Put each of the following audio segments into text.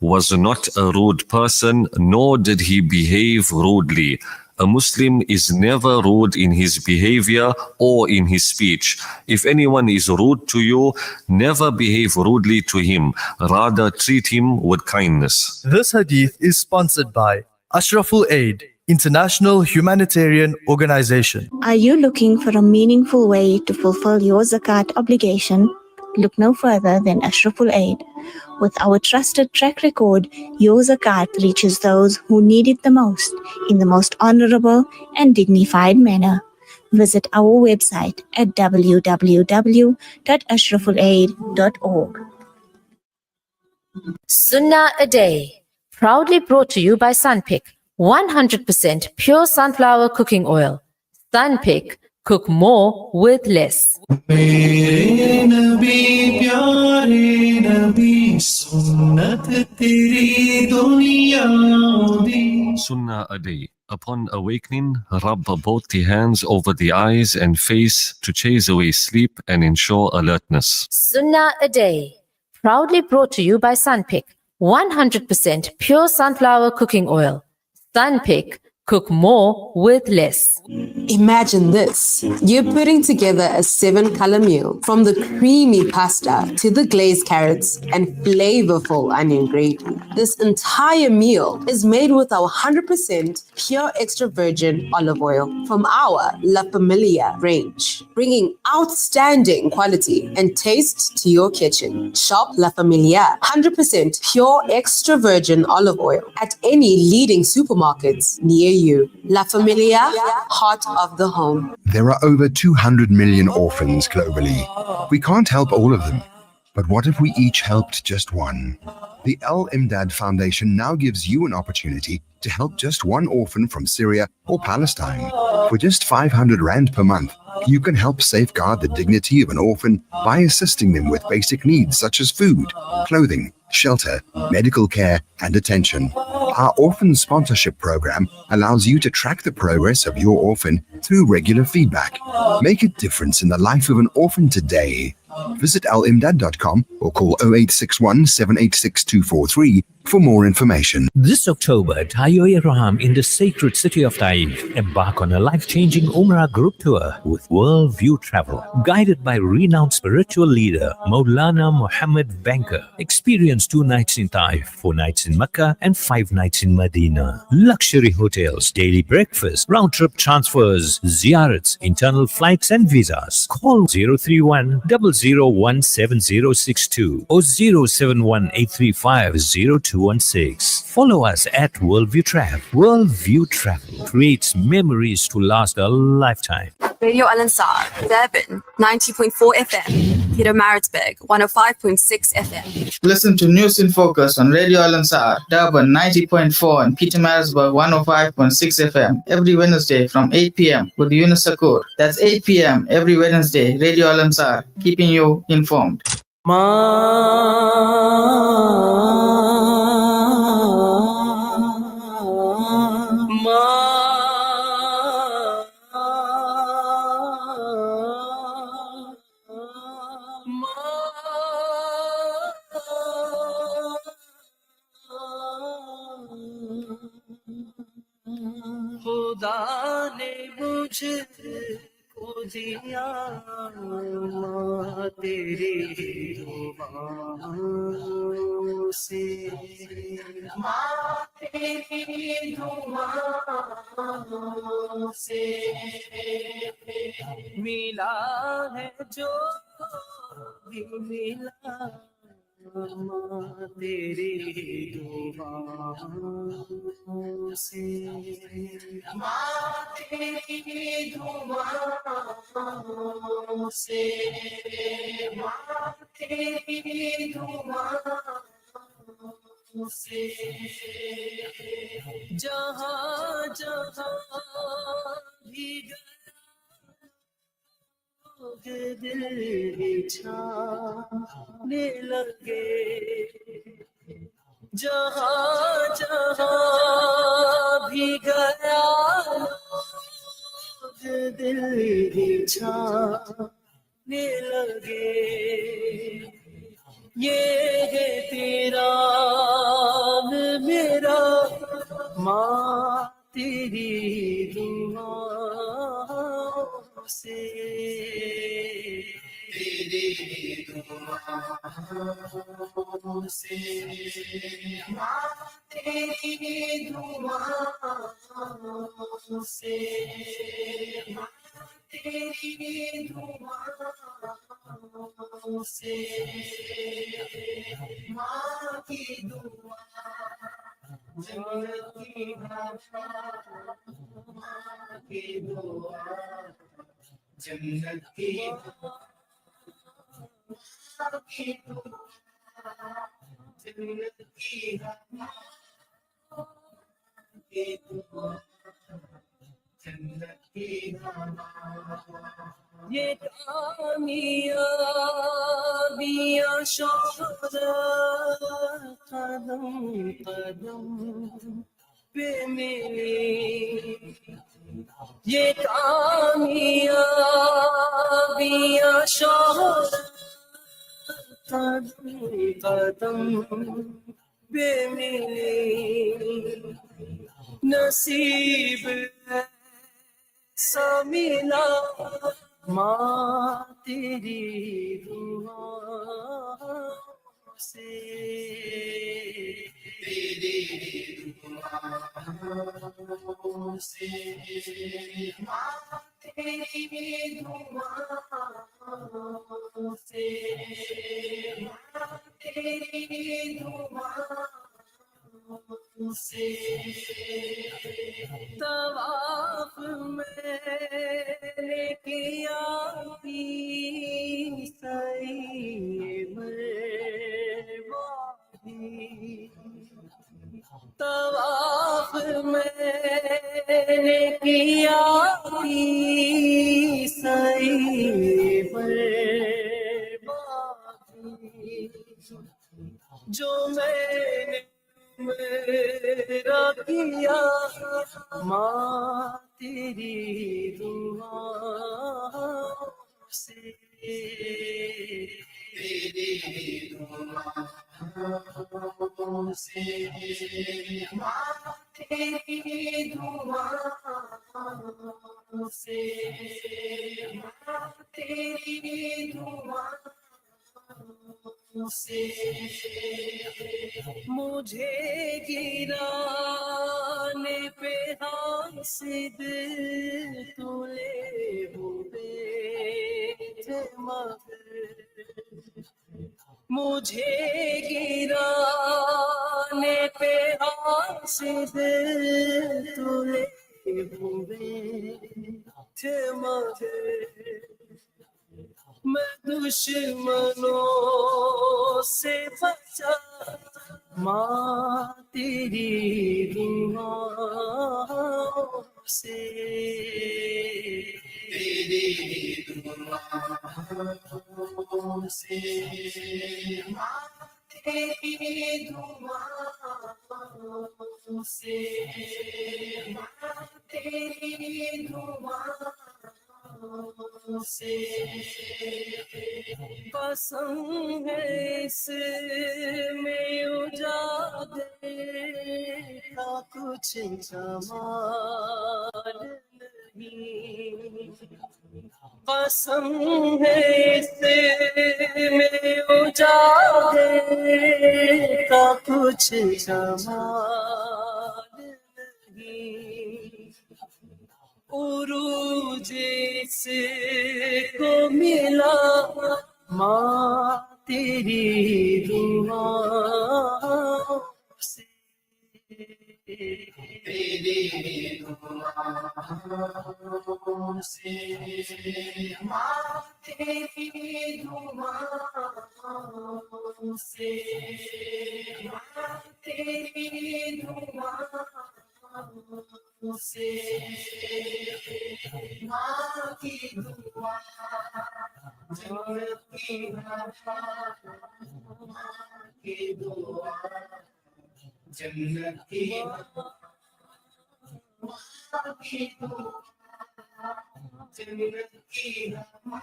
was not a rude person, nor did he behave rudely. A Muslim is never rude in his behavior or in his speech. If anyone is rude to you, never behave rudely to him. Rather, treat him with kindness. This hadith is sponsored by Ashraful Aid, International Humanitarian Organization. Are you looking for a meaningful way to fulfill your zakat obligation? Look no further than Ashraful Aid. With our trusted track record, your zakat reaches those who need it the most in the most honorable and dignified manner. Visit our website at www.ashrafulaid.org. Sunnah a Day, proudly brought to you by Sunpick, 100% pure sunflower cooking oil. Sunpick, cook more with less. Sunnah a Day. Upon awakening, rub both the hands over the eyes and face to chase away sleep and ensure alertness. Sunnah a Day, proudly brought to you by Sunpick, 100% pure sunflower cooking oil. Sunpick, cook more with less. Imagine this. You're putting together a 7-color meal, from the creamy pasta to the glazed carrots and flavorful onion gravy. This entire meal is made with our 100% pure extra virgin olive oil from our La Familia range, bringing outstanding quality and taste to your kitchen. Shop La Familia 100% pure extra virgin olive oil at any leading supermarkets near you. La Familia, heart of the home. There are over 200 million orphans globally. We can't help all of them, but what if we each helped just one? The Al Imdad Foundation now gives you an opportunity to help just one orphan from Syria or Palestine. For just 500 Rand per month, you can help safeguard the dignity of an orphan by assisting them with basic needs such as food, clothing, shelter, medical care, and attention. Our orphan sponsorship program allows you to track the progress of your orphan through regular feedback. Make a difference in the life of an orphan today. Visit alimdad.com or call 0861 786 243 for more information. This October, Tayo Abraham in the sacred city of Taif embark on a life-changing Umrah group tour with World View Travel. Guided by renowned spiritual leader Maulana Muhammad Banker. Experience 2 nights in Taif, 4 nights in Mecca and 5 nights in Medina. Luxury hotels, daily breakfast, round-trip transfers, ziyarats, internal flights and visas. Call 031 0017062 or 071 835 0216. Follow us at Worldview Travel. Worldview Travel creates memories to last a lifetime. Radio Al-Ansar, Durban, 90.4 FM. Peter Maritzburg, 105.6 FM. Listen to News in Focus on Radio Al-Ansar, Durban, 90.4 and Peter Maritzburg, 105.6 FM. Every Wednesday from 8 p.m. with Yunus Sac. That's 8 p.m. every Wednesday. Radio Al-Ansar, keeping you informed. खुदा ने मुझको दिया माँ तेरी दुआओं से, माँ तेरी दुआओं से मिला है जो भी मिला, माँ तेरी दुआओं से, माँ तेरी दुआओं से, माँ तेरी दुआओं से, जहाँ जहाँ भी दिल बिछाने लगे, जहाँ जहाँ भी गया दिल बिछाने लगे, یہ ہے تیرا میرا ماں تیری دعاؤں سے تیری دعاؤں سے ماں تیری دعاؤں سے ماں تیری دعاؤں سے ماں کی دعا جنت کی ہوا ماں کی دعا جنت کی ہوا ماں کی دعا جنت کی ہوا کی دعا جنت کی ہوا یہ کامیابیاں شہرت قدم قدم پہ ملی یہ کامیابیاں شہرت قدم قدم پہ ملی نصیب ایسا ملا ماں تیری دعاؤں سے تیری دعاؤں سے ماں تیری دعاؤں سے ماں تیری دعاؤں سے طواف میں نے کیا طواف میں نے کیا صحیح بربادی جو میں نے میرا کیا ماں تیری دعاؤں سے تیری دعاؤں سے ماں تیری دعاؤں سے ماں تیری دعاؤں سے مجھے گرانے پہ حاسد تلے ہوئے تھے مگر مجھے گرانے پہ حاسد تلے ہوئے تھے مگر میں دشمنوں سے بچا ماں تیری دعاؤں سے تیری دعاؤں سے ماں تیری دعاؤں سے ماں تیری دعاؤں سے قسم ہے اس میں اجالے کا کچھ جمال نہیں قسم ہے اس میں اجالے کا کچھ جمال نہیں عروج اس کو ملا ماں تیری دعاؤں سے تیری دعاؤں سے ماں تیری دعاؤں سے ماں تیری دعاؤں سے ماں کی دعا جنت کی ہوا ماں کی دعا جنت کی ہوا ماں کی دعا جنت کی ہوا ماں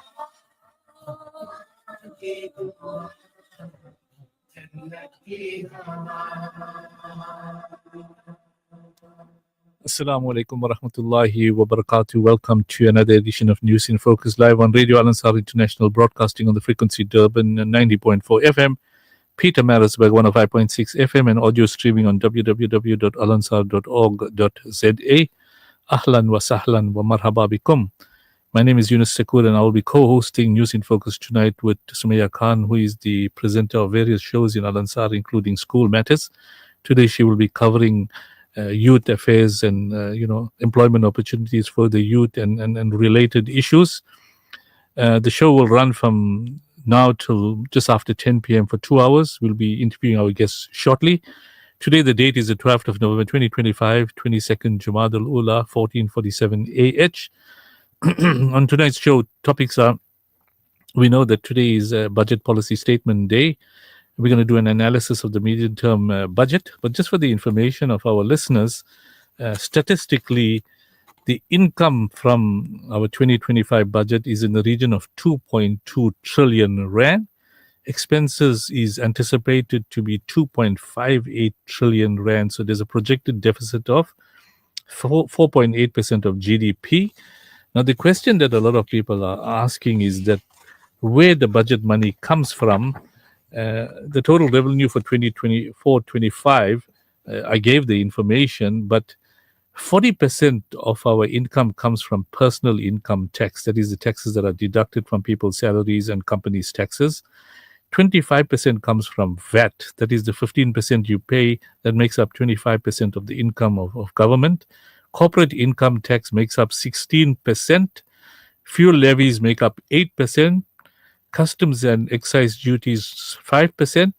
کی دعا Assalamu alaikum wa rahmatullahi wa barakatuh. Welcome to another edition of News in Focus live on Radio Al Ansar International, broadcasting on the frequency Durban 90.4 FM, Peter Marisburg 105.6 FM, and audio streaming on www.alansar.org.za. Ahlan wa sahlan wa marhaba bikum. My name is Yunus Sac, and I will be co-hosting News in Focus tonight with Sumaya Khan, who is the presenter of various shows in Al Ansar, including School Matters. Today she will be covering youth affairs and employment opportunities for the youth and related issues. The show will run from now till just after 10 p.m. for 2 hours. We'll be interviewing our guests shortly. Today the date is the 12th of November 2025, 22nd Jumad al-Ula, 1447 AH. On tonight's show, topics are, we know that today is Budget Policy Statement Day. We're going to do an analysis of the medium-term budget, but just for the information of our listeners, statistically, the income from our 2025 budget is in the region of 2.2 trillion rand. Expenses is anticipated to be 2.58 trillion rand. So there's a projected deficit of 4.8% of GDP. Now, the question that a lot of people are asking is that where the budget money comes from. The total revenue for 2024-25, I gave the information, but 40% of our income comes from personal income tax. That is the taxes that are deducted from people's salaries and companies' taxes. 25% comes from VAT. That is the 15% you pay that makes up 25% of the income of government. Corporate income tax makes up 16%. Fuel levies make up 8%. Customs and excise duties 5%,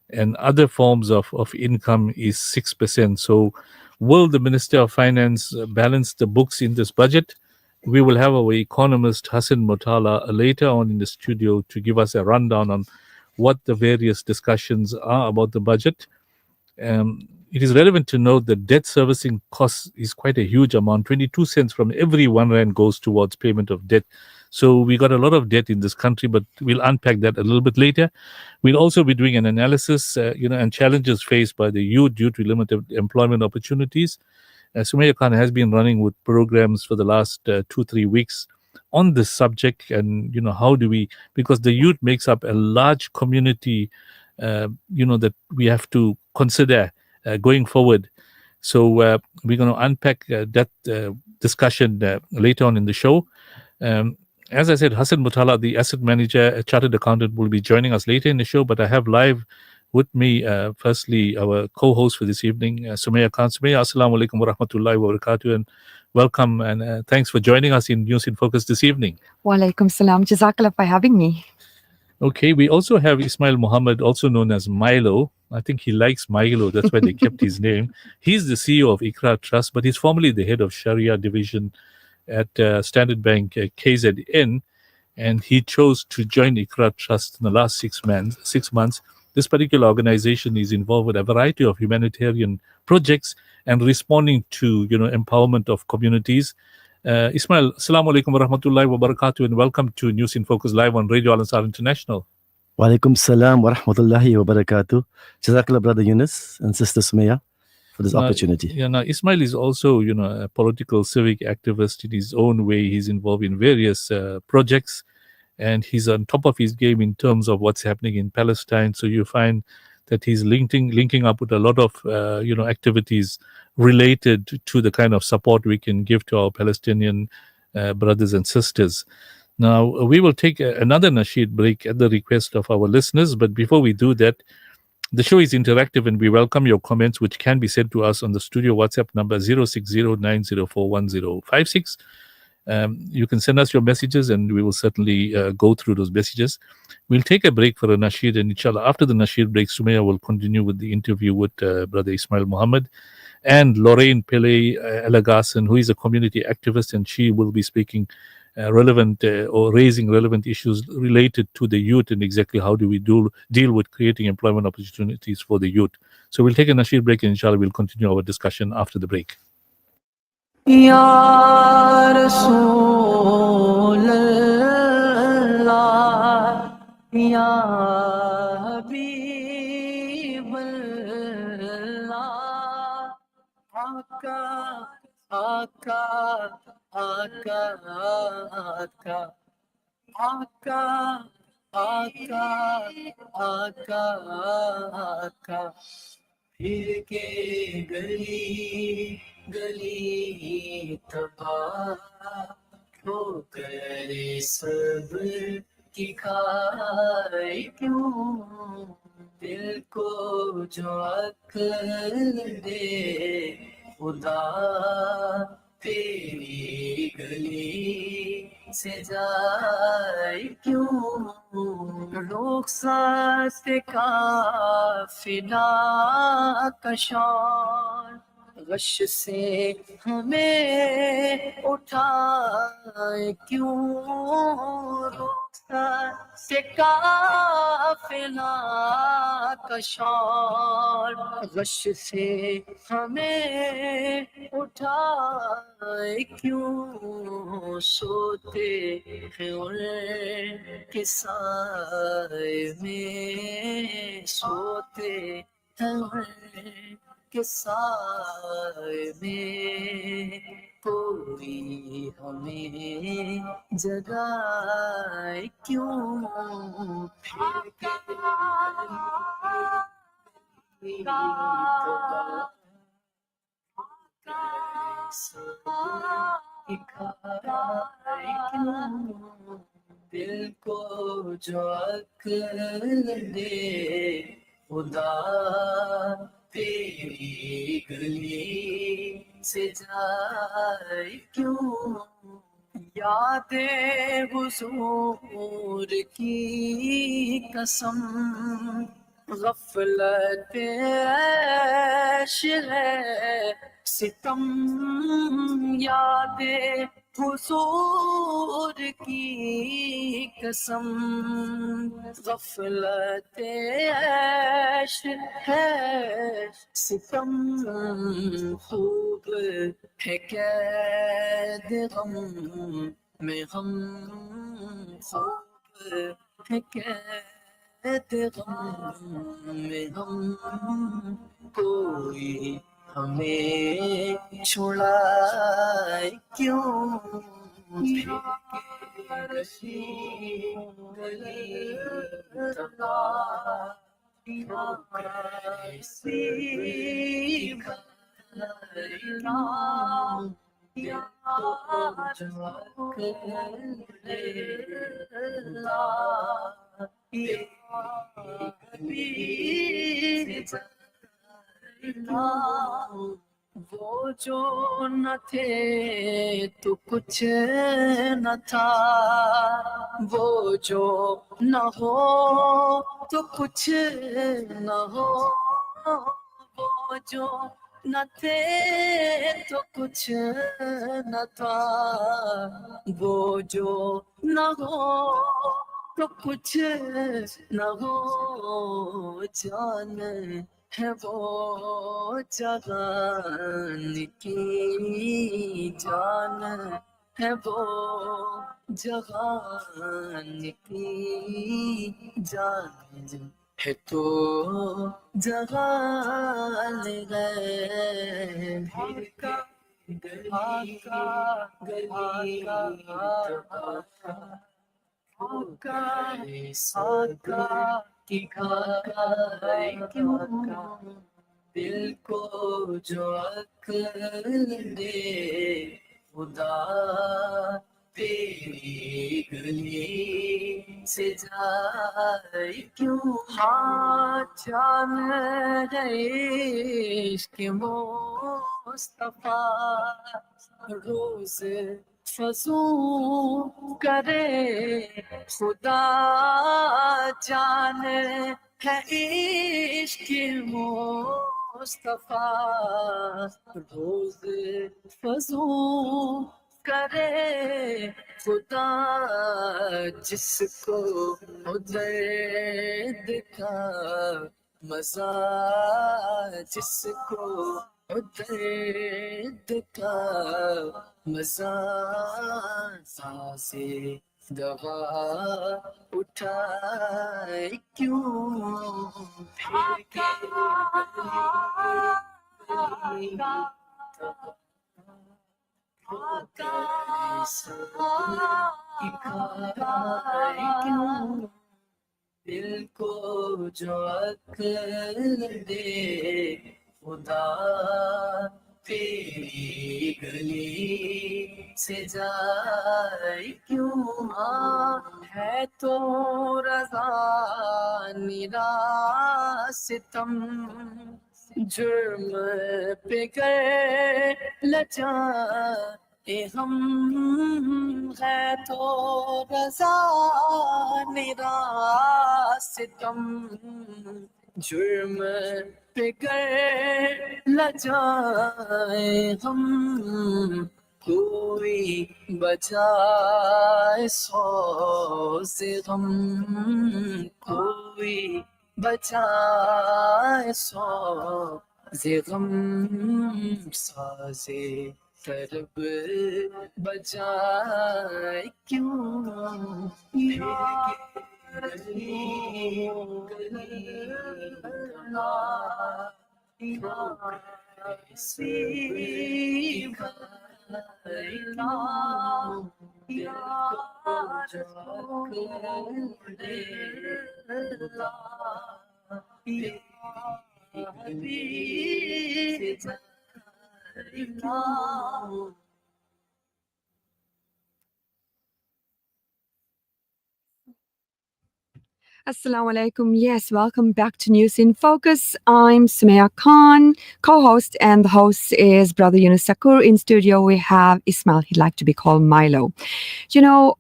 and other forms of income is 6%. So will the Minister of Finance balance the books in this budget? We will have our economist Hassan Motala later on in the studio to give us a rundown on what the various discussions are about the budget. It is relevant to note that debt servicing costs is quite a huge amount. 22 cents from every 1 rand goes towards payment of debt. So we got a lot of debt in this country, but we'll unpack that a little bit later. We'll also be doing an analysis, and challenges faced by the youth due to limited employment opportunities. Sumaya Khan has been running with programs for the last 2-3 weeks on this subject, and how do we, because the youth makes up a large community, that we have to consider going forward. So we're going to unpack that discussion later on in the show. As I said, Hassan Motala, the asset manager, a chartered accountant, will be joining us later in the show, but I have live with me, firstly, our co-host for this evening, Sumaya Khan. Sumaya, assalamu alaikum wa rahmatullahi wa barakatuh, and welcome, and thanks for joining us in News in Focus this evening. Wa alaikum salam. Jazakallah for having me. Okay, we also have Ismail Muhammad, also known as Milo. I think he likes Milo, that's why they kept his name. He's the CEO of Iqsa Trust, but he's formerly the head of Sharia division at Standard Bank KZN, and he chose to join Iqsa Trust in the last 6 months. This particular organization is involved with a variety of humanitarian projects and responding to empowerment of communities. Ismail, assalamu alaikum wa rahmatullahi wa barakatuh, and welcome to News in Focus live on Radio Al Ansar International. Wa alaikum salam wa rahmatullahi wa barakatuh. Jazakallah, brother Yunus and sister Sumaya, for this opportunity. Now Ismail is also, a political civic activist in his own way. He's involved in various projects, and he's on top of his game in terms of what's happening in Palestine. So you find that he's linking up with a lot of, activities related to the kind of support we can give to our Palestinian brothers and sisters. Now, we will take another nasheed break at the request of our listeners. But before we do that, the show is interactive, and we welcome your comments, which can be sent to us on the studio WhatsApp number 0609041056. You can send us your messages, and we will certainly go through those messages. We'll take a break for a nasheed, and inshallah, after the nasheed break, Sumaya will continue with the interview with Brother Ismail Muhammad and Lorraine Pillay Alagasen, who is a community activist, and she will be speaking relevant or raising relevant issues related to the youth and exactly how do we deal with creating employment opportunities for the youth. So we'll take a nasheed break, and inshallah we'll continue our discussion after the break. Ya Rasool Allah, Ya Habib आका आका आका आका आका आका आका आका फिर के गली गली तबाह हो करे सब की खाए क्यों दिल को जो अक्ल दे खुदा तेरी गली से जाए क्यों रुखसत काफिला कशान गश से हमें उठाए क्यों रुखसत से काफिला कशान गश से हमें उठाए क्यों सोते हैं उनके साए में सोते हैं उनके साए में कोई हमें जगाए क्यों फिर के दिल को जो अक्ल दे खुदा तेरी गली से जाए क्यों यादें हुजूर की कसम गफलत ऐश है सितम यादें हुजूर की कसम गफलत ऐश है सितम खूब है कैद गम में हम खूब है कैद गम में हम कोई हमें छुड़ाए क्यों फिर के गली तबाह वो जो न थे तो कुछ न था वो जो न हो तो कुछ न हो वो जो न थे तो कुछ न था वो जो न हो तो कुछ न हो जान है वो जहान की जान है वो जहान की जान है तो जहान है आका आका आका की खाए क्यों दिल को जो अक्ल दे खुदा तेरी गली से जाए क्यों हाँ जान है इश्क मुस्तफा रोज फजू करे खुदा जान है इश्क मुस्तफा रोज फजू करे खुदा जिसको दर्द का मजा जिसको दर्द का मजा सांसे दवा उठाए क्यों फिर के दिल को जो अक्ल दे खुदा तेरी गली से जाए क्यों है तो रज़ा निरा सितम जुर्म पे कर लजा हम है तो रज़ा निरा सितम जुर्म पे कर लजाए हम कोई बजाए सौ से गम कोई बजाए सौ से गम साजे तरब बजाए क्यों Assalamu alaikum. Yes, welcome back to News in Focus. I'm Sumaya Khan, co-host, and the host is Brother Yunus Sac. In studio, we have Ismail. He'd like to be called Milo. You know,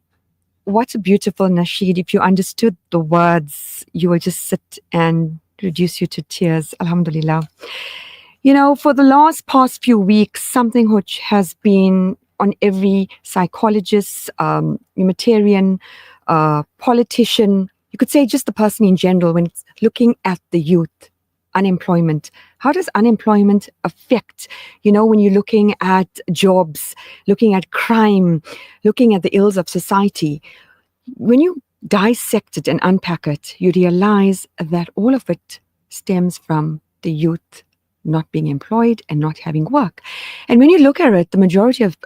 what a beautiful nasheed. If you understood the words, you will just sit and reduce you to tears. Alhamdulillah. You know, for the past few weeks, something which has been on every psychologist, humanitarian, politician, you could say just the person in general, when it's looking at the youth, unemployment. How does unemployment affect, you know, when you're looking at jobs, looking at crime, looking at the ills of society? When you dissect it and unpack it, you realize that all of it stems from the youth not being employed and not having work. And when you look at it, the majority of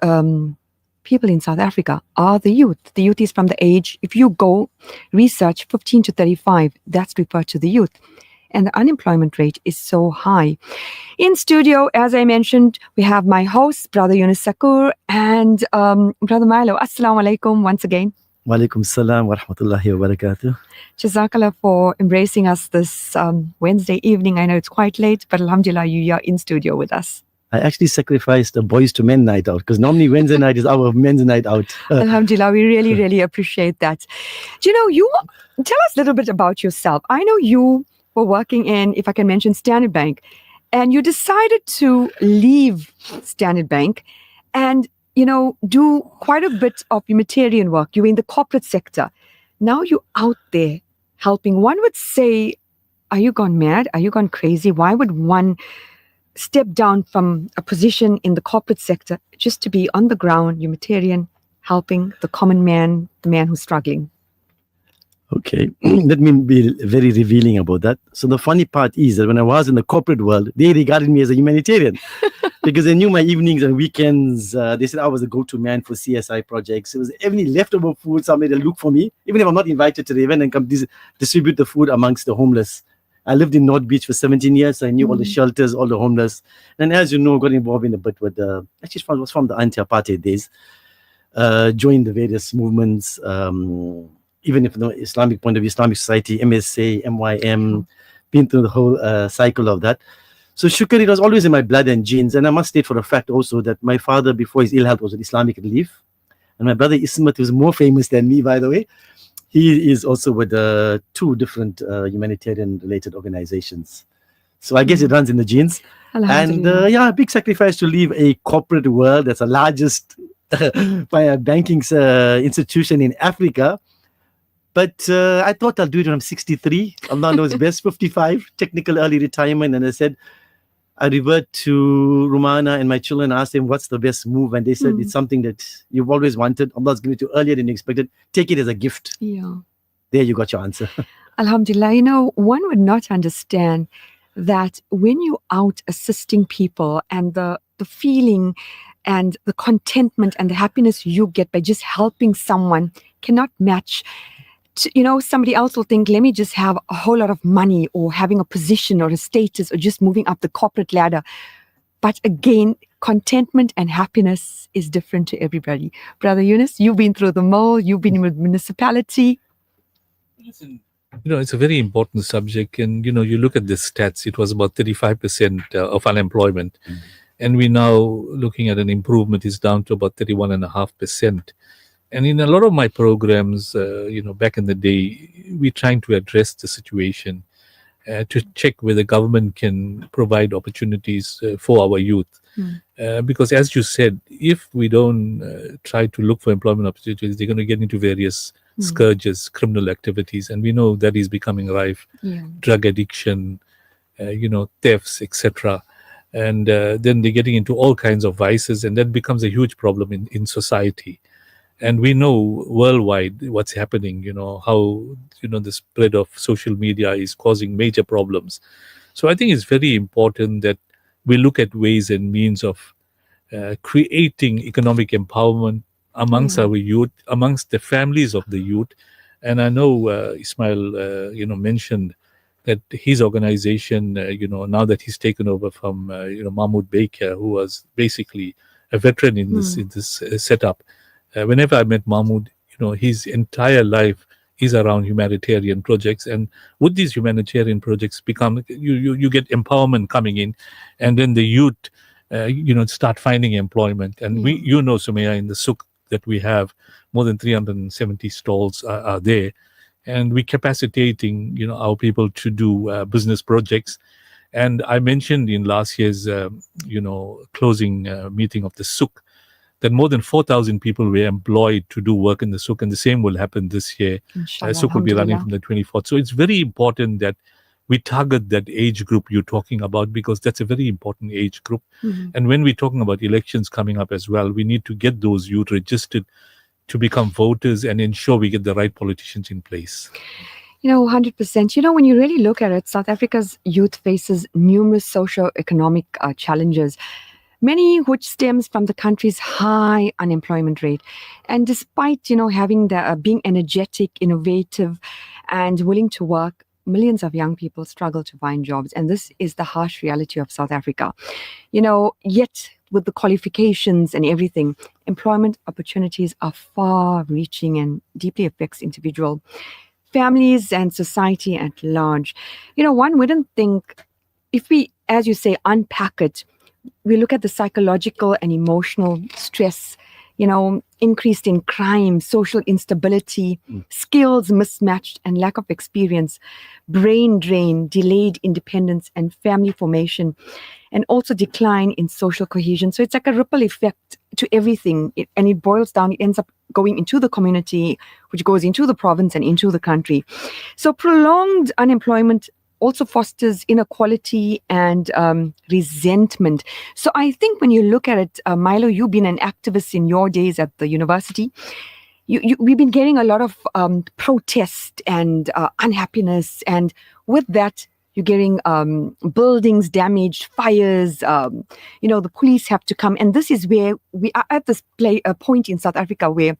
people in South Africa are the youth. The youth is from the age, if you go research 15 to 35, that's referred to the youth. And the unemployment rate is so high. In studio, as I mentioned, we have my host, Brother Yunus Sac, and Brother Milo. Assalamu alaikum once again. Wa alaikum salam wa rahmatullahi wa barakatuh. Jazakallah for embracing us this Wednesday evening. I know it's quite late, but alhamdulillah, you are in studio with us. I actually sacrificed a boys to men night out because normally Wednesday night is our men's night out. Alhamdulillah, we really, really appreciate that. You know, you tell us a little bit about yourself. I know you were working in, if I can mention, Standard Bank, and you decided to leave Standard Bank and, you know, do quite a bit of humanitarian work. You were in the corporate sector. Now you're out there helping. One would say, are you gone mad? Are you gone crazy? Why would one step down from a position in the corporate sector just to be on the ground, humanitarian, helping the common man, the man who's struggling? Okay, let me be very revealing about that. So the funny part is that when I was in the corporate world, they regarded me as a humanitarian because they knew my evenings and weekends. They said I was the go-to man for CSI projects. It was any leftover food, somebody will look for me, even if I'm not invited to the event, and come distribute the food amongst the homeless. I lived in North Beach for 17 years. I knew all the shelters, all the homeless. And as you know, got involved in a bit with actually it was from the anti-apartheid days. Joined the various movements, even if from the Islamic point of view, Islamic Society, MSA, MYM, been through the whole cycle of that. So shukr, it was always in my blood and genes. And I must state for a fact also that my father, before his ill health, was with Islamic Relief. And my brother Ismail, who's more famous than me, by the way, he is also with two different humanitarian-related organizations. So I guess it runs in the genes. And yeah, big sacrifice to leave a corporate world that's the largest banking institution in Africa. But I thought I'll do it when I'm 63. Allah knows best, 55, technical early retirement. And I said, I revert to Romana and my children, asked them, what's the best move? And they said, it's something that you've always wanted. Allah's given it to you earlier than you expected. Take it as a gift. Yeah. There you got your answer. Alhamdulillah. You know, one would not understand that when you're out assisting people and the the feeling and the contentment and the happiness you get by just helping someone cannot match. Somebody else will think, let me just have a whole lot of money or having a position or a status or just moving up the corporate ladder. But again, contentment and happiness is different to everybody. Brother Yunus, you've been through the mill, you've been with municipality. It's a very important subject. And, you look at the stats, it was about 35% of unemployment. And we're now looking at an improvement, is down to about 31.5%. And in a lot of my programs, back in the day, we're trying to address the situation to check whether government can provide opportunities for our youth. Because as you said, if we don't try to look for employment opportunities, they're going to get into various scourges, criminal activities, and we know that is becoming rife. Drug addiction, thefts, etc. And then they're getting into all kinds of vices, and that becomes a huge problem in society. And we know worldwide what's happening, how, the spread of social media is causing major problems. So I think it's very important that we look at ways and means of creating economic empowerment amongst our youth, amongst the families of the youth. And I know Ismail, mentioned that his organization, now that he's taken over from, Mahmoud Baker, who was basically a veteran in this setup. Whenever I met Mahmoud, his entire life is around humanitarian projects, and with these humanitarian projects become you get empowerment coming in, and then the youth start finding employment. And we Sumaya, in the souk that we have, more than 370 stalls are there, and we're capacitating our people to do business projects. And I mentioned in last year's closing meeting of the souk that more than 4,000 people were employed to do work in the souk, and the same will happen this year. Souk will be running from the 24th. So it's very important that we target that age group you're talking about, because that's a very important age group. And when we're talking about elections coming up as well, we need to get those youth registered to become voters and ensure we get the right politicians in place. 100%. When you really look at it, South Africa's youth faces numerous socio-economic challenges, many which stems from the country's high unemployment rate. And despite, having being energetic, innovative, and willing to work, millions of young people struggle to find jobs. And this is the harsh reality of South Africa. Yet with the qualifications and everything, employment opportunities are far-reaching and deeply affects individual families and society at large. One wouldn't think, if we, as you say, unpack it, we look at the psychological and emotional stress, increased in crime, social instability, skills mismatched and lack of experience, brain drain, delayed independence and family formation, and also decline in social cohesion. So it's like a ripple effect to everything. And it boils down, it ends up going into the community, which goes into the province and into the country. So prolonged unemployment also fosters inequality and resentment. So I think when you look at it, Milo, you've been an activist in your days at the university. We've been getting a lot of protest and unhappiness. And with that, you're getting buildings damaged, fires, the police have to come. And this is where we are at this point in South Africa where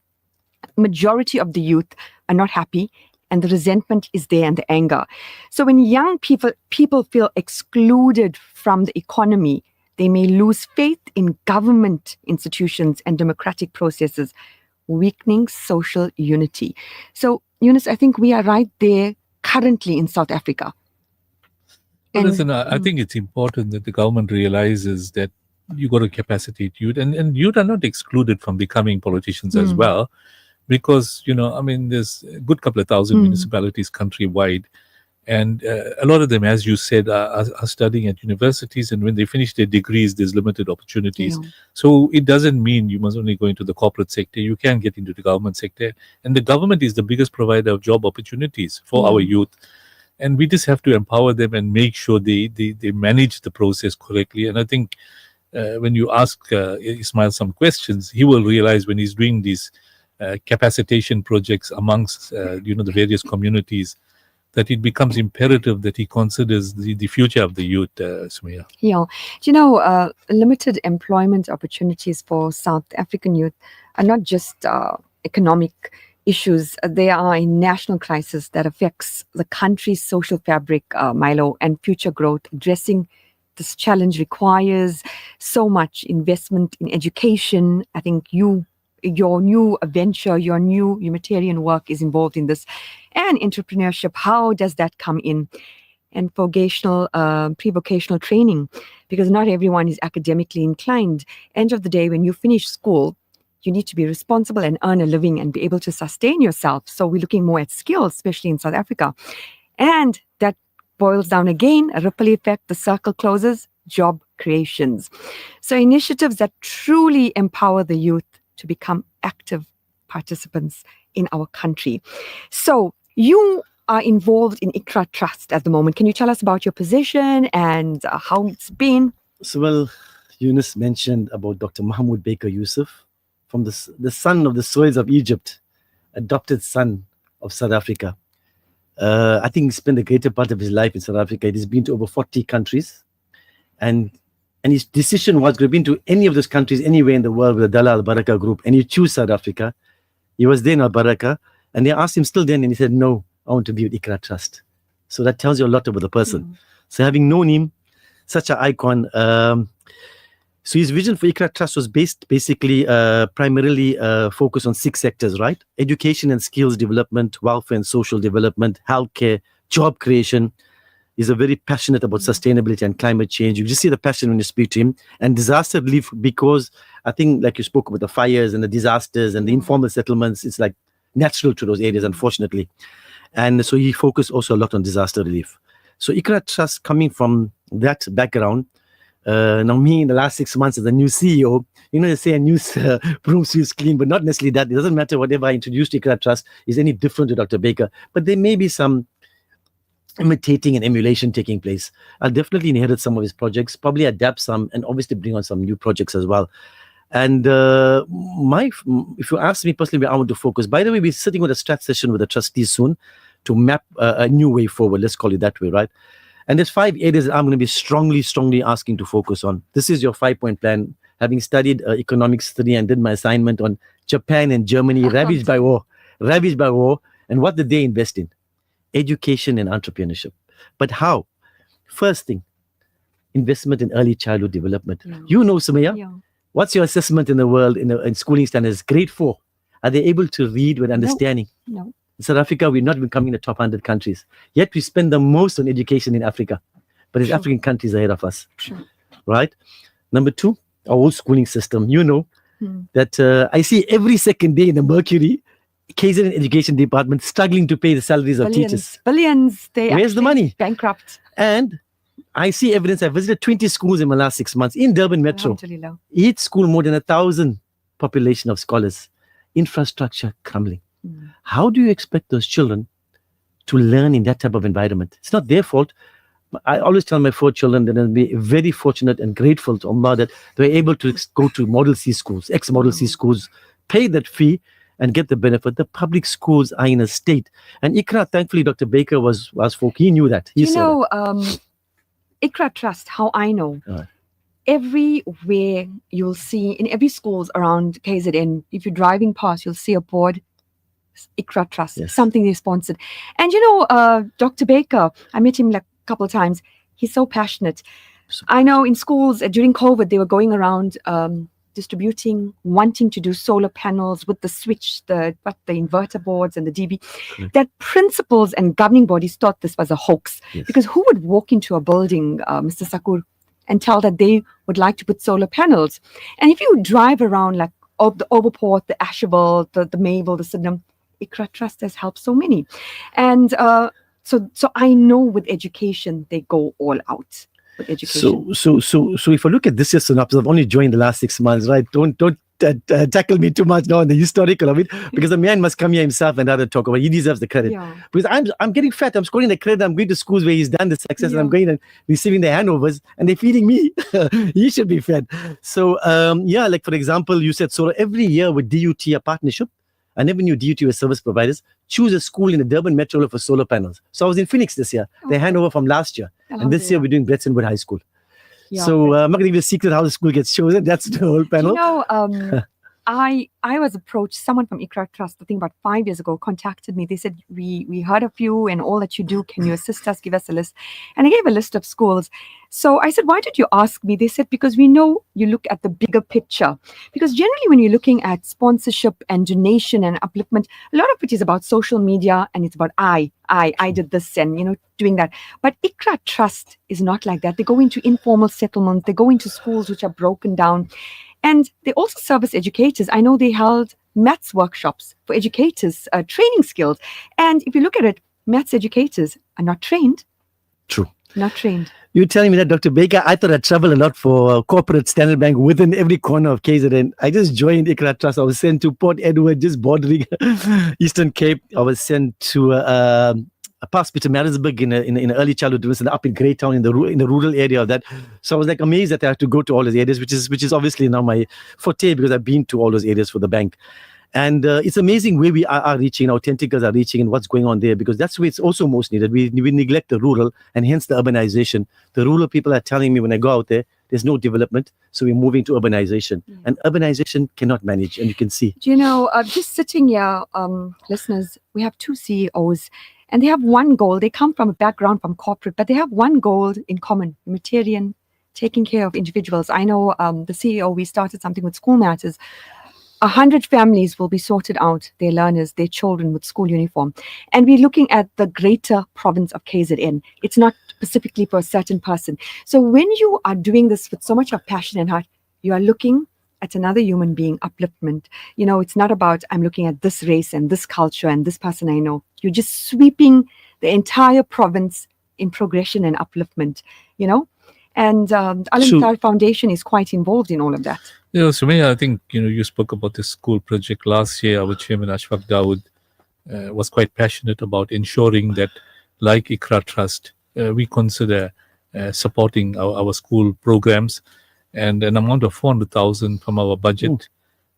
majority of the youth are not happy, and the resentment is there and the anger. So when young people feel excluded from the economy, they may lose faith in government institutions and democratic processes, weakening social unity. So, Yunus, I think we are right there currently in South Africa. Well, listen, I think it's important that the government realizes that you got to capacitate youth, and youth are not excluded from becoming politicians as well. Because, there's a good couple of thousand municipalities countrywide. And a lot of them, as you said, are studying at universities. And when they finish their degrees, there's limited opportunities. So it doesn't mean you must only go into the corporate sector. You can get into the government sector. And the government is the biggest provider of job opportunities for our youth. And we just have to empower them and make sure they manage the process correctly. And I think when you ask Ismail some questions, he will realize when he's doing these capacitation projects amongst the various communities, that it becomes imperative that he considers the future of the youth, Sumaya. Yeah. Do you know, limited employment opportunities for South African youth are not just economic issues. They are a national crisis that affects the country's social fabric, Milo, and future growth. Addressing this challenge requires so much investment in education. I think your new venture, your new humanitarian work is involved in this. And entrepreneurship, how does that come in? And pre-vocational training, because not everyone is academically inclined. End of the day, when you finish school, you need to be responsible and earn a living and be able to sustain yourself. So we're looking more at skills, especially in South Africa. And that boils down again, a ripple effect, the circle closes, job creations. So initiatives that truly empower the youth to become active participants in our country. So you are involved in Iqsa Trust at the moment. Can you tell us about your position and how it's been? So, well, Yunus mentioned about Dr. Mahmoud Baker Yusuf, from the son of the soils of Egypt, adopted son of South Africa. I think he spent the greater part of his life in South Africa. He's been to over 40 countries. And his decision was to be to any of those countries, anywhere in the world with the Dala Al-Baraka group, and he chose South Africa. He was there in Al-Baraka, and they asked him still then, and he said, no, I want to be with Iqsa Trust. So that tells you a lot about the person. So having known him, such an icon, so his vision for Iqsa Trust was basically primarily focused on 6 sectors, right? Education and skills development, welfare and social development, healthcare, job creation. He's a very passionate about sustainability and climate change. You just see the passion when you speak to him. And disaster relief, because I think, like you spoke about the fires and the disasters and the informal settlements, it's like natural to those areas, unfortunately. And so he focused also a lot on disaster relief. So Iqsa Trust, coming from that background, now me in the last 6 months as a new CEO, they say a new broom sweeps clean, but not necessarily that. It doesn't matter whatever I introduced Iqsa Trust is any different to Dr. Baker, but there may be some imitating and emulation taking place. I'll definitely inherit some of his projects, probably adapt some, and obviously bring on some new projects as well. And if you ask me personally where I want to focus, by the way, we're sitting with a strat session with the trustees soon to map a new way forward. Let's call it that way, right? And there's 5 areas that I'm going to be strongly asking to focus on. This is your 5-point plan. Having studied economics study and did my assignment on Japan and Germany, ravaged by war. And what did they invest in? Education and entrepreneurship. But how? First thing, investment in early childhood development. You know, Sumaya, what's your assessment in the world in schooling standards? Grade 4. Are they able to read with understanding? No. In South Africa, we're not becoming the top 100 countries. Yet we spend the most on education in Africa. But there's African countries ahead of us. Right? Number 2, our whole schooling system. You know that I see every second day in the Mercury, KZN Education Department struggling to pay the salaries of teachers. Billions. Where's the money? Bankrupt. And I see evidence. I visited 20 schools in the last 6 months in Durban Metro. Each school more than 1,000 population of scholars. Infrastructure crumbling. How do you expect those children to learn in that type of environment? It's not their fault. I always tell my 4 children that I'll be very fortunate and grateful to Allah that they're able to go to Model C schools, ex-Model C schools, pay that fee and get the benefit. The public schools are in a state. And Iqsa, thankfully, Dr. Baker was folk. He knew that. He saw that. Iqsa Trust, how I know, everywhere you'll see, in every schools around KZN, if you're driving past, you'll see a board, Iqsa Trust, something they sponsored. And Dr. Baker, I met him like a couple of times. He's so passionate. I know in schools during COVID, they were going around distributing, wanting to do solar panels with the switch, the inverter boards and the DB. That principals and governing bodies thought this was a hoax. Because who would walk into a building, Mr. Sakur, and tell that they would like to put solar panels? And if you drive around like the Overport, the Asherville, the Mayville, the Sydenham, Iqsa Trust has helped so many. And so I know with education, they go all out. With education. So if I look at this year's synopsis, I've only joined the last 6 months, right? Don't tackle me too much now on the historical of it, because the man must come here himself and rather talk about it. He deserves the credit. Because I'm getting fat. I'm scoring the credit. I'm going to schools where he's done the success, and I'm going and receiving the handovers, and they're feeding me. He should be fed. So like for example, you said solar every year with DUT, a partnership. I never knew due to your service providers, choose a school in the Durban Metro for solar panels. So I was in Phoenix this year. They hand over from last year. And this year we're doing Bretzenwood High School. Yeah, So I'm not going to give you a secret how the school gets chosen. That's the whole panel. You know, I was approached, someone from Iqra Trust, I think about 5 years ago, contacted me. They said, we heard of you and all that you do. Can you assist us? Give us a list. And I gave a list of schools. So I said, why did you ask me? They said, because we know you look at the bigger picture. Because generally when you're looking at sponsorship and donation and upliftment, a lot of it is about social media and it's about I did this and, you know, doing that. But Iqra Trust is not like that. They go into informal settlements. They go into schools which are broken down. And they also service educators. I know they held maths workshops for educators, training skills. And if you look at it, maths educators are not trained. True. Not trained. You're telling me that, Dr. Baker, I thought I travel a lot for corporate Standard Bank within every corner of KZN. I just joined Iqra Trust. I was sent to Port Edward, just bordering Eastern Cape. I was sent to past Pietermaritzburg in early childhood, up in Greytown in the rural area of that. So I was like amazed that I had to go to all those areas, which is obviously now my forte because I've been to all those areas for the bank. And it's amazing where we are reaching, our tentacles are reaching and what's going on there, because that's where it's also most needed. We neglect the rural and hence the urbanization. The rural people are telling me when I go out there, there's no development, so we're moving to urbanization. Yeah. And urbanization cannot manage, and you can see. Do you know, just sitting here, listeners, we have two CEOs, and they have one goal. They come from a background from corporate, but they have one goal in common, humanitarian, taking care of individuals. I know the CEO, we started something with School Matters. 100 families will be sorted out, their learners, their children with school uniform. And we're looking at the greater province of KZN. It's not specifically for a certain person. So when you are doing this with so much of passion and heart, you are looking at another human being, upliftment. You know, it's not about, I'm looking at this race and this culture and this person I know. You're just sweeping the entire province in progression and upliftment, you know? And Al-Ansar Foundation is quite involved in all of that. Yeah, Sumaya, I think, you spoke about this school project last year. Our chairman, Ashfaq Dawood, was quite passionate about ensuring that, like Iqra Trust, we consider supporting our school programs. And an amount of 400,000 from our budget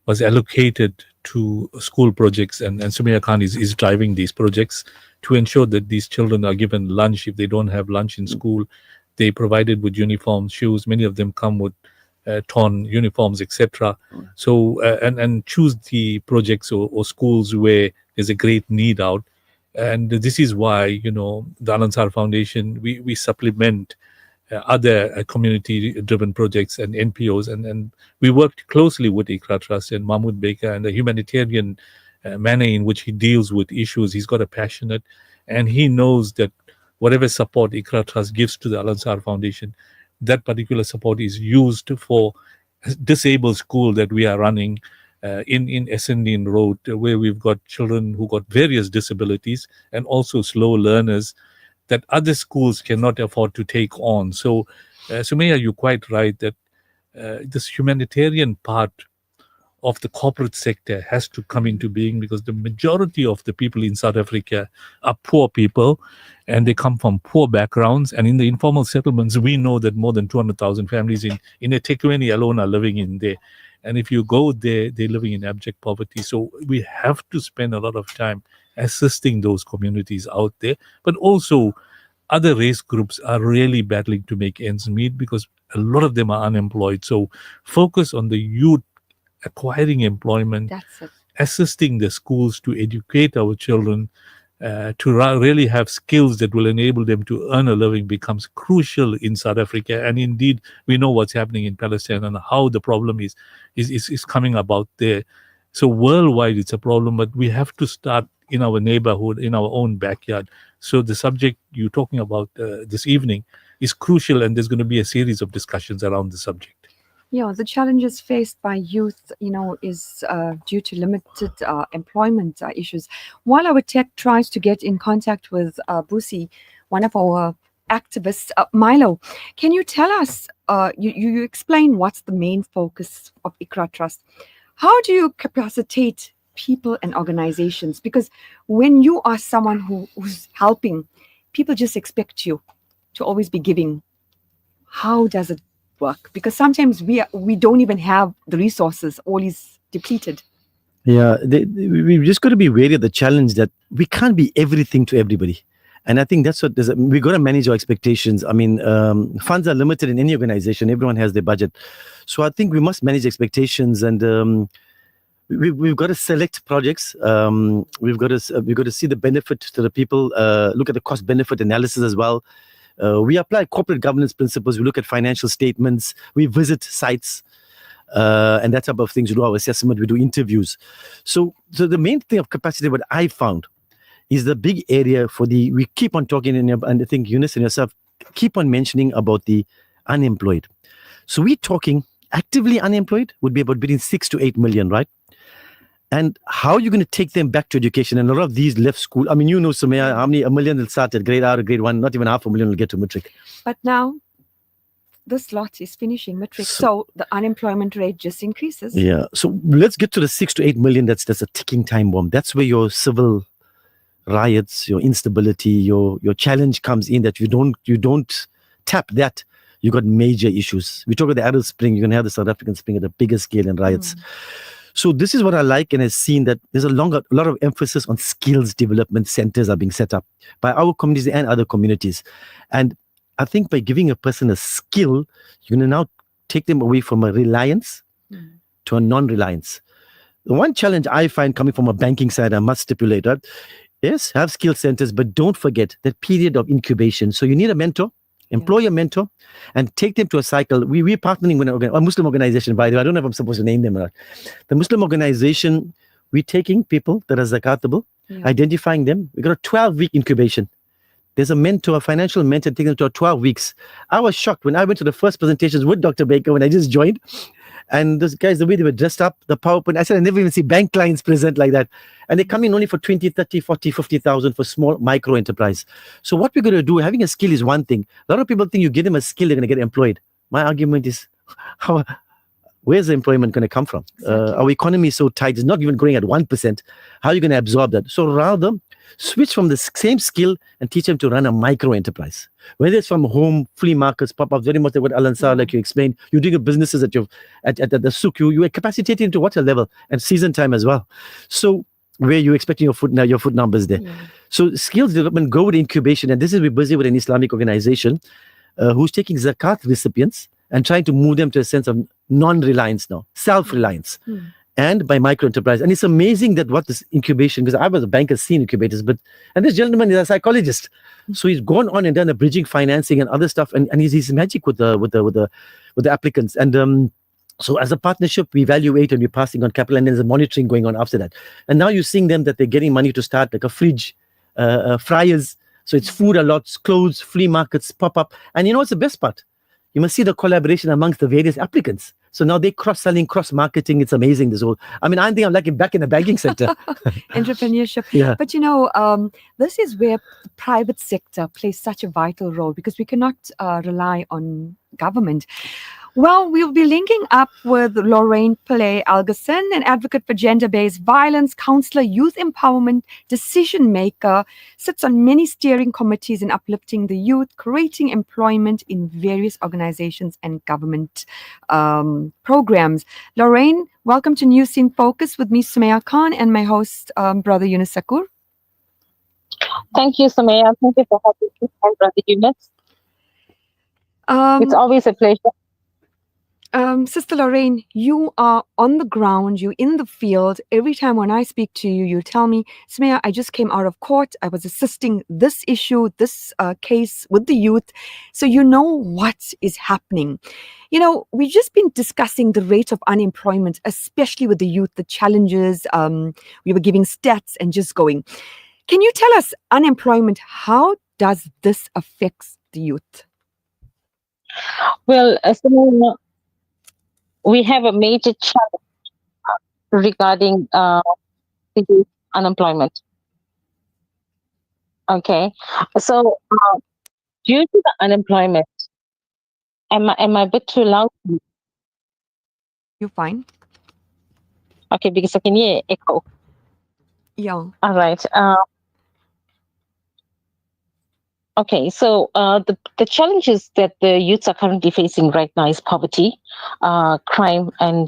was allocated to school projects. And Sumaya Khan is driving these projects to ensure that these children are given lunch. If they don't have lunch in school, they provided with uniforms, shoes. Many of them come with torn uniforms, etc. So, and choose the projects or schools where there's a great need out. And this is why, the Al-Ansar Foundation, we supplement other community-driven projects and NPOs. And we worked closely with Iqra Trust and Mahmoud Baker and the humanitarian manner in which he deals with issues. He's got a passionate, and he knows that whatever support Iqra Trust gives to the Al-Ansar Foundation, that particular support is used for disabled school that we are running in Essendon Road, where we've got children who got various disabilities and also slow learners that other schools cannot afford to take on. So, Sumaya, you're quite right that this humanitarian part of the corporate sector has to come into being, because the majority of the people in South Africa are poor people and they come from poor backgrounds. And in the informal settlements, we know that more than 200,000 families in eThekwini alone are living in there. And if you go there, they're living in abject poverty. So we have to spend a lot of time assisting those communities out there. But also other race groups are really battling to make ends meet because a lot of them are unemployed. So focus on the youth acquiring employment, assisting the schools to educate our children, to really have skills that will enable them to earn a living becomes crucial in South Africa. And indeed, we know what's happening in Palestine and how the problem is coming about there. So worldwide, it's a problem, but we have to start in our neighborhood, in our own backyard. So the subject you're talking about this evening is crucial, and there's going to be a series of discussions around the subject. Yeah, the challenges faced by youth, is due to limited employment issues. While our tech tries to get in contact with Busi, one of our activists, Milo, can you tell us, you explain what's the main focus of Iqra Trust. How do you capacitate people and organizations? Because when you are someone who's helping, people just expect you to always be giving. How does it work? Because sometimes we don't even have the resources, all is depleted. Yeah, we've just got to be wary of the challenge that we can't be everything to everybody. And I think that's what we got to manage our expectations. I mean, funds are limited in any organization. Everyone has their budget. So I think we must manage expectations, and we've got to select projects. We've got to see the benefit to the people, look at the cost benefit analysis as well. We apply corporate governance principles. We look at financial statements. We visit sites. And that type of things. We do our assessment, we do interviews. So the main thing of capacity, what I found, is the big area we keep on talking, and I think Yunus and yourself keep on mentioning about the unemployed. So we're talking actively unemployed would be about between 6 to 8 million, right? And how are you going to take them back to education? And a lot of these left school. I mean, you know, Sumaya, how many, 1 million will start at grade R or grade 1, not even 500,000 will get to matric. But now, this lot is finishing matric, so the unemployment rate just increases. Yeah. So let's get to the 6 to 8 million. That's a ticking time bomb. That's where your civil riots, your instability, your challenge comes in. That you don't tap that, you got major issues. We talk about the Arab Spring. You're gonna have the South African Spring at a bigger scale and riots. So this is what I like, and I've seen that there's a lot of emphasis on skills development centers are being set up by our communities and other communities, and I think by giving a person a skill, you're going to now take them away from a reliance to a non-reliance. The one challenge I find coming from a banking side, I must stipulate that, yes, have skill centers, but don't forget that period of incubation. So you need a mentor, employ a mentor, and take them to a cycle. We're partnering with a Muslim organization, by the way. I don't know if I'm supposed to name them or not. The Muslim organization, we're taking people that are zakatable, identifying them. We got a 12-week incubation. There's a mentor, a financial mentor, taking them to 12 weeks. I was shocked when I went to the first presentations with Dr. Baker when I just joined. And those guys, the way they were dressed up, the PowerPoint, I said, I never even see bank clients present like that. And they come in only for 20, 30, 40, 50,000 for small micro enterprise. So what we're going to do, having a skill is one thing. A lot of people think you give them a skill, they're going to get employed. My argument is, where's the employment going to come from? Our economy is so tight, it's not even growing at 1%. How are you going to absorb that? So rather, switch from the same skill and teach them to run a micro enterprise. Whether it's from home, flea markets, pop-ups, very much like what Al-Ansar, like you explained, you're doing businesses at the souk, you are capacitated into water level and season time as well. So where you're expecting your foot numbers there. So skills development, go with incubation, and this is, we're busy with an Islamic organization who's taking zakat recipients and trying to move them to a sense of non-reliance now, self-reliance. And by micro enterprise. And it's amazing that what this incubation, because I was a banker, seen incubators, and this gentleman is a psychologist. So he's gone on and done the bridging financing and other stuff, and he's magic with the applicants. And so as a partnership, we evaluate and we're passing on capital, and there's a monitoring going on after that. And now you're seeing them that they're getting money to start like a fridge, fryers. So it's food a lot, clothes, flea markets pop up. And you know what's the best part? You must see the collaboration amongst the various applicants. So now they're cross-selling, cross-marketing. It's amazing, this whole. I mean, I think I'm like back in the banking sector. Entrepreneurship. Yeah. But you know, this is where the private sector plays such a vital role, because we cannot rely on government. Well, we'll be linking up with Lorraine Pillay Alagasen, an advocate for gender-based violence, counselor, youth empowerment, decision maker, sits on many steering committees in uplifting the youth, creating employment in various organizations and government programs. Lorraine, welcome to News in Focus with me, Sumaya Khan, and my host, Brother Yunus Sac. Thank you, Sumaya. Thank you for having me, Brother Yunus. It's always a pleasure. Sister Lorraine, you are on the ground, you're in the field. Every time when I speak to you, you tell me, Sumaya, I just came out of court. I was assisting this issue, this case with the youth. So you know what is happening. You know, we've just been discussing the rate of unemployment, especially with the youth, the challenges. We were giving stats and just going. Can you tell us, unemployment, how does this affect the youth? Well, Sumaya, we have a major challenge regarding the youth unemployment. Okay, so due to the unemployment, am I a bit too loud? You're fine. Okay, because I can hear echo. Yeah. All right. Okay, so the challenges that the youths are currently facing right now is poverty, crime, and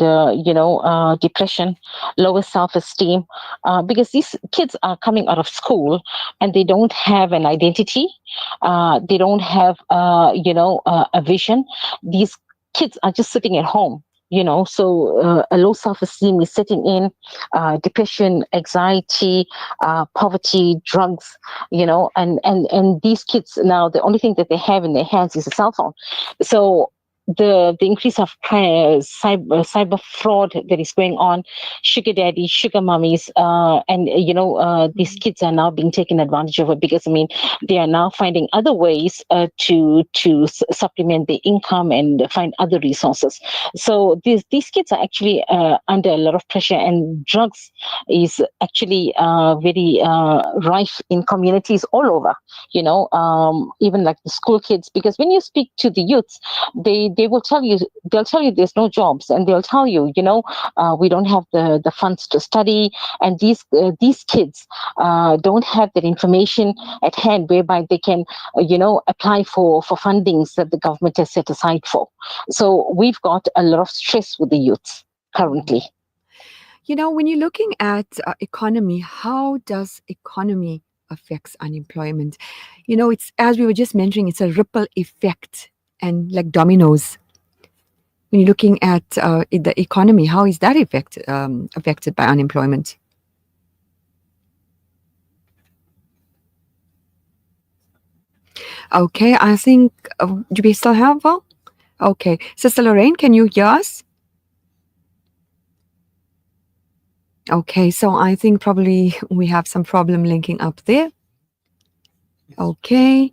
depression, lower self-esteem, because these kids are coming out of school and they don't have an identity, they don't have a vision. These kids are just sitting at home. So a low self-esteem is setting in, depression, anxiety, poverty, drugs, and these kids now, the only thing that they have in their hands is a cell phone. So the increase of cyber fraud that is going on, sugar daddy, sugar mummies, and these kids are now being taken advantage of, because they are now finding other ways to supplement their income and find other resources. So these kids are actually under a lot of pressure, and drugs is actually very rife in communities all over. Even like the school kids, because when you speak to the youths, they'll tell you there's no jobs, and they'll tell you, we don't have the funds to study, and these kids don't have that information at hand whereby they can apply for fundings that the government has set aside for. So we've got a lot of stress with the youths currently. When you're looking at economy, how does economy affects unemployment? It's, as we were just mentioning, it's a ripple effect and like dominoes. When you're looking at the economy, how is that affected by unemployment? Okay, I think, do we still have Val? Okay, Sister Lorraine, can you hear us? Okay, so I think probably we have some problem linking up there. Okay.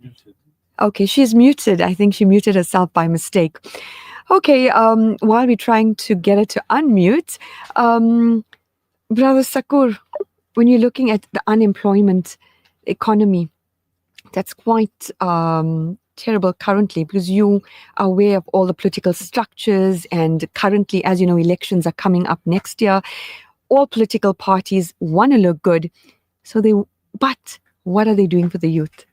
Okay, she's muted. I think she muted herself by mistake. Okay, while we're trying to get her to unmute, Brother Sakur, when you're looking at the unemployment economy, that's quite terrible currently, because you are aware of all the political structures, and currently, as you know, elections are coming up next year. All political parties want to look good, but what are they doing for the youth?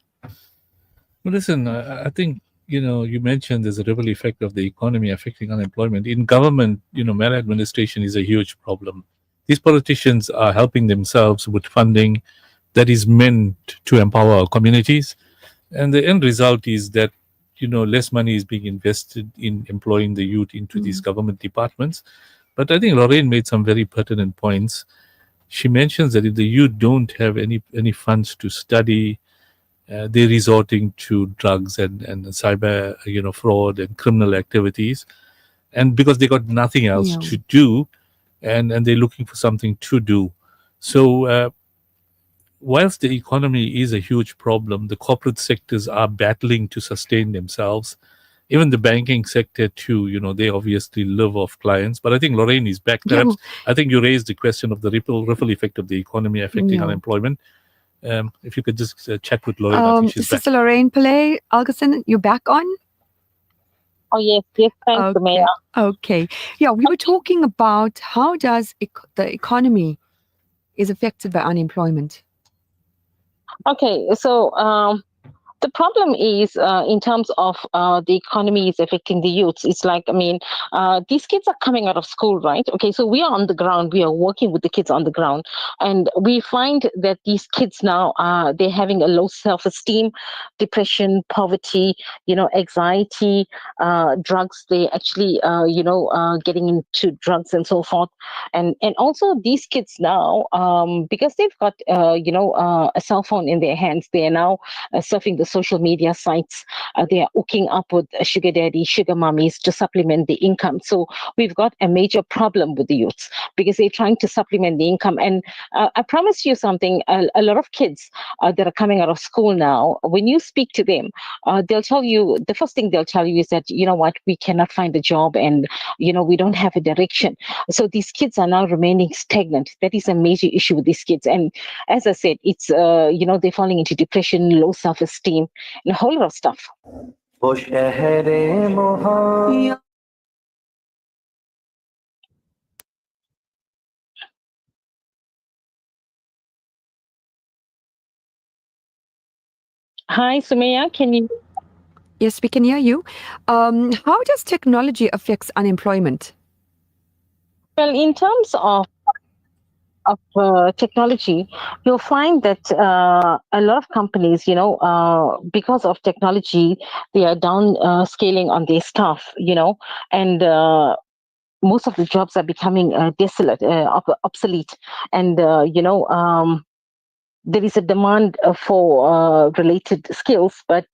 Well, listen, I think, you mentioned there's a ripple effect of the economy affecting unemployment. In government, maladministration is a huge problem. These politicians are helping themselves with funding that is meant to empower our communities. And the end result is that, less money is being invested in employing the youth into these government departments. But I think Lorraine made some very pertinent points. She mentions that if the youth don't have any funds to study, they're resorting to drugs and cyber, fraud and criminal activities, and because they got nothing else to do, and they're looking for something to do. So whilst the economy is a huge problem, the corporate sectors are battling to sustain themselves. Even the banking sector too, they obviously live off clients. But I think Lorraine is back. Perhaps I think you raised the question of the ripple effect of the economy affecting unemployment. If you could just chat with Lorraine, I think she's Sister back. Lorraine Pillay, Alagasen, you back on? Oh, yes, thanks, Maya. Okay. Yeah, we were talking about how does the economy is affected by unemployment. Okay, so the problem is in terms of the economy is affecting the youths. It's like, these kids are coming out of school, right? Okay, so we are on the ground. We are working with the kids on the ground. And we find that these kids now, they're having a low self-esteem, depression, poverty, anxiety, drugs. They actually, getting into drugs and so forth. And also these kids now, because they've got, a cell phone in their hands, they are now surfing the social media sites. They are hooking up with sugar daddy, sugar mummies to supplement the income. So we've got a major problem with the youths because they're trying to supplement the income. And I promise you something, a lot of kids that are coming out of school now, when you speak to them, they'll tell you, the first thing they'll tell you is that, we cannot find a job and, we don't have a direction. So these kids are now remaining stagnant. That is a major issue with these kids. And as I said, it's, they're falling into depression, low self-esteem, and a whole lot of stuff. Hi, Sumaya. Can you? Yes, we can hear you. How does technology affect unemployment? Well, in terms of technology, you'll find that a lot of companies, because of technology, they are down scaling on their staff, and most of the jobs are becoming desolate, obsolete, and there is a demand for related skills, but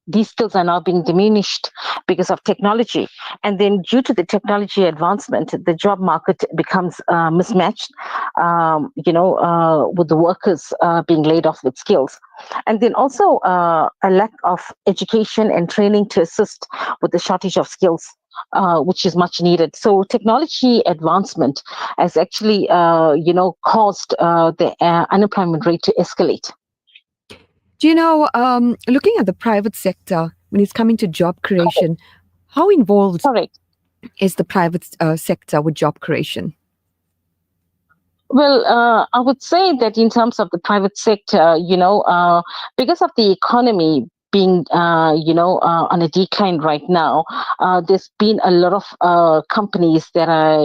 these skills are now being diminished because of technology. And then, due to the technology advancement, the job market becomes mismatched, with the workers being laid off with skills. And then also a lack of education and training to assist with the shortage of skills. Which is much needed. So technology advancement has actually, caused the unemployment rate to escalate. Do you know, looking at the private sector, when it's coming to job creation, how involved is the private sector with job creation? Well, I would say that in terms of the private sector, because of the economy being, on a decline right now, there's been a lot of companies that are,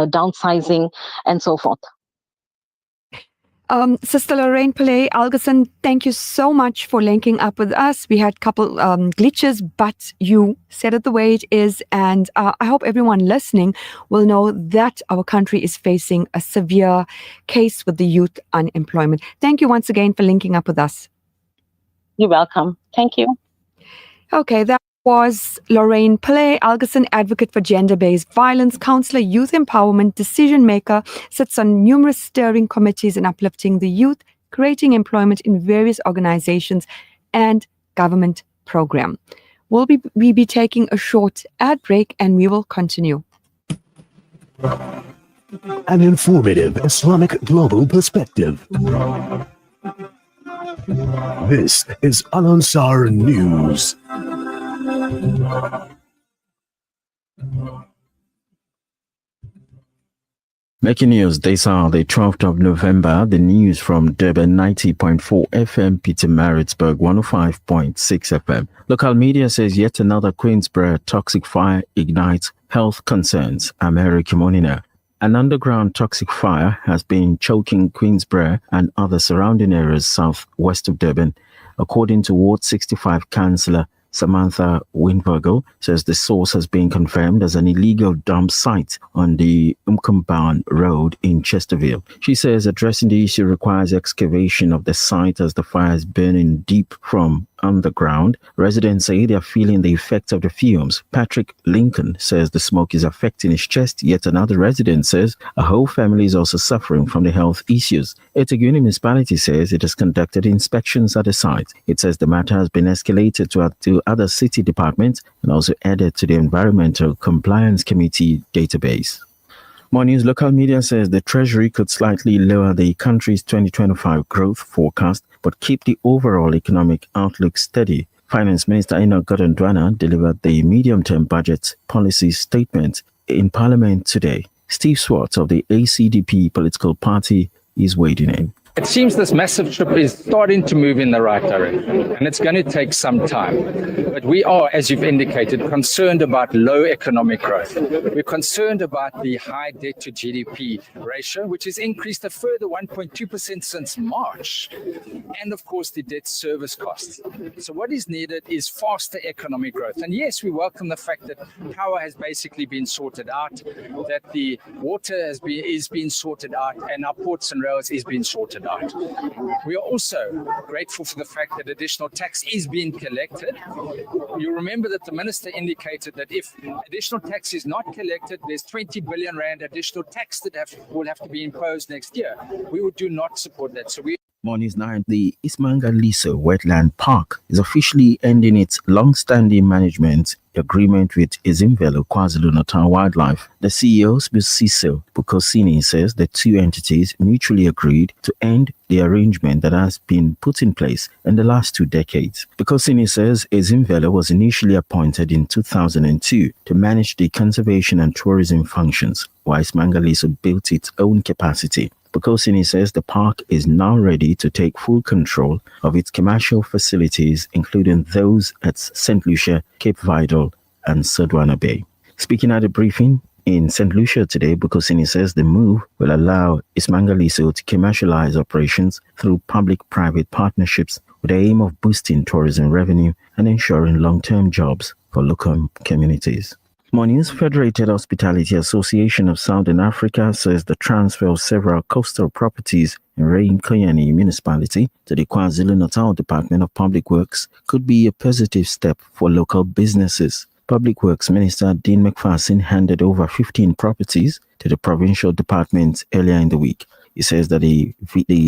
downsizing and so forth. Sister Lorraine, Pillay, Alagasen, thank you so much for linking up with us. We had a couple glitches, but you said it the way it is. And I hope everyone listening will know that our country is facing a severe case with the youth unemployment. Thank you once again for linking up with us. You're welcome. Thank you. Okay, that was Lorraine Pillay, Alagasen advocate for gender-based violence, counselor, youth empowerment, decision maker, sits on numerous steering committees in uplifting the youth, creating employment in various organizations and government program. We'll be taking a short ad break and we will continue. An informative Islamic global perspective. This is Al Ansar News. Making news this hour, the 12th of November, the news from Durban 90.4 FM, Pietermaritzburg 105.6 FM. Local media says yet another Queensborough toxic fire ignites health concerns. America Monina. An underground toxic fire has been choking Queensborough and other surrounding areas southwest of Durban. According to Ward 65 Councillor Samantha Winvogel, says the source has been confirmed as an illegal dump site on the Umkomban Road in Chesterville. She says addressing the issue requires excavation of the site as the fire is burning deep from underground. Residents say they are feeling the effects of the fumes. Patrick Lincoln says the smoke is affecting his chest. Yet another resident says a whole family is also suffering from the health issues. eThekwini municipality says it has conducted inspections at the site. It says the matter has been escalated to other city departments and also added to the Environmental Compliance Committee database. More news. Local media says the Treasury could slightly lower the country's 2025 growth forecast but keep the overall economic outlook steady. Finance Minister Enoch Godongwana delivered the medium-term budget policy statement in Parliament today. Steve Swartz of the ACDP political party is waiting in. It seems this massive ship is starting to move in the right direction, and it's going to take some time. But we are, as you've indicated, concerned about low economic growth. We're concerned about the high debt to GDP ratio, which has increased a further 1.2% since March, and of course the debt service costs. So what is needed is faster economic growth. And yes, we welcome the fact that power has basically been sorted out, that the water is being sorted out, and our ports and rails is being sorted out. We are also grateful for the fact that additional tax is being collected. You remember that the minister indicated that if additional tax is not collected, there's 20 billion rand additional tax that will have to be imposed next year. We do not support that. So Mornings 9, the Ismangaliso Wetland Park is officially ending its long-standing management agreement with Izimvelo KwaZulu-Natal Wildlife. The CEO, Busisiwe Ntshingila, says the two entities mutually agreed to end the arrangement that has been put in place in the last 2 decades. Ntshingila says Izimvelo was initially appointed in 2002 to manage the conservation and tourism functions, while Ismangaliso built its own capacity. Bukosini says the park is now ready to take full control of its commercial facilities, including those at St. Lucia, Cape Vidal, and Sodwana Bay. Speaking at a briefing in St. Lucia today, Bukosini says the move will allow Ismangaliso to commercialize operations through public-private partnerships with the aim of boosting tourism revenue and ensuring long-term jobs for local communities. More news. Federated Hospitality Association of Southern Africa says the transfer of several coastal properties in Lorraine municipality to the KwaZulu-Natal Department of Public Works could be a positive step for local businesses. Public Works Minister Dean McPherson handed over 15 properties to the provincial department earlier in the week. He says that the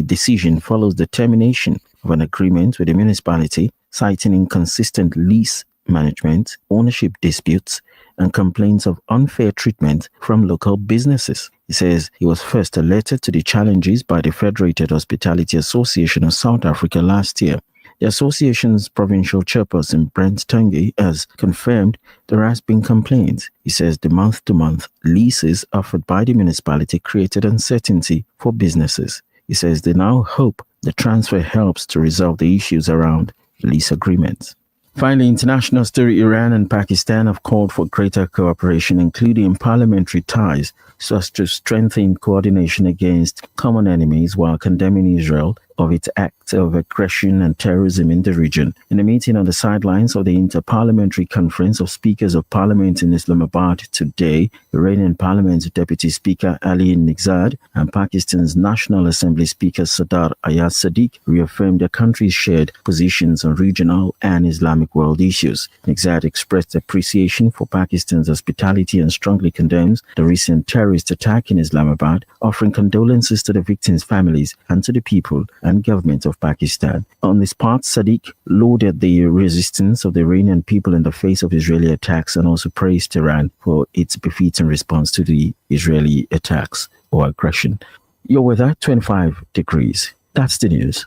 decision follows the termination of an agreement with the municipality, citing inconsistent lease management, ownership disputes, and complaints of unfair treatment from local businesses. He says he was first alerted to the challenges by the Federated Hospitality Association of South Africa last year. The association's provincial chairperson, Brent Tangi, has confirmed there has been complaints. He says the month-to-month leases offered by the municipality created uncertainty for businesses. He says they now hope the transfer helps to resolve the issues around lease agreements. Finally, international story. Iran and Pakistan have called for greater cooperation, including parliamentary ties, so as to strengthen coordination against common enemies while condemning Israel of its acts of aggression and terrorism in the region. In a meeting on the sidelines of the Inter-Parliamentary Conference of Speakers of Parliament in Islamabad today, Iranian Parliament's Deputy Speaker Ali Nigzad and Pakistan's National Assembly Speaker Sadar Ayaz Sadiq reaffirmed their countries' shared positions on regional and Islamic world issues. Nigzad expressed appreciation for Pakistan's hospitality and strongly condemns the recent terrorist attack in Islamabad, offering condolences to the victims' families and to the people and government of Pakistan. On this part, Sadiq lauded the resistance of the Iranian people in the face of Israeli attacks and also praised Iran for its befitting response to the Israeli attacks or aggression. Your weather, 25 degrees. That's the news.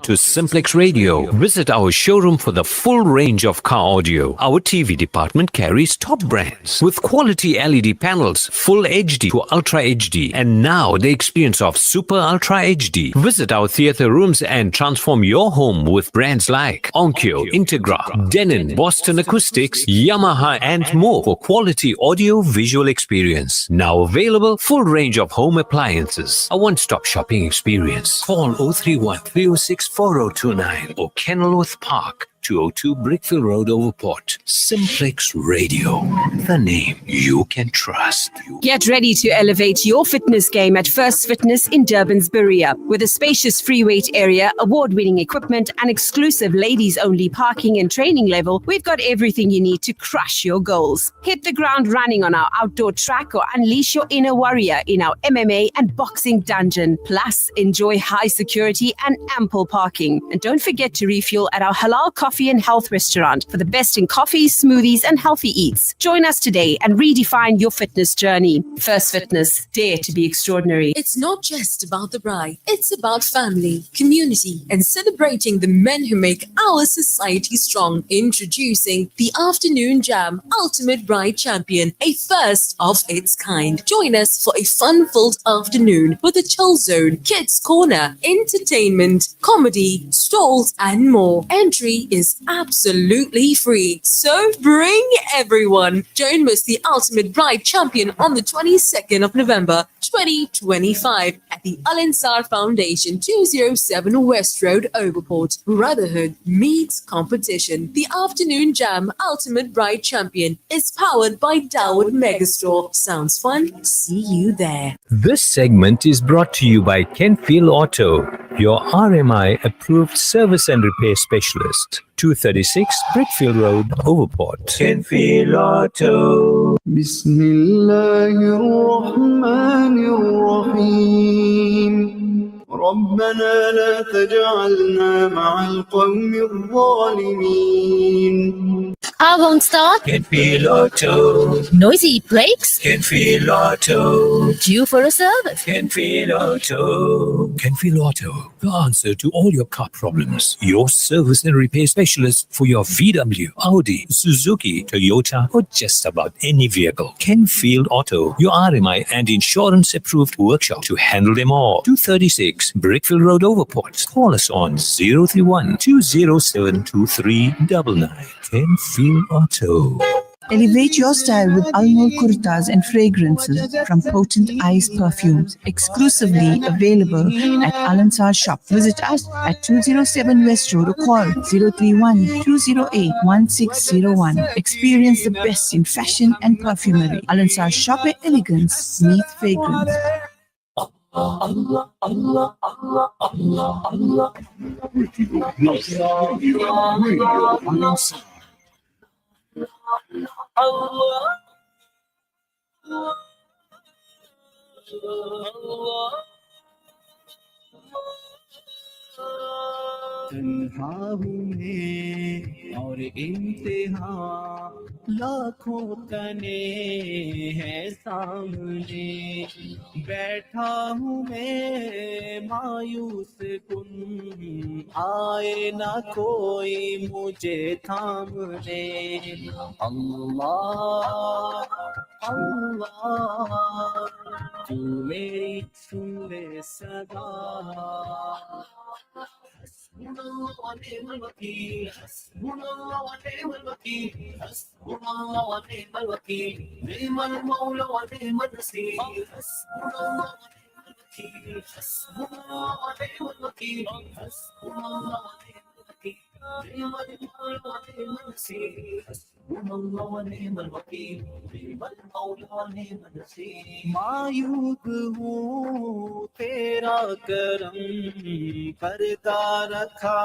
To Simplex Radio, visit our showroom for the full range of car audio. Our TV department carries top brands with quality LED panels, full HD to Ultra HD, and now the experience of Super Ultra HD. Visit our theater rooms and transform your home with brands like Onkyo, Integra, Denon, Boston Acoustics, Yamaha, and more for quality audio visual experience. Now available, full range of home appliances. A one-stop shopping experience. Call 031 306 4029 or Kenilworth Park, 202 Brickfield Road, Overport. Simplex Radio, the name you can trust. Get ready to elevate your fitness game at First Fitness in Durban's Berea. With a spacious free weight area, award-winning equipment, and exclusive ladies-only parking and training level, we've got everything you need to crush your goals. Hit the ground running on our outdoor track or unleash your inner warrior in our MMA and boxing dungeon. Plus, enjoy high security and ample parking. And don't forget to refuel at our halal coffee and health restaurant for the best in coffees, smoothies, and healthy eats. Join us today and redefine your fitness journey. First Fitness, dare to be extraordinary. It's not just about the bride. It's about family, community, and celebrating the men who make our society strong. Introducing the Afternoon Jam Ultimate Bride Champion, a first of its kind. Join us for a fun-filled afternoon with a chill zone, kids corner, entertainment, comedy, stalls, and more. Entry is absolutely free, so bring everyone. Don't miss the Ultimate Bride Champion on the 22nd of November 2025 at the Al-Ansar Foundation, 207 West Road, Overport. Brotherhood meets competition. The Afternoon Jam Ultimate Bride Champion is powered by Dawood Megastore. Sounds fun? See you there. This segment is brought to you by Kenfield Auto, your RMI approved service and repair specialist. 236 Brickfield Road, Overport. Kenfield Auto. Bismillahirrahmanirrahim. ربنا لا تجعلنا مع القوم الظالمين. I won't start. Kenfield Auto. Kenfield Auto, the answer to all your car problems. Your service and repair specialist for your VW, Audi, Suzuki, Toyota, or just about any vehicle. Kenfield Auto, your RMI and insurance approved workshop to handle them all. 236 Brickfield Road, Overport. Call us on 031 207 2399. Kenfield Auto. Elevate your style with Almol kurtas and fragrances from Potent Eyes Perfumes, exclusively available at Al-Ansar shop. Visit us at 207 West Road or call 031-208-1601. Experience the best in fashion and perfumery. Al-Ansar shop where elegance meets fragrance. Allah, Allah, Allah, Allah, Allah. تنہا ہوں میں اور امتحان لاکھوں تنے ہیں سامنے بیٹھا ہوں میں مایوس کن آئے نہ کوئی مجھے تھامنے اللہ اللہ تو میری سن لے صدا حسبنا الله ونعم الوكيل حسبنا الله ونعم الوكيل حسبنا الله ونعم الوكيل نعم المولى ونعم النصير حسبنا الله ونعم الوكيل حسبنا الله ونعم الوكيل حسبنا الله ونعم الوكيل نعم المولى ونعم النصير حسبنا الله ونعم الوكيل نعم المولى ونعم النصير مایوب ہوں تیرا کرم پردہ رکھا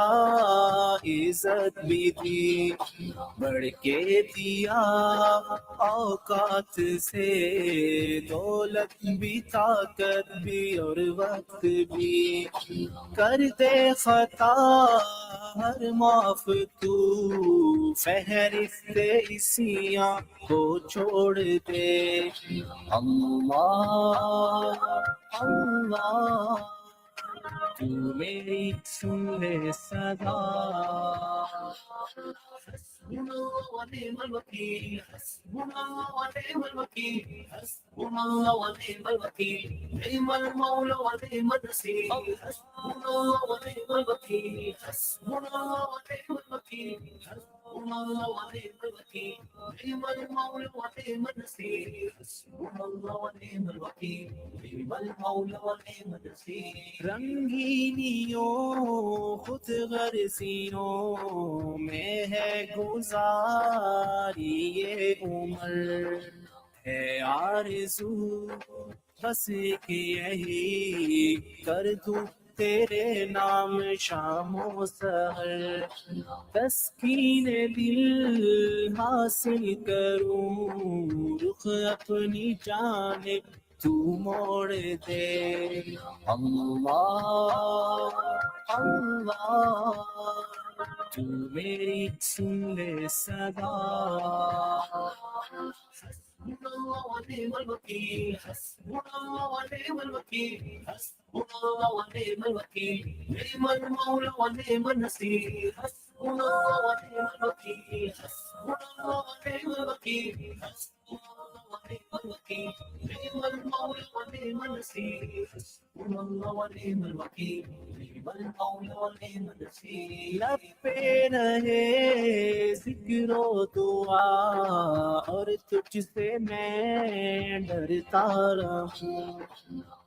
عزت بھی دی بڑھ کے دیا اوقات سے دولت بھی طاقت بھی اور وقت بھی کر دے خطا ہر معاف تو فہرست اسیاں کو چھوڑ دے اللہ اللہ تو میری سن لے صدا حسبنا الله ونعم الوكيل حسبنا الله ونعم الوكيل حسبنا الله ونعم الوكيل نعم المولى ونعم النصير حسبنا الله ونعم الوكيل حسبنا الله ونعم الوكيل حسبنا الله ونعم الوكيل نعم المولى ونعم النصير حسبنا الله ونعم الوكيل نعم المولى ونعم النصير رنگینیوں خود غرضیوں میں ہے گزاری یہ عمر ہے آرزو بس ایک یہی کر دوں تیرے نام شام و سحر تسکین دل حاصل کروں رخ اپنی جانب تو موڑ دے اللہ اللہ تو میری سن لے صدا حسبنا الله ونعم الوكيل حسبنا الله ونعم الوكيل حسبنا الله ونعم الوكيل نعم المولى ونعم النصير حسبنا الله ونعم الوكيل حسبنا الله ونعم الوكيل حسبنا الله ونعم الوكيل نعم المولى ونعم النصير حسبنا الله ونعم الوكيل نعم المولى ونعم النصير لب پہ رہے ذکر و دعا اور تجھ سے میں ڈرتا رہوں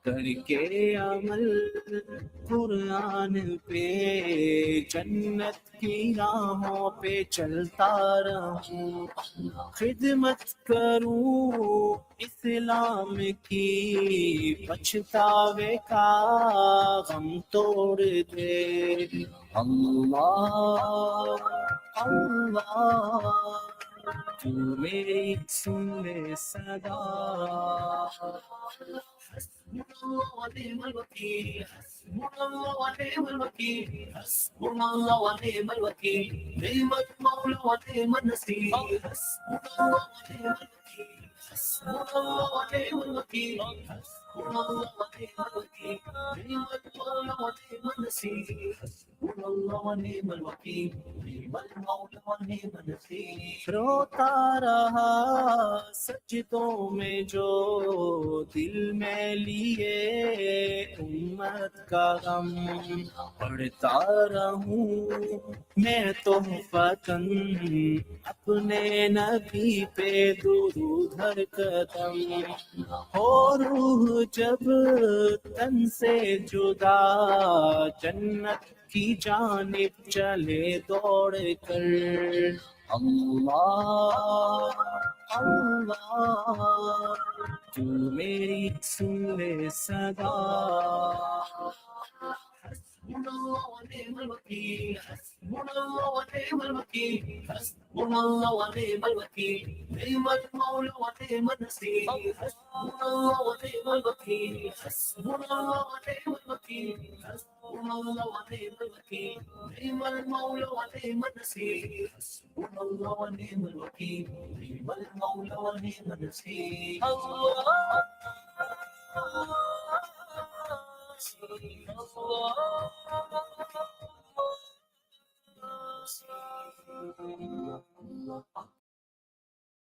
کر کے عمل قرآن پہ جنت کی راہوں پہ چلتا رہوں خدمت کروں اسلام کی پچھتاوے کا غم توڑ دے اللہ اللہ تو میری سن لے صدا حسبنا الله ونعم الوكيل حسبنا الله ونعم الوكيل حسبنا الله ونعم الوكيل نعم المولى ونعم النصير حسبنا الله ونعم الوكيل حسبنا الله ونعم الوكيل रोता रहा सजदों में जो दिल में लिए उम्मत का गम पढ़ता रहूं मैं तो फतन अपने नबी पे दुरूद हर कदम हो रूह जब तन से जुदा जन्नत की जानिब चले दौड़ कर अल्लाह अल्लाह तू मेरी सुन ले सदा حسبنا الله ونعم الوكيل حسبنا الله ونعم الوكيل حسبنا الله ونعم الوكيل نعم المولى ونعم النصير حسبنا الله ونعم الوكيل حسبنا الله ونعم الوكيل حسبنا الله ونعم الوكيل نعم المولى ونعم النصير حسبنا الله ونعم الوكيل نعم المولى ونعم النصير الله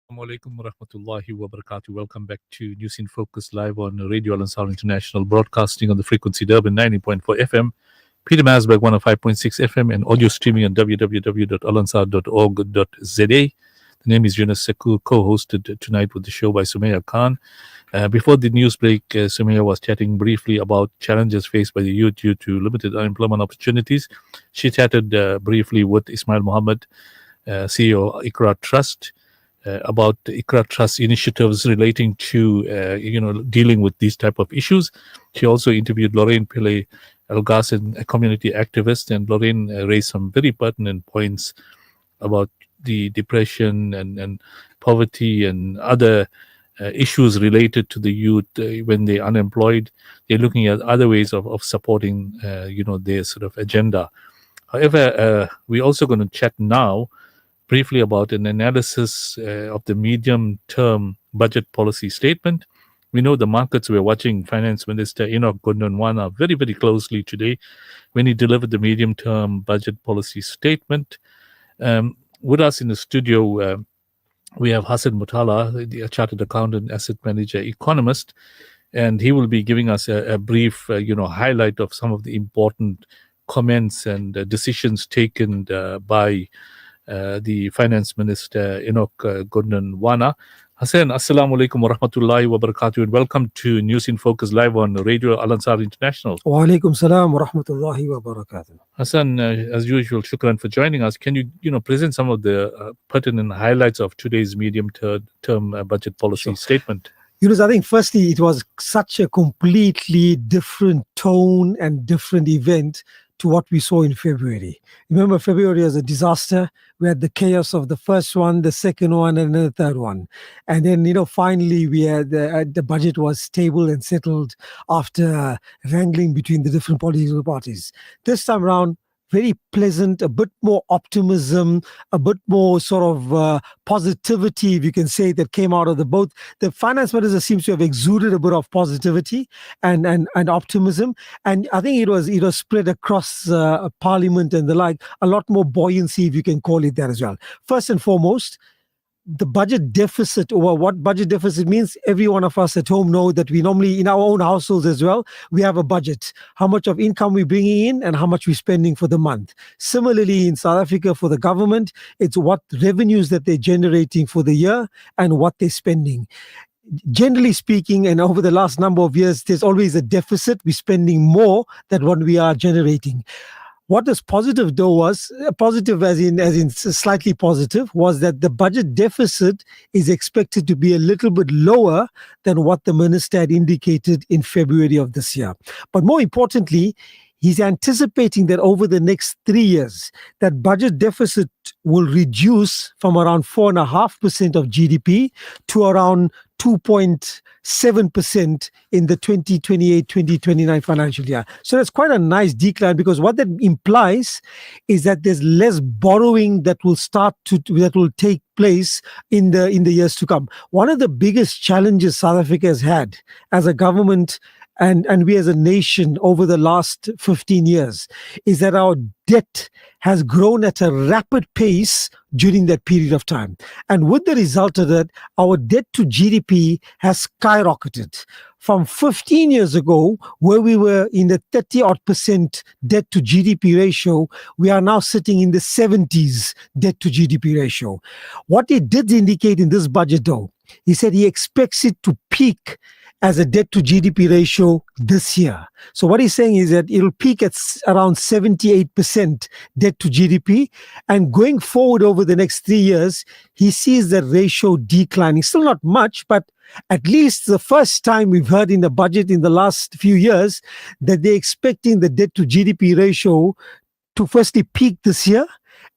Assalamu alaikum wa rahmatullahi wa barakatuh. Welcome back to News in Focus live on Radio Al-Ansar International, broadcasting on the frequency Durban 90.4 FM, Peter Marsburg 105.6 FM, and audio streaming on www.alansar.org.za. The name is Yunus Sac, co-hosted tonight with the show by Sumaya Khan. Before the news break, Sumaya was chatting briefly about challenges faced by the youth due to limited unemployment opportunities. She chatted briefly with Ismail Mohammed, CEO of Iqra Trust, about Iqra Trust initiatives relating to dealing with these type of issues. She also interviewed Lorraine Pillay, Alagasen, a community activist, and Lorraine raised some very pertinent points about the depression and poverty and other issues related to the youth when they're unemployed. They're looking at other ways of supporting their sort of agenda. However, we're also going to chat now briefly about an analysis of the medium-term budget policy statement. We know the markets were watching Finance Minister Enoch Godonwana very, very closely today when he delivered the medium-term budget policy statement. With us in the studio, we have Hassan Motala, the chartered accountant, asset manager, economist, and he will be giving us a brief, highlight of some of the important comments and decisions taken by the Finance Minister Enoch Godonwana. Hassan, Assalamu alaikum wa rahmatullahi wa barakatuh, and welcome to News in Focus live on Radio Al-Ansar International. Wa alaikum salam wa rahmatullahi wa barakatuh. Hassan, as usual, shukran for joining us. Can you, present some of the pertinent highlights of today's medium-term budget policy statement? Yunus, I think firstly, it was such a completely different tone and different event to what we saw in February. Remember, February was a disaster. We had the chaos of the first one, the second one, and the third one. And then, finally, we had the budget was stable and settled after wrangling between the different political parties. This time around, very pleasant, a bit more optimism, a bit more sort of positivity, if you can say, that came out of the both. The finance minister seems to have exuded a bit of positivity and optimism, and I think it was spread across parliament and the like, a lot more buoyancy, if you can call it that as well. First and foremost, the budget deficit, or what budget deficit means, every one of us at home know that we normally, in our own households as well, we have a budget. How much of income we're bringing in and how much we're spending for the month. Similarly, in South Africa, for the government, it's what revenues that they're generating for the year and what they're spending. Generally speaking, and over the last number of years, there's always a deficit. We're spending more than what we are generating. What was positive, though, was positive as in slightly positive, was that the budget deficit is expected to be a little bit lower than what the minister had indicated in February of this year. But more importantly, he's anticipating that over the next 3 years, that budget deficit will reduce from around 4.5% of GDP to around 2.7% in the 2028-2029 financial year. So that's quite a nice decline, because what that implies is that there's less borrowing that will take place in the years to come. One of the biggest challenges South Africa has had as a government and we as a nation over the last 15 years is that our debt has grown at a rapid pace during that period of time. And with the result of that, our debt to GDP has skyrocketed. From 15 years ago, where we were in the 30-odd% debt to GDP ratio, we are now sitting in the 70s debt to GDP ratio. What he did indicate in this budget, though, he said he expects it to peak as a debt to GDP ratio this year. So what he's saying is that it'll peak at around 78% debt to GDP. And going forward over the next 3 years, he sees the ratio declining. Still not much, but at least the first time we've heard in the budget in the last few years that they're expecting the debt to GDP ratio to firstly peak this year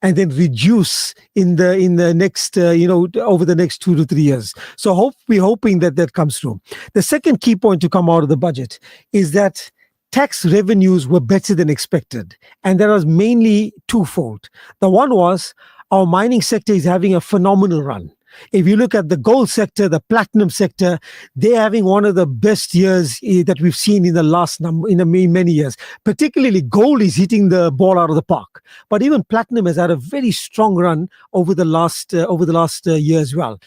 and then reduce in the next, over the next 2 to 3 years. So we're hoping that comes through. The second key point to come out of the budget is that tax revenues were better than expected. And that was mainly twofold. The one was our mining sector is having a phenomenal run. If you look at the gold sector, the platinum sector, they're having one of the best years that we've seen in the last many years. Particularly gold is hitting the ball out of the park. But even platinum has had a very strong run over the last year as well.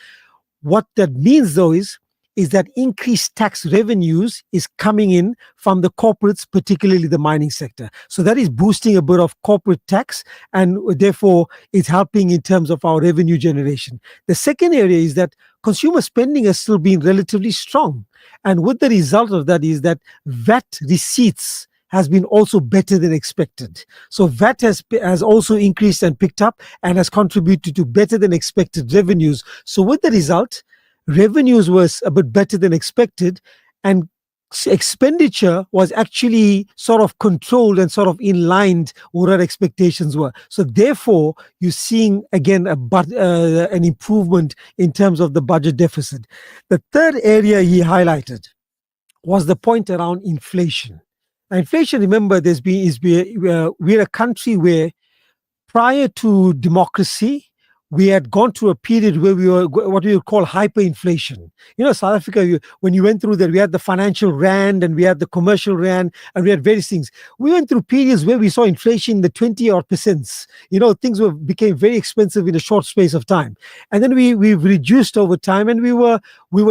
What that means, though, is that increased tax revenues is coming in from the corporates, particularly the mining sector. So that is boosting a bit of corporate tax, and therefore it's helping in terms of our revenue generation. The second area is that consumer spending has still been relatively strong. And with the result of that is that VAT receipts has been also better than expected. So VAT has also increased and picked up and has contributed to better than expected revenues. So with the result, revenues was a bit better than expected, and expenditure was actually sort of controlled and sort of in line with what our expectations were. So therefore, you're seeing again an improvement in terms of the budget deficit. The third area he highlighted was the point around inflation. Now, inflation, remember, we're a country where prior to democracy, we had gone through a period where we were what we would call hyperinflation. South Africa, when you went through that, we had the financial rand and we had the commercial rand and we had various things. We went through periods where we saw inflation in the 20-odd%. Things became very expensive in a short space of time. And then we've reduced over time, and we were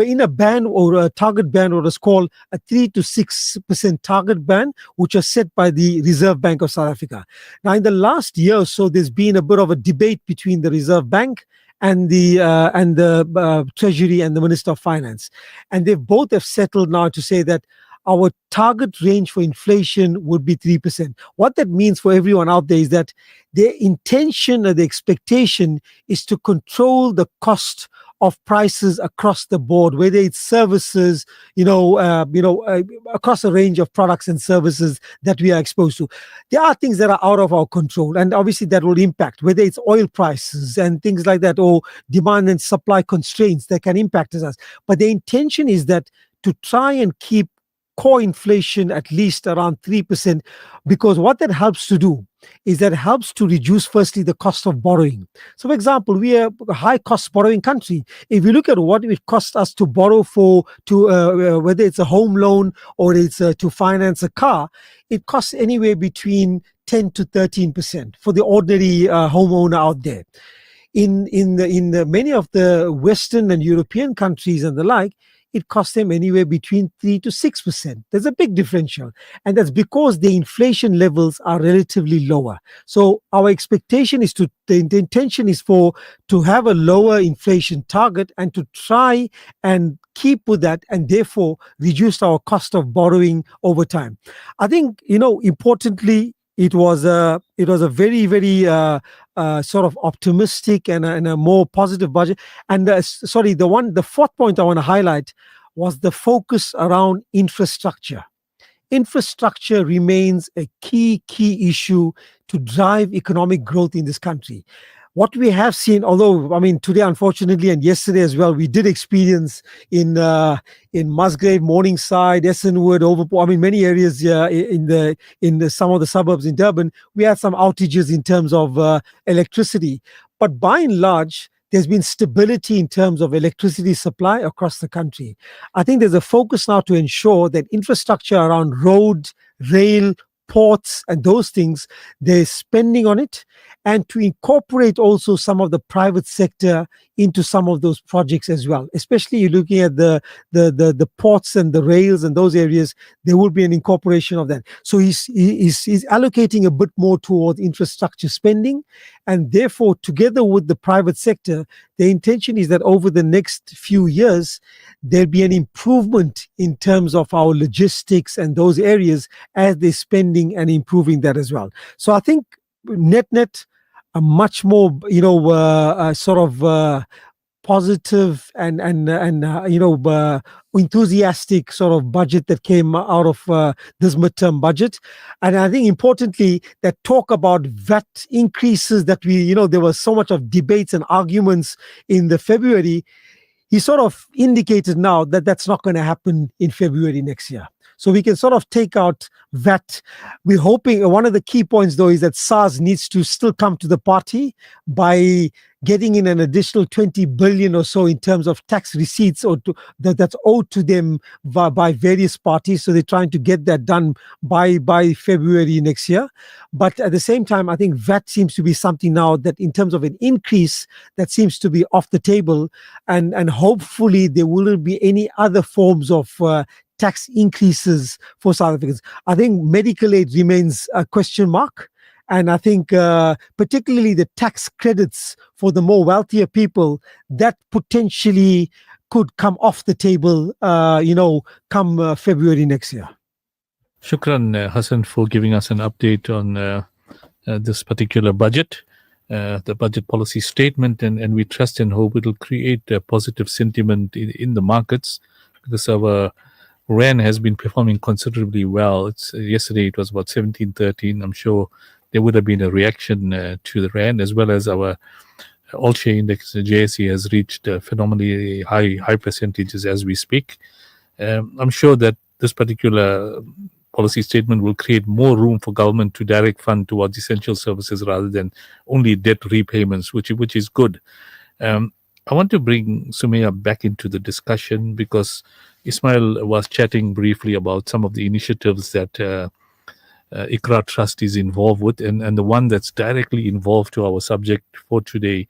in a band or a target band, what is called a 3 to 6% target band, which was set by the Reserve Bank of South Africa. Now, in the last year or so, there's been a bit of a debate between the Reserve Bank and the Treasury and the Minister of Finance, and they both have settled now to say that our target range for inflation would be 3%. What that means for everyone out there is that their intention or the expectation is to control the cost of prices across the board, whether it's services, across a range of products and services that we are exposed to. There are things that are out of our control, and obviously that will impact, whether it's oil prices and things like that, or demand and supply constraints that can impact us. But the intention is that to try and keep core inflation at least around 3%, because what that helps to do is that helps to reduce firstly the cost of borrowing. So for example, we are a high cost borrowing country. If you look at what it costs us to borrow whether it's a home loan or it's to finance a car, it costs anywhere between 10 to 13% for the ordinary homeowner out there. In many of the Western and European countries and the like, it costs them anywhere between 3 to 6%. There's a big differential. And that's because the inflation levels are relatively lower. So our expectation is the intention is to have a lower inflation target and to try and keep with that, and therefore reduce our cost of borrowing over time. I think, importantly, it was a very, very sort of optimistic and a more positive budget. And the fourth point I want to highlight was the focus around infrastructure. infrastructure remains a key issue to drive economic growth in this country. What we have seen, although today unfortunately and yesterday as well, we did experience in Musgrave, Morningside, Essenwood, Overport, many areas in the some of the suburbs in Durban, we had some outages in terms of electricity. But by and large, there's been stability in terms of electricity supply across the country. I think there's a focus now to ensure that infrastructure around road, rail, ports, and those things, there's spending on it, and to incorporate also some of the private sector into some of those projects as well. Especially you're looking at the ports and the rails and those areas, there will be an incorporation of that. So he's allocating a bit more towards infrastructure spending, and therefore together with the private sector, the intention is that over the next few years, there'll be an improvement in terms of our logistics and those areas as they're spending and improving that as well. So I think net a much more positive and enthusiastic sort of budget that came out of this midterm budget. And I think importantly that talk about VAT increases that there was so much of debates and arguments in the February, he sort of indicated now that that's not going to happen in February next year. So we can sort of take out VAT. We're hoping, one of the key points though is that SARS needs to still come to the party by getting in an additional 20 billion or so in terms of tax receipts that's owed to them by various parties. So they're trying to get that done by February next year. But at the same time, I think VAT seems to be something now that in terms of an increase that seems to be off the table. And hopefully there wouldn't be any other forms of tax increases for South Africans. I think medical aid remains a question mark. And I think particularly the tax credits for the more wealthier people, that potentially could come off the table, come February next year. Shukran, Hassan, for giving us an update on this particular budget, the budget policy statement, and we trust and hope it will create a positive sentiment in the markets, because our Rand has been performing considerably well. Yesterday it was about 17.13. I'm sure there would have been a reaction to the Rand, as well as our all-share index, the JSE, has reached phenomenally high percentages as we speak. I'm sure that this particular policy statement will create more room for government to direct fund towards essential services rather than only debt repayments, which is good. I want to bring Sumaya back into the discussion because Ismail was chatting briefly about some of the initiatives that Iqra Trust is involved with, and the one that's directly involved to our subject for today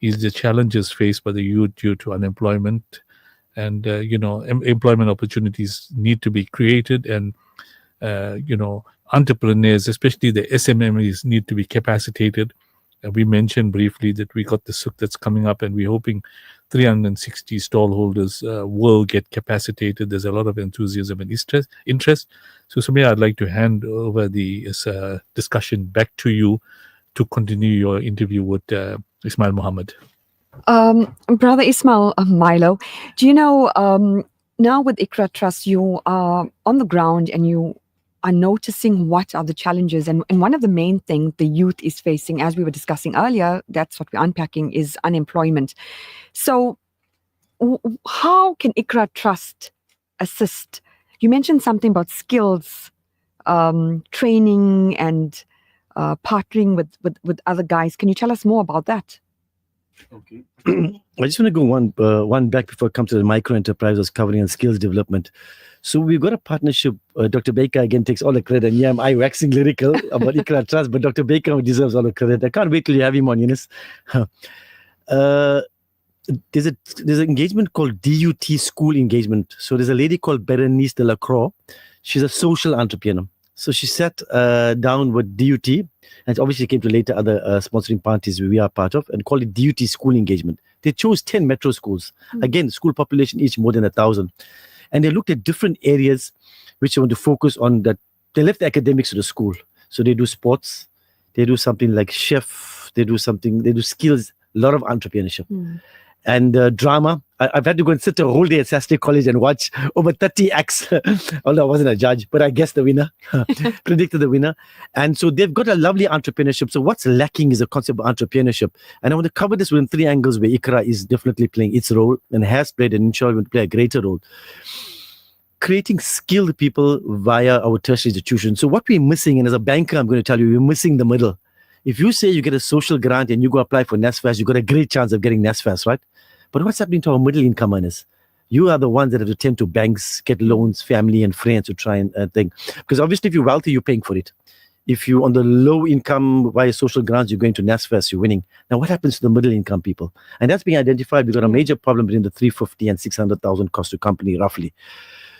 is the challenges faced by the youth due to unemployment. And employment opportunities need to be created, and entrepreneurs, especially the SMMEs, need to be capacitated. We mentioned briefly that we got the souk that's coming up, and we're hoping 360 stallholders will get capacitated. There's a lot of enthusiasm and interest. So, Sumaya, I'd like to hand over the discussion back to you to continue your interview with Ismail Mohammed. Brother Ismail, Milo, do you know, now with Iqra Trust, you are on the ground and you are noticing what are the challenges, and one of the main things the youth is facing, as we were discussing earlier, that's what we're unpacking, is unemployment. So how can Iqra Trust assist? You mentioned something about skills, training and partnering with other guys. Can you tell us more about that? Okay. I just want to go one back before I come to the micro enterprises covering and skills development. So we've got a partnership. Dr. Baker again takes all the credit. And yeah, I'm waxing lyrical about Iqra Trust, but Dr. Baker deserves all the credit. I can't wait till you have him on, Yunus. There's an engagement called DUT School Engagement. So there's a lady called Berenice Delacroix. She's a social entrepreneur. So she sat down with DUT, and obviously came to later other sponsoring parties we are part of, and called it DUT School Engagement. They chose 10 metro schools. Again, school population each more than 1,000. And they looked at different areas which they want to focus on. That they left the academics to the school. So they do sports, they do something like chef, they do skills, a lot of entrepreneurship. And drama. I've had to go and sit a whole day at Saturday College and watch over 30 acts. Although I wasn't a judge, but I guessed the winner, predicted the winner. And so they've got a lovely entrepreneurship. So what's lacking is a concept of entrepreneurship. And I want to cover this within 3 angles where Iqra is definitely playing its role and has played and inshallah will play a greater role. Creating skilled people via our tertiary institutions. So what we're missing, and as a banker, I'm going to tell you, we're missing the middle. If you say you get a social grant and you go apply for NSFAS, you've got a great chance of getting NSFAS, right? But what's happening to our middle income earners? You are the ones that have to tend to banks, get loans, family and friends to try and think. Because obviously if you're wealthy, you're paying for it. If you're on the low income via social grants, you're going to NSFAS, you're winning. Now what happens to the middle income people? And that's being identified. We've got a major problem between the 350 and 600,000 cost to company roughly.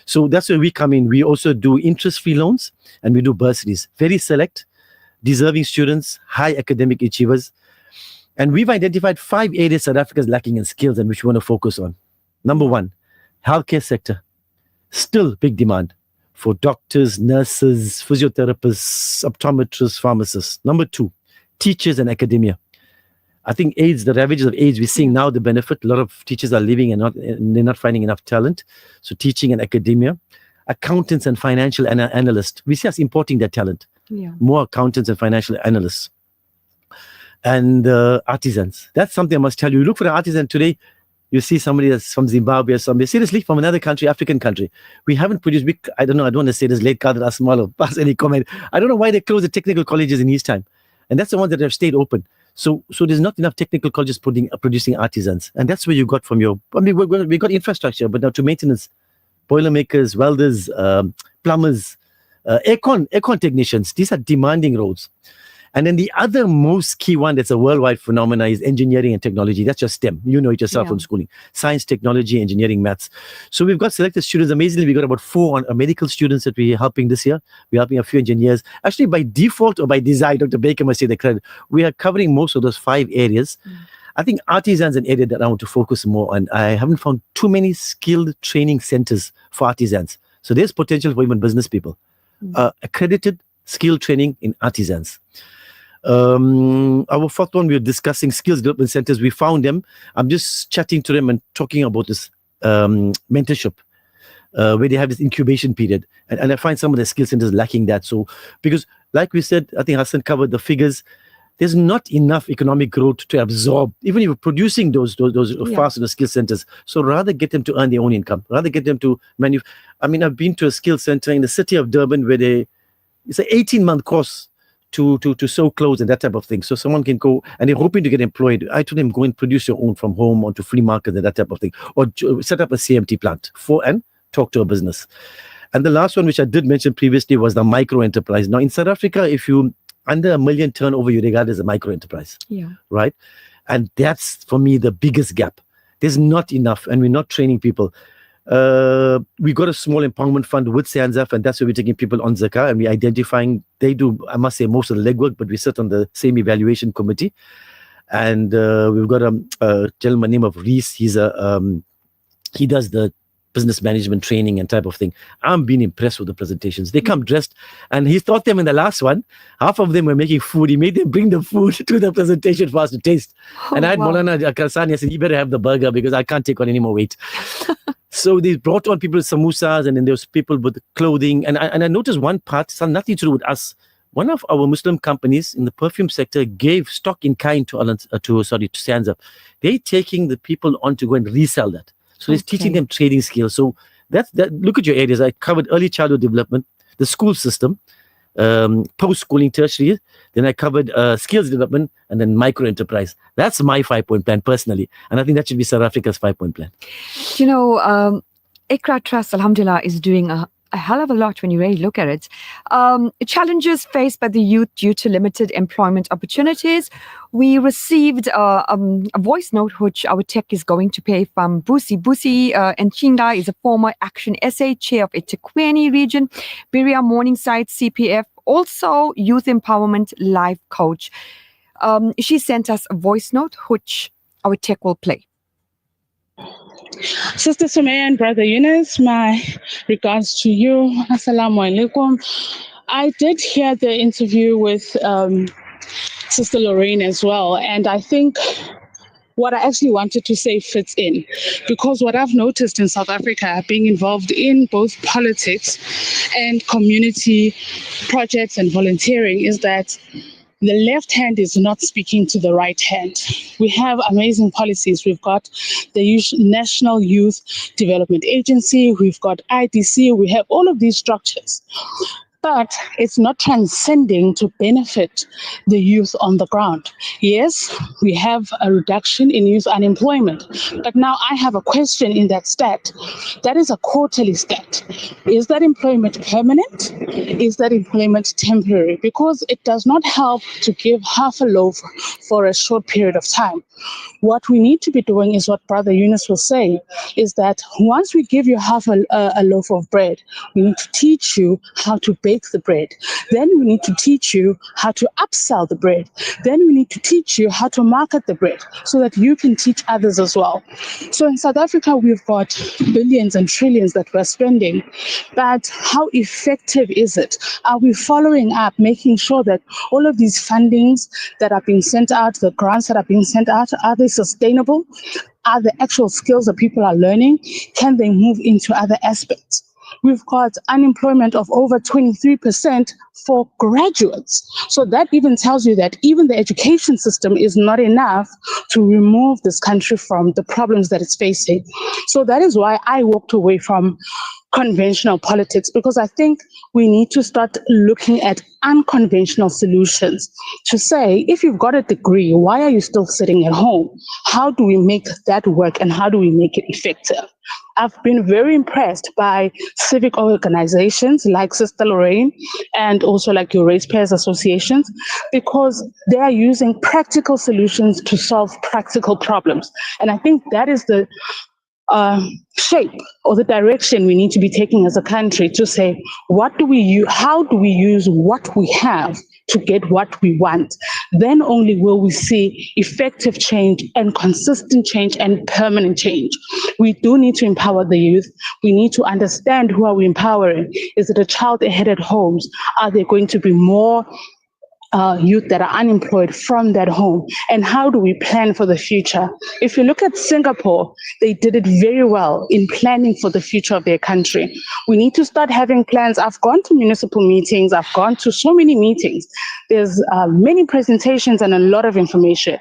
So that's where we come in. We also do interest-free loans and we do bursaries. Very select, deserving students, high academic achievers. And we've identified 5 areas South Africa is lacking in skills and which we want to focus on. Number 1, healthcare sector. Still big demand for doctors, nurses, physiotherapists, optometrists, pharmacists. Number 2, teachers and academia. I think AIDS, the ravages of AIDS, we're seeing now the benefit. A lot of teachers are leaving and they're not finding enough talent. So teaching and academia. Accountants and financial analysts. We see us importing their talent. Yeah. More accountants and financial analysts. And artisans. That's something I must tell you. You look for an artisan today, you see somebody that's from Zimbabwe or somebody, seriously, from another country, African country. We haven't produced, I don't want to say this late Kadir Asmal or pass any comment. I don't know why they closed the technical colleges in his time. And that's the ones that have stayed open. So there's not enough technical colleges producing artisans. And that's where you got from your, we got infrastructure, but now to maintenance, boilermakers, welders, plumbers, aircon technicians, these are demanding roles. And then the other most key one that's a worldwide phenomenon is engineering and technology. That's just STEM. You know it yourself from schooling. Science, technology, engineering, maths. So we've got selected students. Amazingly, we got about 4 medical students that we're helping this year. We're helping a few engineers. Actually, by default or by design, Dr. Baker must say the credit. We are covering most of those 5 areas. I think artisans an area that I want to focus more on. I haven't found too many skilled training centers for artisans. So there's potential for even business people. Accredited skill training in artisans. Our 4th one, we were discussing skills development centers. We found them. I'm just chatting to them and talking about this mentorship where they have this incubation period. And I find some of the skill centers lacking that. So, because like we said, I think Hassan covered the figures. There's not enough economic growth to absorb, even if you're producing those fast in the skill centers. So rather get them to earn their own income, rather get them to I've been to a skill center in the city of Durban where it's an 18-month course to sew clothes and that type of thing. So someone can go and they're hoping to get employed. I told them, go and produce your own from home onto flea markets and that type of thing. Or set up a CMT plant and talk to a business. And the last one, which I did mention previously, was the micro enterprise. Now in South Africa, if you under $1 million turnover, you regard as a micro enterprise. Yeah. Right? And that's for me the biggest gap. There's not enough and we're not training people. We got a small empowerment fund with SANZAF, and that's where we're taking people on Zakah and we're identifying, they do, I must say, most of the legwork, but we sit on the same evaluation committee. And we've got a gentleman named Reese. He does the business management training and type of thing. I'm being impressed with the presentations. They come dressed, and he taught them in the last one. Half of them were making food. He made them bring the food to the presentation for us to taste. And I had Maulana Akarsani. I said, you better have the burger because I can't take on any more weight. So they brought on people with samosas, and then there was people with clothing. And I noticed one part, it's nothing to do with us. One of our Muslim companies in the perfume sector gave stock in kind to SANZAF. They're taking the people on to go and resell that. So it's teaching them trading skills. So that. Look at your areas. I covered early childhood development, the school system, post-schooling tertiary. Then I covered skills development and then micro enterprise. That's my 5-point plan personally. And I think that should be South Africa's 5-point plan. You know, Iqra Trust, alhamdulillah, is doing a hell of a lot when you really look at it. Challenges faced by the youth due to limited employment opportunities. We received a voice note which our tech is going to play from Busisiwe Ntshingila is a former Action SA chair of eThekwini region, Berea Morning CPF, also youth empowerment life coach. She sent us a voice note which our tech will play. Sister Sumaya and Brother Yunus, my regards to you. Assalamu alaikum. I did hear the interview with Sister Lorraine as well, and I think what I actually wanted to say fits in. Because what I've noticed in South Africa, being involved in both politics and community projects and volunteering, is that the left hand is not speaking to the right hand. We have amazing policies. We've got the National Youth Development Agency, we've got IDC, we have all of these structures. But it's not transcending to benefit the youth on the ground. Yes, we have a reduction in youth unemployment. But now I have a question in that stat. That is a quarterly stat. Is that employment permanent? Is that employment temporary? Because it does not help to give half a loaf for a short period of time. What we need to be doing is what Brother Yunus was saying, is that once we give you half a loaf of bread, we need to teach you how to bake the bread. Then we need to teach you how to upsell the bread. Then we need to teach you how to market the bread so that you can teach others as well. So in South Africa, we've got billions and trillions that we're spending, but how effective is it? Are we following up, making sure that all of these fundings that are being sent out, the grants that are being sent out, are they sustainable? Are the actual skills that people are learning? Can they move into other aspects? We've got unemployment of over 23% for graduates. So that even tells you that even the education system is not enough to remove this country from the problems that it's facing. So that is why I walked away from conventional politics, because I think we need to start looking at unconventional solutions to say, if you've got a degree, why are you still sitting at home? How do we make that work and how do we make it effective? I've been very impressed by civic organizations like Sister Lorraine and also like your ratepayers associations, because they are using practical solutions to solve practical problems. And I think that is the shape or the direction we need to be taking as a country, to say, how do we use what we have to get what we want? Then only will we see effective change and consistent change and permanent change. We do need to empower the youth. We need to understand, who are we empowering? Is it a child-headed homes? Are there going to be more youth that are unemployed from that home? And how do we plan for the future? If you look at Singapore, they did it very well in planning for the future of their country. We need to start having plans. I've gone to municipal meetings. I've gone to so many meetings. There's many presentations and a lot of information.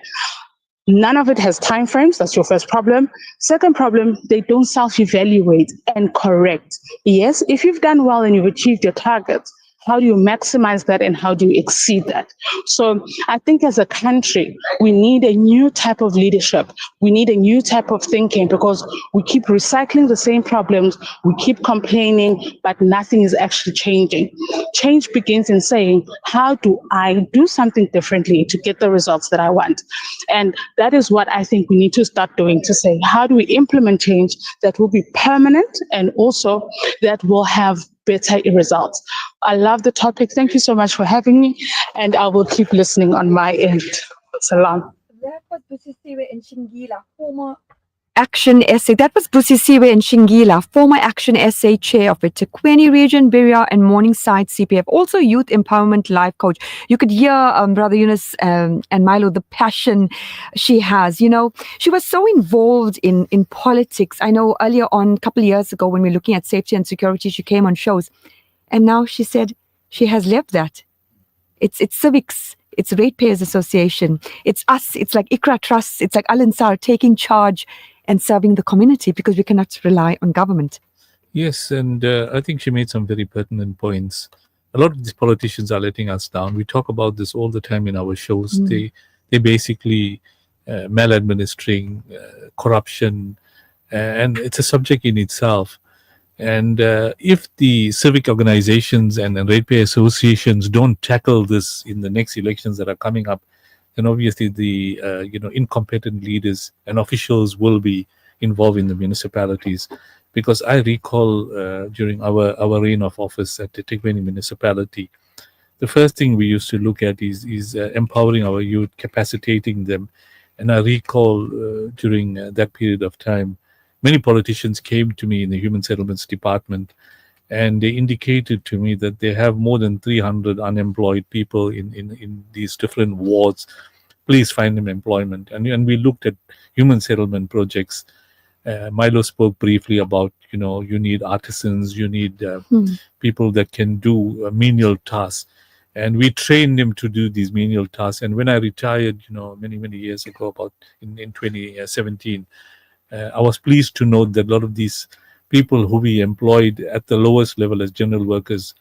None of it has timeframes. That's your first problem. Second problem, they don't self-evaluate and correct. Yes, if you've done well and you've achieved your targets, how do you maximize that and how do you exceed that? So I think as a country, we need a new type of leadership. We need a new type of thinking, because we keep recycling the same problems. We keep complaining, but nothing is actually changing. Change begins in saying, how do I do something differently to get the results that I want? And that is what I think we need to start doing, to say, how do we implement change that will be permanent and also that will have better results? I love the topic. Thank you so much for having me, and I will keep listening on my end. Salam. That was Busisiwe Ntshingila, former Action SA. That was Busisiwe Ntshingila, former Action SA chair of the eThekwini region, Berea and Morningside CPF, also youth empowerment life coach. You could hear Brother Yunus and Milo, the passion she has. You know, she was so involved in politics. I know earlier on, a couple of years ago, when we were looking at safety and security, she came on shows. And now she said she has left that. It's civics, it's ratepayers association, it's us, it's like Iqra Trust, it's like Al Ansar taking charge and serving the community, because we cannot rely on government. Yes, and I think she made some very pertinent points. A lot of these politicians are letting us down. We talk about this all the time in our shows. They basically maladministering, corruption, and it's a subject in itself. And if the civic organizations and ratepayer associations don't tackle this in the next elections that are coming up, then obviously the incompetent leaders and officials will be involved in the municipalities. Because I recall during our reign of office at the eThekwini municipality, the first thing we used to look at is empowering our youth, capacitating them. And I recall during that period of time, many politicians came to me in the Human Settlements Department, and they indicated to me that they have more than 300 unemployed people in these different wards. please find them employment. And we looked at human settlement projects. Milo spoke briefly about, you need artisans, you need people that can do menial tasks. And we trained them to do these menial tasks. And when I retired, many, many years ago, about in 2017, I was pleased to note that a lot of these people who we employed at the lowest level as general workers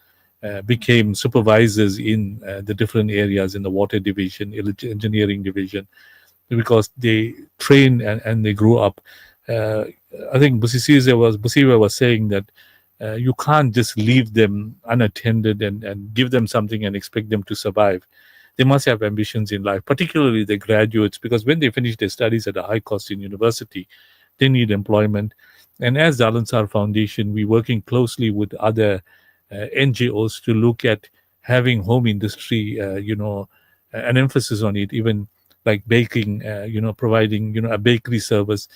became supervisors in the different areas in the water division, engineering division, because they trained and they grew up. I think Busisiwe was saying that you can't just leave them unattended and give them something and expect them to survive. They must have ambitions in life, particularly the graduates, because when they finish their studies at a high cost in university, they need employment. And as the Al-Ansar Foundation, we're working closely with other NGOs to look at having home industry, an emphasis on it, even like baking, providing, a bakery service,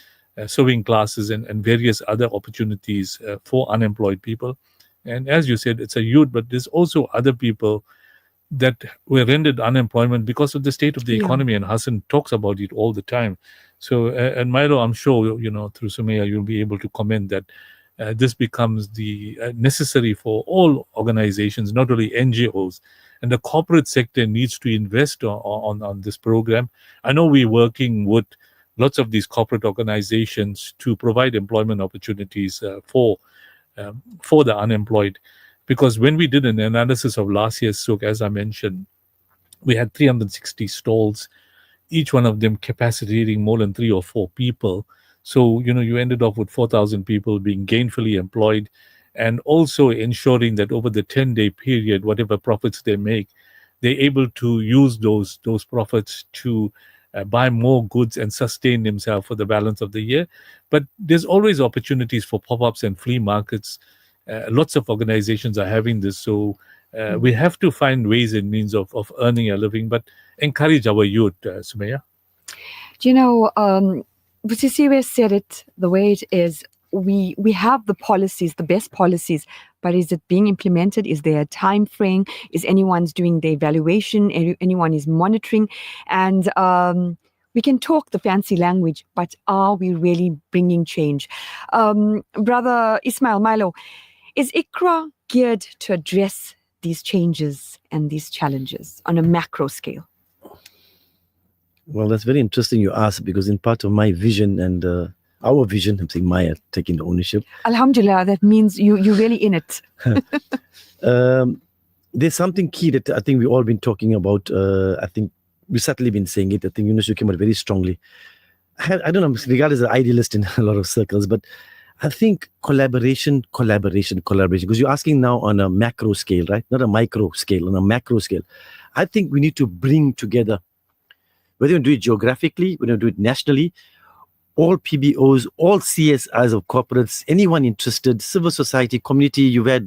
sewing classes and various other opportunities for unemployed people. And as you said, it's a youth, but there's also other people that were rendered unemployment because of the state of the economy, and Hassan talks about it all the time. So, and Milo, I'm sure, through Sumaya, you'll be able to comment that this becomes the necessary for all organizations, not only NGOs, and the corporate sector needs to invest on this program. I know we're working with lots of these corporate organizations to provide employment opportunities for the unemployed. Because when we did an analysis of last year's souk, as I mentioned, we had 360 stalls, each one of them capacitating more than 3 or 4 people. So, you ended up with 4,000 people being gainfully employed, and also ensuring that over the 10-day period, whatever profits they make, they're able to use those profits to buy more goods and sustain themselves for the balance of the year. But there's always opportunities for pop-ups and flea markets. Lots of organizations are having this. So we have to find ways and means of earning a living, but encourage our youth, Sumaya. Busisiwe said it the way it is. We have the policies, the best policies, but is it being implemented? Is there a time frame? Is anyone's doing the evaluation? Anyone is monitoring? And we can talk the fancy language, but are we really bringing change? Brother Ismail, Milo, is Iqra geared to address these changes and these challenges on a macro scale? Well, that's very interesting you ask, because in part of my vision and our vision, I'm saying Maya taking the ownership. Alhamdulillah, that means you're really in it. There's something key that I think we've all been talking about. I think we've certainly been saying it. I think Yunus, you came out very strongly. I don't know, regarded as an idealist in a lot of circles, but I think collaboration, because you're asking now on a macro scale, right? Not a micro scale, on a macro scale. I think we need to bring together, whether you do it geographically, whether you do it nationally, all PBOs, all CSRs of corporates, anyone interested, civil society, community, you've had,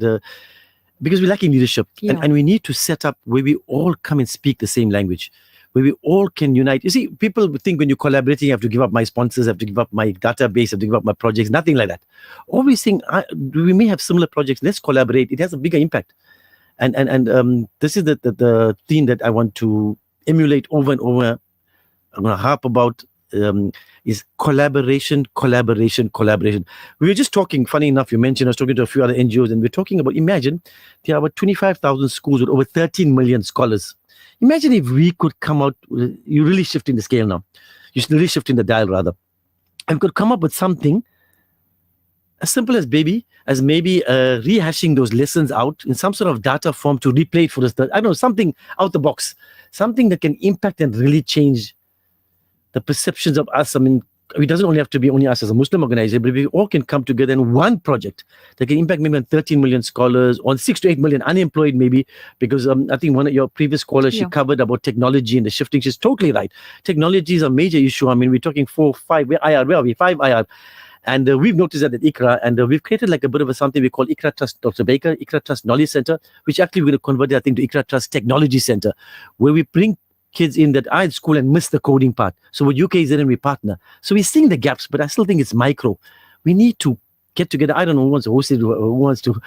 because we're lacking leadership. And we need to set up where we all come and speak the same language, where we all can unite. You see, people think when you're collaborating, you have to give up my sponsors, I have to give up my database, I have to give up my projects, nothing like that. Always saying, we may have similar projects, let's collaborate, it has a bigger impact. And this is the theme that I want to emulate over and over. I'm going to harp about is collaboration. We were just talking, funny enough, you mentioned, I was talking to a few other NGOs, and we're talking about, imagine, there are about 25,000 schools with over 13 million scholars. Imagine if we could come out, you're really shifting the scale now. You're really shifting the dial, rather. And could come up with something as simple as maybe rehashing those lessons out in some sort of data form to replay it for us. I don't know, something out the box, something that can impact and really change the perceptions of us. I mean, it doesn't only have to be only us as a Muslim organization, but we all can come together in one project that can impact maybe on 13 million scholars, on 6 to 8 million unemployed maybe, because I think one of your previous callers, she covered about technology and the shifting. She's totally right. Technology is a major issue. I mean, we're talking 4, 5, where are we? 5 IR. And we've noticed that at Iqra, and we've created like a bit of something we call Iqra Trust, Dr. Baker, Iqra Trust Knowledge Center, which actually we're going to convert it, I think, to Iqra Trust Technology Center, where we bring kids in that are at school and miss the coding part. So with UK is in and we partner. So we're seeing the gaps, but I still think it's micro. We need to get together. I don't know who wants to host it, who wants to.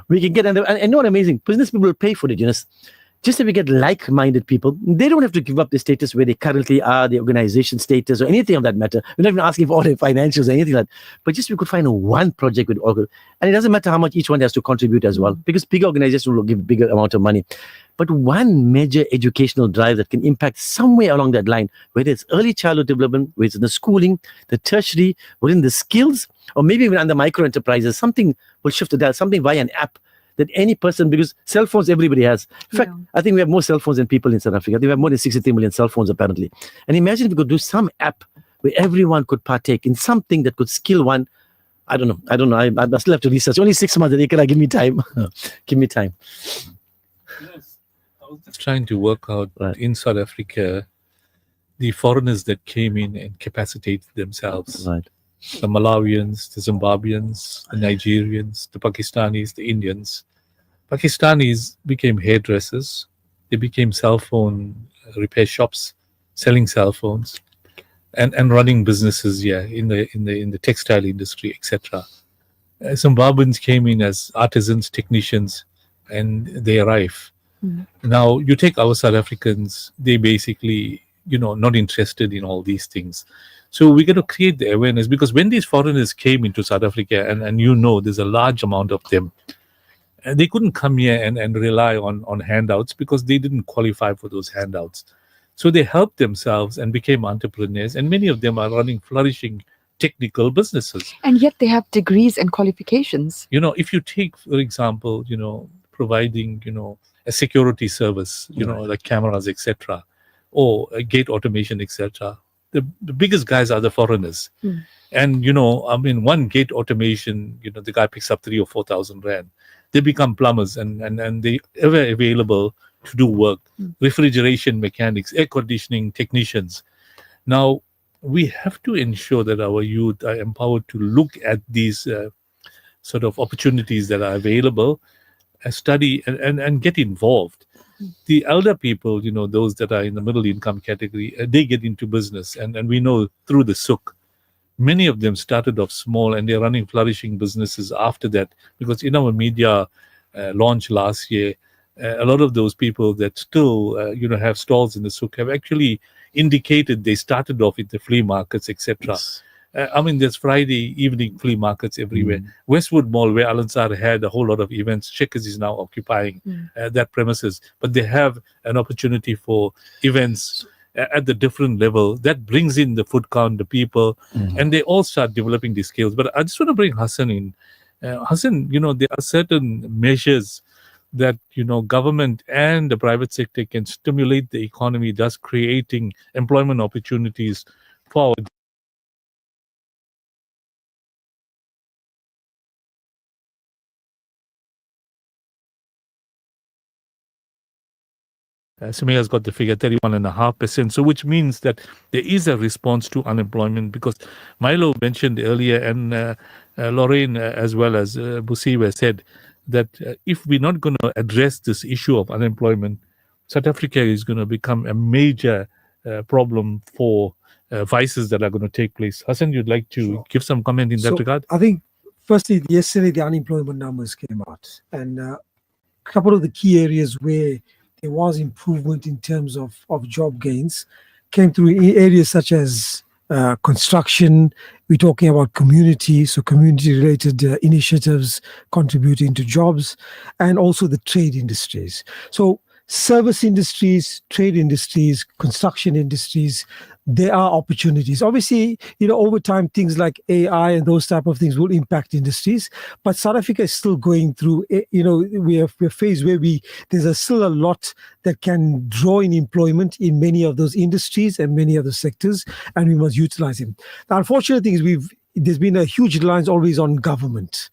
We can get, and you know what amazing? Business people will pay for it, Yunus. just if we get like-minded people, they don't have to give up the status where they currently are, the organization status or anything of that matter. We're not even asking for all their financials or anything like that. But just we could find one project with all, and it doesn't matter how much each one has to contribute as well, because bigger organizations will give bigger amount of money. But one major educational drive that can impact somewhere along that line, whether it's early childhood development, whether it's in the schooling, the tertiary, within the skills, or maybe even under micro enterprises, something will shift to that, something via an app that any person, because cell phones everybody has. In fact, I think we have more cell phones than people in South Africa. We have more than 63 million cell phones apparently. And imagine if we could do some app where everyone could partake in something that could skill one. I don't know. I still have to research. Only 6 months. Give me time. Give me time. Yes. I was just trying to work out in South Africa, the foreigners that came in and capacitated themselves. Right. The Malawians, the Zimbabweans, the Nigerians, the Pakistanis, the Indians. Pakistanis became hairdressers. They became cell phone repair shops, selling cell phones, and running businesses in the textile industry, etc. Zimbabweans came in as artisans, technicians, and they arrive. Now you take our South Africans; they basically not interested in all these things. So we got to create the awareness, because when these foreigners came into South Africa, and there's a large amount of them, and they couldn't come here and rely on handouts, because they didn't qualify for those handouts. So they helped themselves and became entrepreneurs, and many of them are running flourishing technical businesses. And yet they have degrees and qualifications. If you take, for example, providing, a security service, like cameras, etc., or a gate automation, etc., the biggest guys are the foreigners. And, one gate automation, the guy picks up 3,000 or 4,000 rand. They become plumbers and they ever available to do work. Refrigeration mechanics, air conditioning technicians. Now, we have to ensure that our youth are empowered to look at these sort of opportunities that are available, study and get involved. The elder people, those that are in the middle income category, they get into business. And we know through the Sook, many of them started off small and they're running flourishing businesses after that. Because in our media launch last year, a lot of those people that still, have stalls in the Sook have actually indicated they started off in the flea markets, etc. There's Friday evening flea markets everywhere. Westwood Mall, where Al-Ansar had a whole lot of events, Checkers is now occupying that premises. But they have an opportunity for events at the different level that brings in the food count, the people, and they all start developing these skills. But I just want to bring Hassan in. Hassan, there are certain measures that, government and the private sector can stimulate the economy, thus creating employment opportunities for our Ismail has got the figure 31.5%. So which means that there is a response to unemployment, because Milo mentioned earlier, and Lorraine as well as Busisiwe said that if we're not going to address this issue of unemployment, South Africa is going to become a major problem for vices that are going to take place. Hassan, you'd like to give some comment in that regard? I think, firstly, yesterday the unemployment numbers came out, and a couple of the key areas where there was improvement in terms of job gains came through in areas such as construction. We're talking about community, so community-related initiatives contributing to jobs, and also the trade industries. So service industries, trade industries, construction industries, there are opportunities. Obviously, over time, things like AI and those type of things will impact industries. But South Africa is still going through, we're faced where there's still a lot that can draw in employment in many of those industries and many other sectors, and we must utilize them. The unfortunate thing is there's been a huge reliance always on government.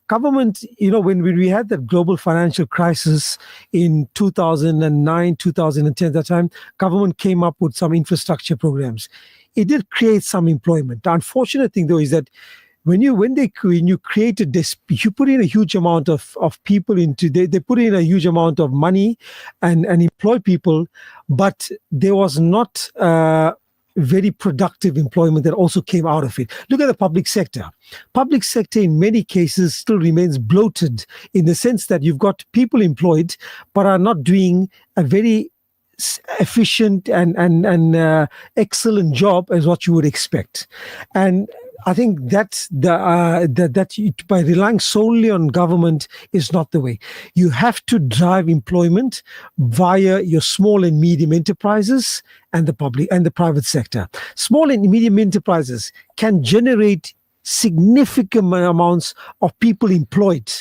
Government, when we had that global financial crisis in 2009, 2010, that time, government came up with some infrastructure programs. It did create some employment. The unfortunate thing, though, is that when you created this, you put in a huge amount of people into, they put in a huge amount of money and employ people, but there was not very productive employment that also came out of it. Look at the public sector. Public sector in many cases still remains bloated in the sense that you've got people employed but are not doing a very efficient and excellent job as what you would expect. And I think that's that by relying solely on government is not the way. You have to drive employment via your small and medium enterprises and the public and the private sector. Small and medium enterprises can generate significant amounts of people employed.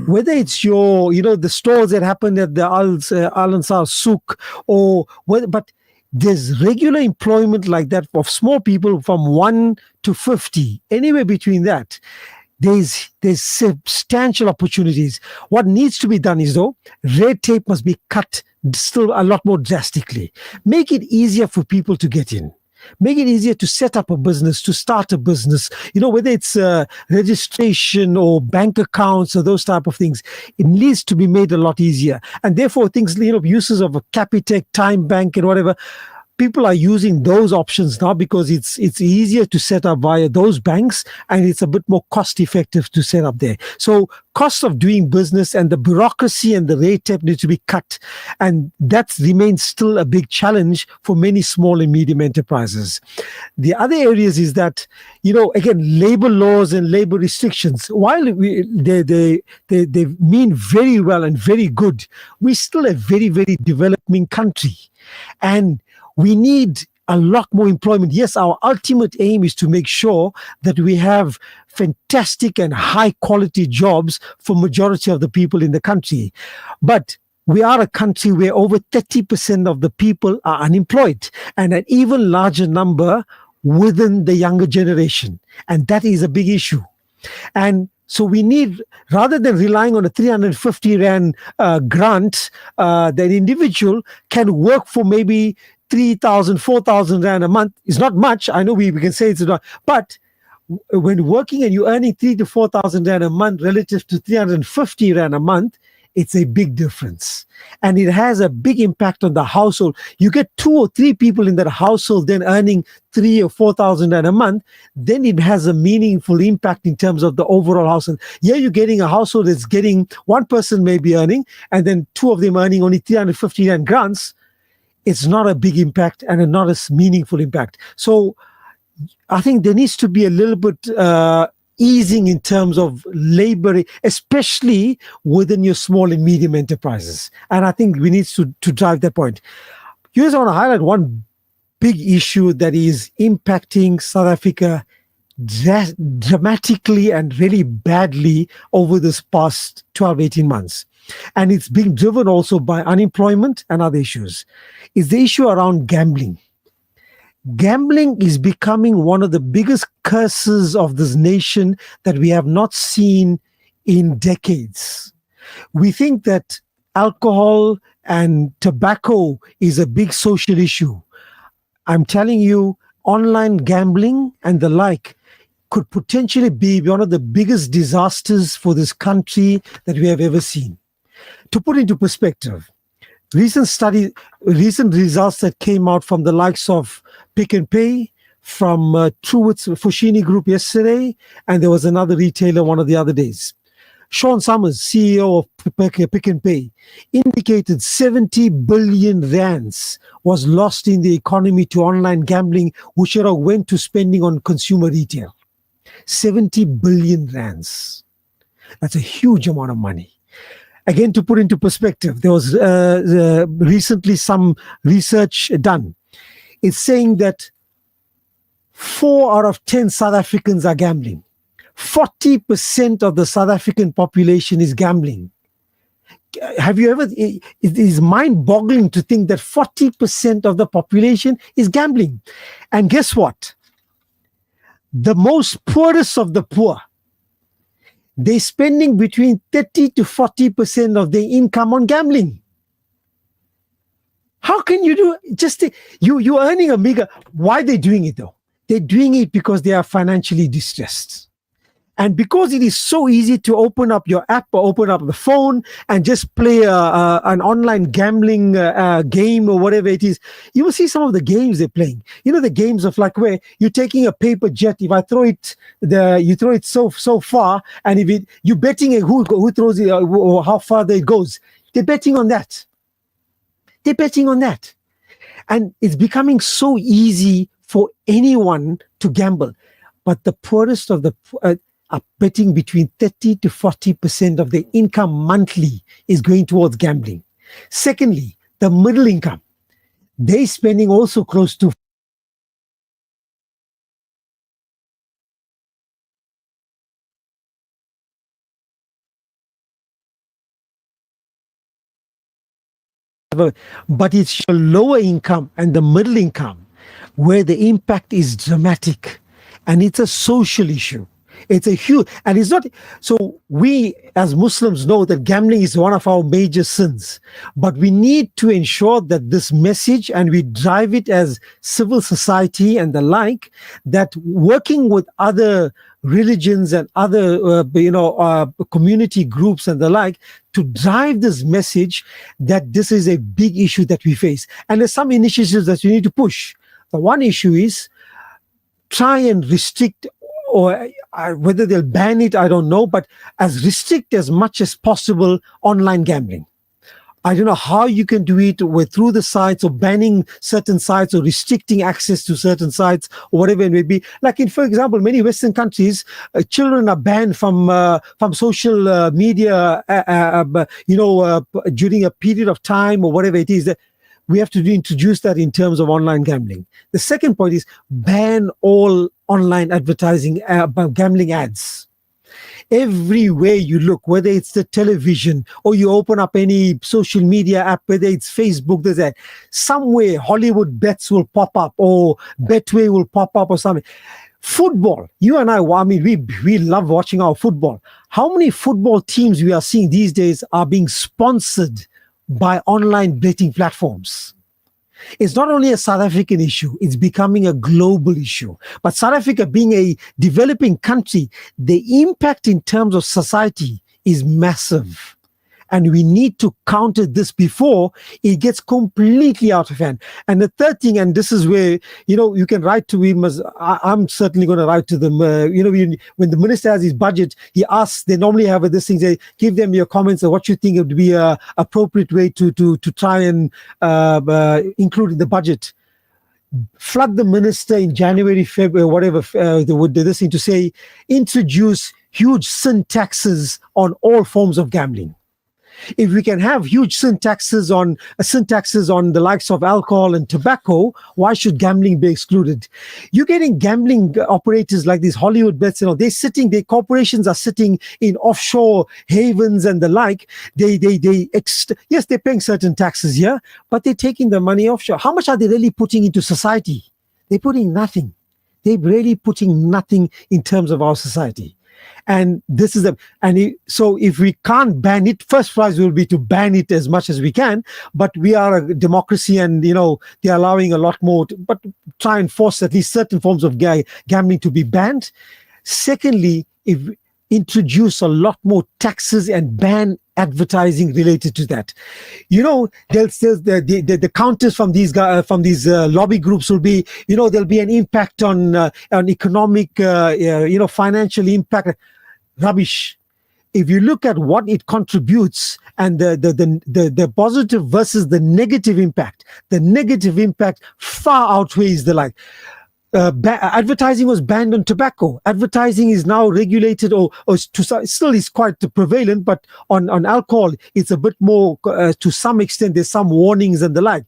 Whether it's the stores that happen at the Al Ansar Souk or whether, but there's regular employment like that of small people from 1 to 50, anywhere between that. There's substantial opportunities. What needs to be done is, though, red tape must be cut still a lot more drastically. Make it easier for people to get in. Make it easier to set up a business, to start a business, whether it's registration or bank accounts or those type of things. It needs to be made a lot easier. And therefore, things, uses of a Capitec, Time Bank and whatever, people are using those options now because it's easier to set up via those banks and it's a bit more cost effective to set up there. So cost of doing business and the bureaucracy and the red tape need to be cut. And that remains still a big challenge for many small and medium enterprises. The other areas is that, again, labor laws and labor restrictions, while they mean very well and very good, we're still a very, very developing country. And we need a lot more employment. Yes, our ultimate aim is to make sure that we have fantastic and high quality jobs for majority of the people in the country. But we are a country where over 30% of the people are unemployed and an even larger number within the younger generation. And that is a big issue. And so we need, rather than relying on a 350 Rand grant, that individual can work for maybe 3,000, 4,000 Rand a month. Is not much. I know we can say it's not, but when working and you're earning 3,000 to 4,000 Rand a month relative to 350 Rand a month, it's a big difference. And it has a big impact on the household. You get 2 or 3 people in that household then earning 3,000 or 4,000 Rand a month, then it has a meaningful impact in terms of the overall household. Yeah, you're getting a household that's getting, one person may be earning, and then 2 of them earning only 350 Rand grants. It's not a big impact and not a meaningful impact. So I think there needs to be a little bit easing in terms of labor, especially within your small and medium enterprises. And I think we need to drive that point. You just want to highlight one big issue that is impacting South Africa dramatically and really badly over this past 12, 18 months. And it's being driven also by unemployment and other issues. It's the issue around gambling. Gambling is becoming one of the biggest curses of this nation that we have not seen in decades. We think that alcohol and tobacco is a big social issue. I'm telling you, online gambling and the like could potentially be one of the biggest disasters for this country that we have ever seen. To put into perspective, recent results that came out from the likes of Pick n Pay, from Truworth's Fushini Group yesterday, and there was another retailer one of the other days. Sean Summers, CEO of Pick n Pay, indicated 70 billion rands was lost in the economy to online gambling, which went to spending on consumer retail. 70 billion rands. That's a huge amount of money. Again, to put into perspective, there was recently some research done. It's saying that 4 out of 10 South Africans are gambling. 40% of the South African population is gambling. Have you ever, it is mind-boggling to think that 40% of the population is gambling. And guess what? The most poorest of the poor, they're spending between 30 to 40% of their income on gambling. How can you do you're earning a meager? Why are they doing it though? They're doing it because they are financially distressed. And because it is so easy to open up your app or open up the phone and just play an online gambling game or whatever it is, you will see some of the games they're playing. You know, the games of like where you're taking a paper jet. If I throw it, you throw it so far, and if you're betting who throws it or how far it goes. They're betting on that. They're betting on that, and it's becoming so easy for anyone to gamble. But the poorest of the are betting between 30 to 40% of their income monthly is going towards gambling. Secondly, the middle income, they're spending also close to but it's your lower income and the middle income where the impact is dramatic, and it's a social issue. It's a huge, and it's not. So we as Muslims know that gambling is one of our major sins, but we need to ensure that this message, and we drive it as civil society and the like, that working with other religions and other community groups and the like, to drive this message that this is a big issue that we face. And there's some initiatives that we need to push. The one issue is try and restrict, or whether they'll ban it, I don't know, but restrict as much as possible online gambling. I don't know how you can do it through the sites, or banning certain sites, or restricting access to certain sites, or whatever it may be. Like for example, many Western countries, children are banned from social media, during a period of time or whatever it is. That we have to introduce that in terms of online gambling. The second point is ban all online advertising about gambling ads. Everywhere you look, whether it's the television or you open up any social media app, whether it's Facebook, there's that. Somewhere Hollywood bets will pop up, or Betway will pop up, or something. Football, you and I mean, we love watching our football. How many football teams we are seeing these days are being sponsored by online betting platforms? It's not only a South African issue, it's becoming a global issue. But South Africa being a developing country, the impact in terms of society is massive. And we need to counter this before it gets completely out of hand. And the third thing, and this is where, you can write to him, I'm certainly going to write to them, when the minister has his budget, he asks, they normally have this thing, they give them your comments on what you think would be a appropriate way to try and include in the budget. Flood the minister in January, February, whatever, they would do this thing to say, introduce huge sin taxes on all forms of gambling. If we can have huge sin taxes on the likes of alcohol and tobacco, why should gambling be excluded? You're getting gambling operators like these Hollywood bets, their corporations are sitting in offshore havens and the like. Yes, they're paying certain taxes here, but they're taking the money offshore. How much are they really putting into society? They're putting nothing. They're really putting nothing in terms of our society. And this is so if we can't ban it, first prize will be to ban it as much as we can. But we are a democracy, and they're allowing a lot more. But try and force at least certain forms of gambling to be banned. Secondly, if introduce a lot more taxes and ban advertising related to that. The counters from these lobby groups will be, there'll be an impact on economic, financial impact. Rubbish. If you look at what it contributes and the positive versus the negative impact far outweighs the like. Advertising was banned on tobacco. Advertising is now regulated, or still is quite prevalent, but on alcohol, it's a bit more, to some extent, there's some warnings and the like.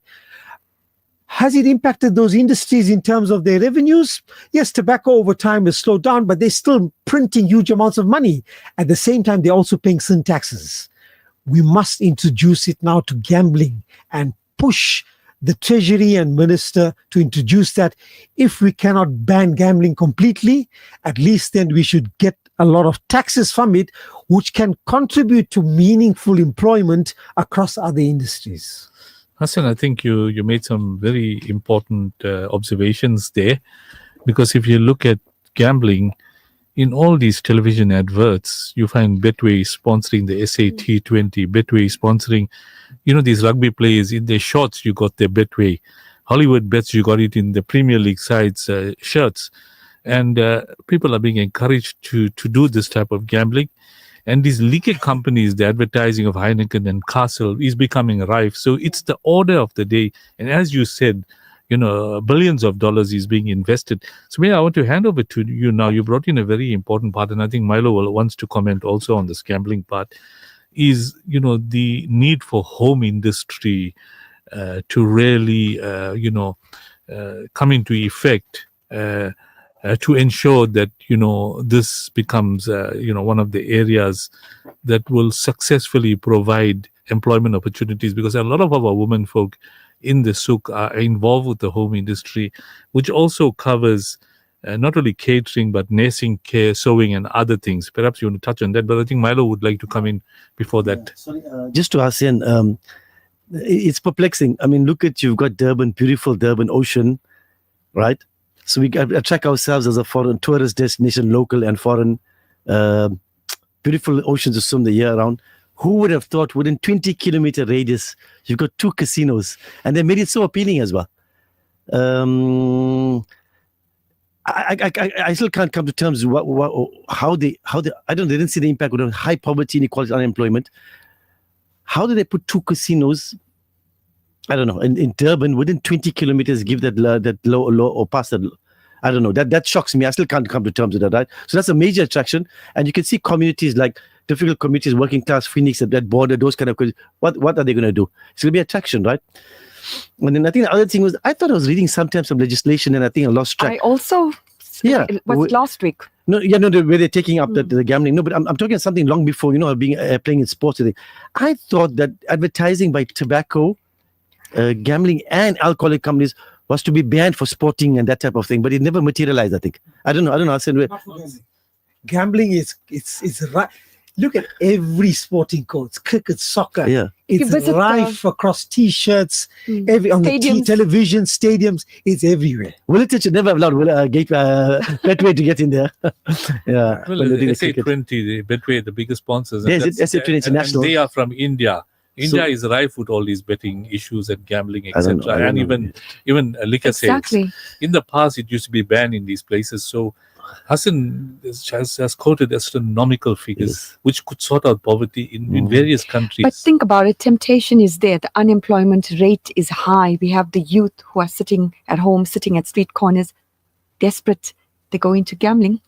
Has it impacted those industries in terms of their revenues? Yes, tobacco over time has slowed down, but they're still printing huge amounts of money. At the same time, they're also paying sin taxes. We must introduce it now to gambling and push the Treasury and Minister to introduce that. If we cannot ban gambling completely, at least then we should get a lot of taxes from it, which can contribute to meaningful employment across other industries. Hassan, I think you made some very important observations there, because if you look at gambling, in all these television adverts, you find Betway sponsoring the SAT20, Betway sponsoring, these rugby players in their shorts, you got their Betway. Hollywood bets, you got it in the Premier League sides' shirts. And people are being encouraged to do this type of gambling. And these liquor companies, the advertising of Heineken and Castle is becoming rife. So it's the order of the day. And as you said, billions of dollars is being invested. So I want to hand over to you now. You brought in a very important part, and I think Milo wants to comment also on this gambling part, is, the need for home industry to really, come into effect to ensure that, this becomes, one of the areas that will successfully provide employment opportunities, because a lot of our women folk in the souk are involved with the home industry, which also covers not only catering, but nursing care, sewing, and other things. Perhaps you want to touch on that, but I think Milo would like to come in before that. Just to Hassan, it's perplexing. I mean, look at, you've got Durban, beautiful Durban ocean, right? So we attract ourselves as a foreign tourist destination, local and foreign, beautiful oceans to swim the year round. Who would have thought within 20-kilometer radius, you've got 2 casinos, and they made it so appealing as well. I still can't come to terms with how they they didn't see the impact of high poverty, inequality, unemployment. How did they put 2 casinos? I don't know. In Durban, within 20 kilometers, give that low or pass that. I don't know. That shocks me. I still can't come to terms with that, right? So that's a major attraction, and you can see communities like difficult communities, working class, Phoenix, at that border, those kind of. What are they going to do? It's going to be attraction, right? And then I think the other thing was, I thought I was reading sometimes some legislation, and I think I lost track. I also, was last week. No, where they're taking up the gambling. No, but I'm talking something long before, being playing in sports. I thought that advertising by tobacco, gambling, and alcoholic companies was to be banned for sporting and that type of thing, but it never materialized. I think. I don't know. Gambling is right. Look at every sporting codes, cricket, soccer. Yeah. It's rife across T-shirts, on the television, stadiums. It's everywhere. Willetton should never have allowed Betway to get in there. Yeah. Well, SA20, the Betway, the biggest sponsors. Yes, it's SA20 International. And they are from India. India is rife with all these betting issues and gambling, etc. And even liquor sales. In the past, it used to be banned in these places. So Hassan has quoted astronomical figures, which could sort out poverty in various countries. But think about it, temptation is there. The unemployment rate is high. We have the youth who are sitting at home, sitting at street corners, desperate. They go into gambling.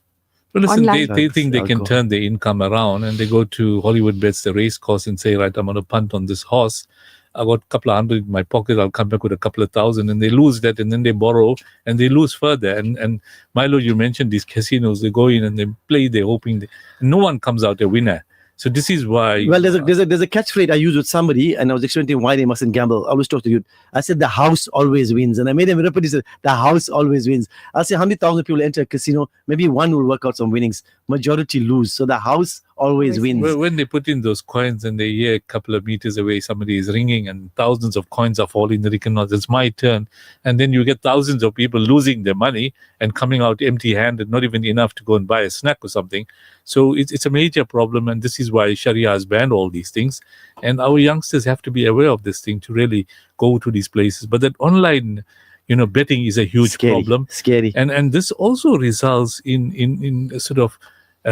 Well, listen, they think they can turn their income around, and they go to Hollywood Bets, the race course, and say, right, I'm going to punt on this horse. I got a couple of hundred in my pocket, I'll come back with a couple of thousand, and they lose that, and then they borrow, and they lose further. And Milo, you mentioned these casinos, they go in and they play, they're hoping no one comes out a winner. So this is why. Well, there's a catchphrase I use with somebody, and I was explaining why they mustn't gamble. I always talk to you. I said the house always wins, and I made them repeat it. The house always wins. I'll say 100,000 people enter a casino, maybe one will work out some winnings. Majority lose, so the house always wins. Well, when they put in those coins and they hear a couple of meters away somebody is ringing and thousands of coins are falling, they reckon, it's my turn, and then you get thousands of people losing their money and coming out empty-handed, not even enough to go and buy a snack or something. So it's a major problem, and this is why Sharia has banned all these things. And our youngsters have to be aware of this thing to really go to these places. But that online, betting is a huge problem. Scary. And this also results in a sort of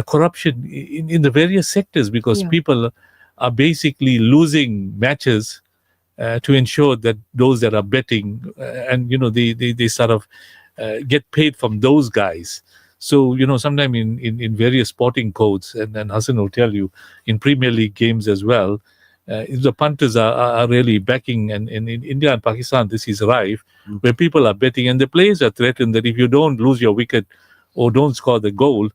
corruption in the various sectors, because people are basically losing matches to ensure that those that are betting, they sort of get paid from those guys. So, sometime in various sporting codes, and Hassan will tell you, in Premier League games as well, the punters are really backing, and in India and Pakistan, this is rife, where people are betting, and the players are threatened that if you don't lose your wicket or don't score the goal,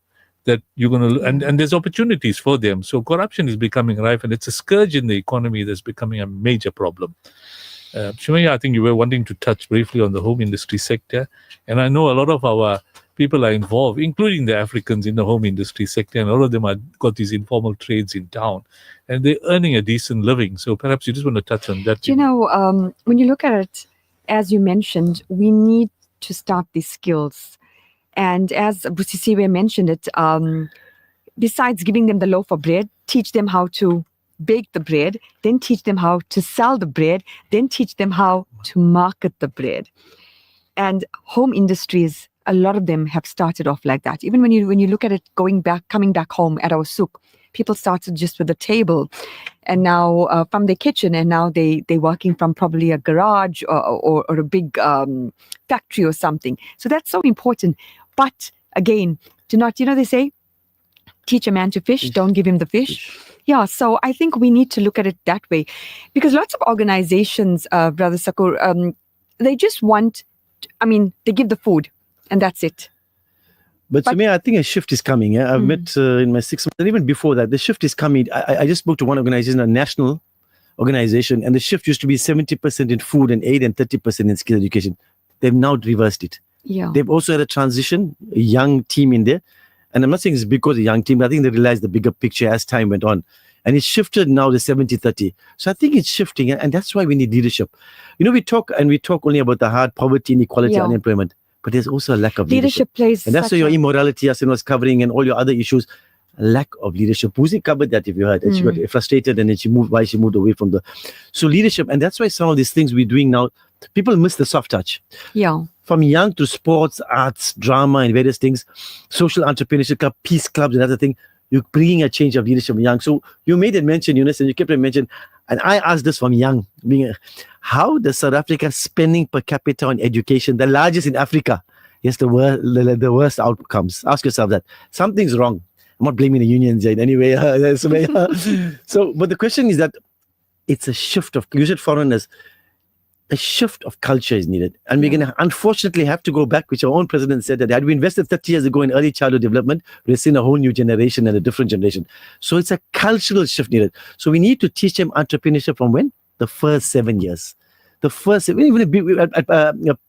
that you're going to, and there's opportunities for them. So corruption is becoming rife, and it's a scourge in the economy that's becoming a major problem. Shumaya, I think you were wanting to touch briefly on the home industry sector, and I know a lot of our people are involved, including the Africans in the home industry sector, and a lot of them have got these informal trades in town, and they're earning a decent living. So perhaps you just want to touch on that. When you look at it, as you mentioned, we need to start these skills. And as Busisiwe mentioned it, besides giving them the loaf of bread, teach them how to bake the bread, then teach them how to sell the bread, then teach them how to market the bread. And home industries, a lot of them have started off like that. Even when you look at it coming back home at our souk, people started just with a table, and now from their kitchen, and now they're working from probably a garage or a big factory or something. So that's so important. But again, do not, they say, teach a man to fish, don't give him the fish. Yeah, so I think we need to look at it that way, because lots of organizations, Brother Sakur, they just want, they give the food and that's it. But to me, I think a shift is coming. Yeah? I've met in my 6 months, and even before that, the shift is coming. I just spoke to one organization, a national organization, and the shift used to be 70% in food and aid and 30% in skill education. They've now reversed it. Yeah. They've also had a transition, a young team in there. And I'm not saying it's because a young team, but I think they realized the bigger picture as time went on. And it's shifted now to 70-30. So I think it's shifting, and that's why we need leadership. We talk only about the hard poverty, inequality, unemployment, but there's also a lack of leadership. Plays and that's why your immorality, Hassan was covering, and all your other issues, lack of leadership. Buzi covered that, if you heard. And she got frustrated, and then she moved away from the... So leadership, and that's why some of these things we're doing now, people miss the soft touch. Yeah. From young to sports, arts, drama, and various things, social entrepreneurship club, peace clubs, and other thing, you're bringing a change of leadership young. So you made it mention, Yunus, and you kept it mention, and I asked this from young, how does South Africa spending per capita on education, the largest in Africa, yes, the worst outcomes? Ask yourself that. Something's wrong. I'm not blaming the unions in any way. So, but the question is that it's a shift of, you said foreigners, a shift of culture is needed. And we're going to unfortunately have to go back, which our own president said, that had we invested 30 years ago in early childhood development, we've seen a whole new generation and a different generation. So it's a cultural shift needed. So we need to teach them entrepreneurship from when? The first 7 years. The first, even at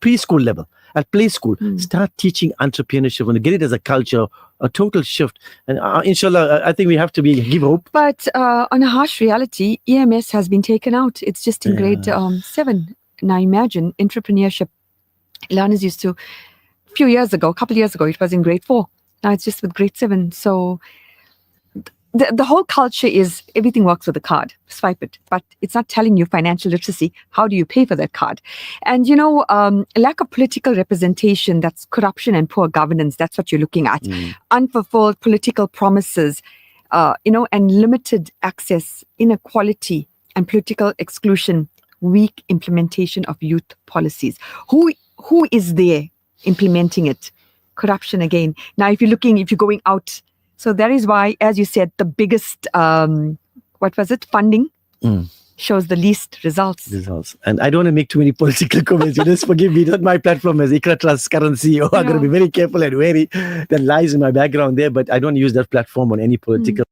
preschool level, at play school, start teaching entrepreneurship and get it as a culture, a total shift. And inshallah, I think we have to give hope. But on a harsh reality, EMS has been taken out. It's just in grade 7. Now imagine entrepreneurship. Learners used to, a couple of years ago, it was in grade 4. Now it's just with grade 7. So the whole culture is everything works with a card. Swipe it. But it's not telling you financial literacy. How do you pay for that card? And, lack of political representation, that's corruption and poor governance. That's what you're looking at. Unfulfilled political promises, and limited access, inequality and political exclusion. Weak implementation of youth policies. Who is there implementing it? Corruption again. Now, if you're going out, so that is why, as you said, the biggest, funding shows the least results. And I don't want to make too many political comments. Just forgive me. Not my platform as Iqra Transparency. I'm going to be very careful and wary. That lies in my background there, but I don't use that platform on any political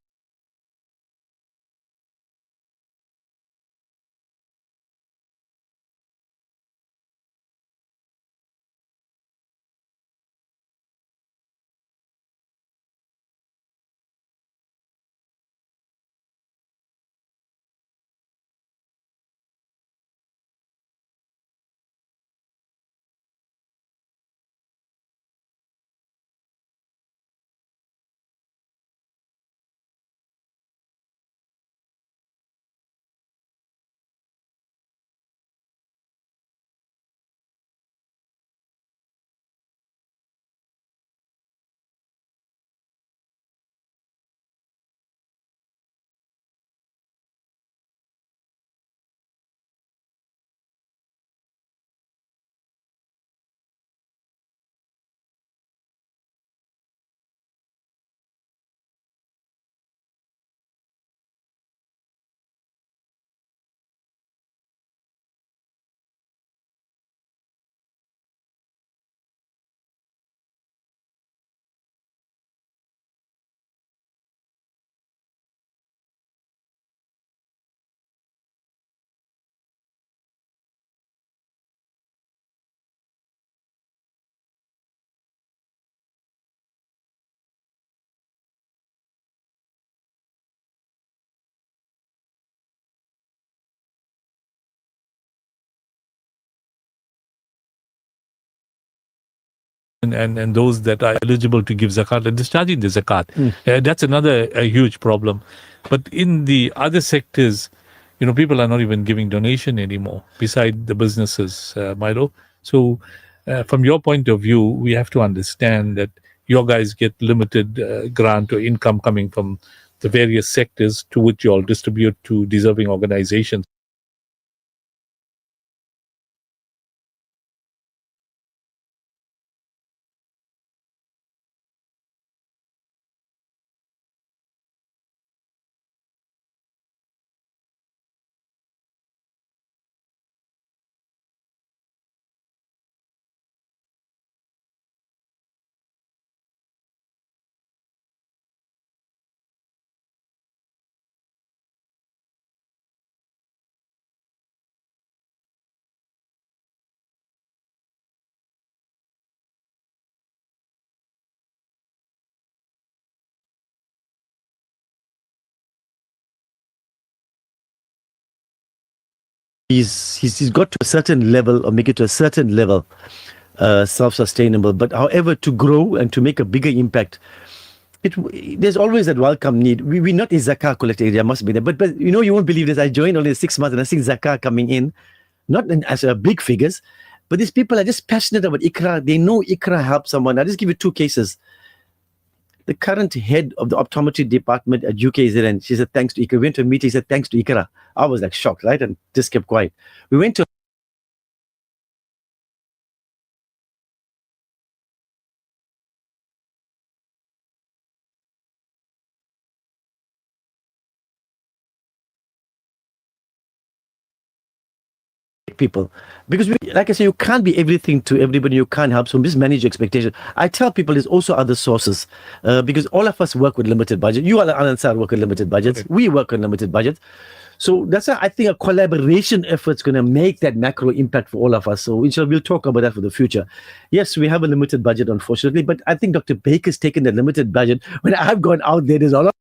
and those that are eligible to give zakat are discharging the zakat. That's another huge problem. But in the other sectors, people are not even giving donation anymore, beside the businesses, Milo. So from your point of view, we have to understand that your guys get limited grant or income coming from the various sectors to which you all distribute to deserving organizations. He's got to a certain level or make it to a certain level self-sustainable. But however, to grow and to make a bigger impact, there's always that welcome need. We're not a zakah collector area, must be there. But you won't believe this. I joined only 6 months and I see zakah coming in, not as big figures, but these people are just passionate about Iqra. They know Iqra helps someone. I'll just give you 2 cases. The current head of the optometry department at UKZN, she said, thanks to Iqra. We went to a meeting, she said, thanks to Iqra. I was like shocked, right? And just kept quiet. We went to people, because like I say, you can't be everything to everybody. You can't help, so mismanage your expectation. I tell people there's also other sources, because all of us work with limited budget. You, Al Ansar, work with limited budgets. We work on limited budgets. So that's why I think a collaboration effort is going to make that macro impact for all of us. So we'll talk about that for the future. Yes, we have a limited budget, unfortunately, but I think Dr. Baker's taken that limited budget. When I've gone out there, there's a lot.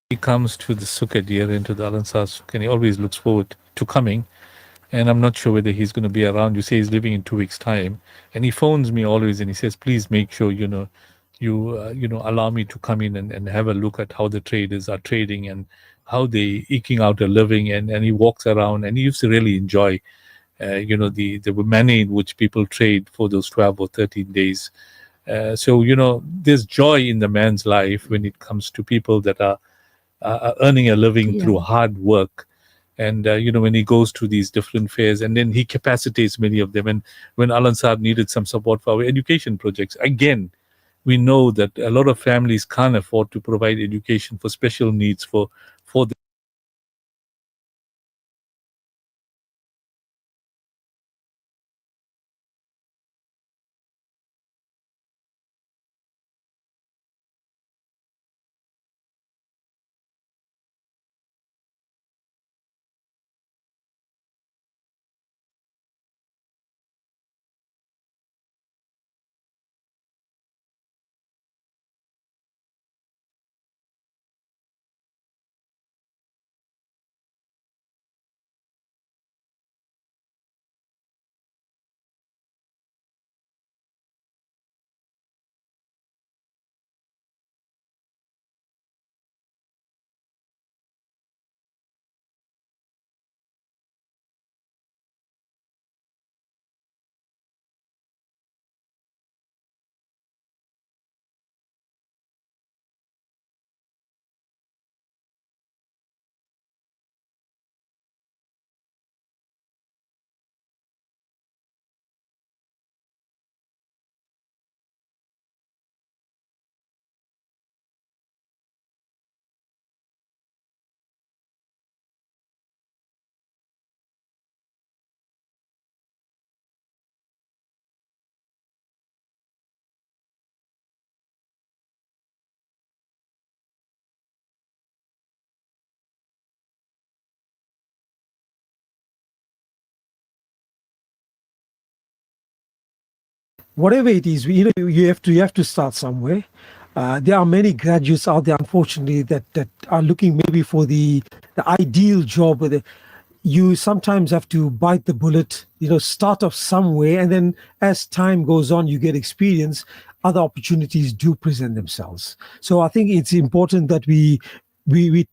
He comes to the souk at year into the Al Ansar souk, and he always looks forward to coming. And I'm not sure whether he's going to be around. You say he's leaving in 2 weeks' time, and he phones me always, and he says, "Please make sure you allow me to come in and have a look at how the traders are trading and how they eking out a living." And he walks around, and he used to really enjoy, the manner in which people trade for those 12 or 13 days. So there's joy in the man's life when it comes to people that are earning a living through hard work. And when he goes to these different fairs, and then he capacitates many of them. And when Al Ansar needed some support for our education projects, again, we know that a lot of families can't afford to provide education for special needs for the whatever it is, you have to start somewhere. There are many graduates out there, unfortunately, that are looking maybe for the ideal job. You sometimes have to bite the bullet, start off somewhere, and then as time goes on, you get experience. Other opportunities do present themselves. So I think it's important that we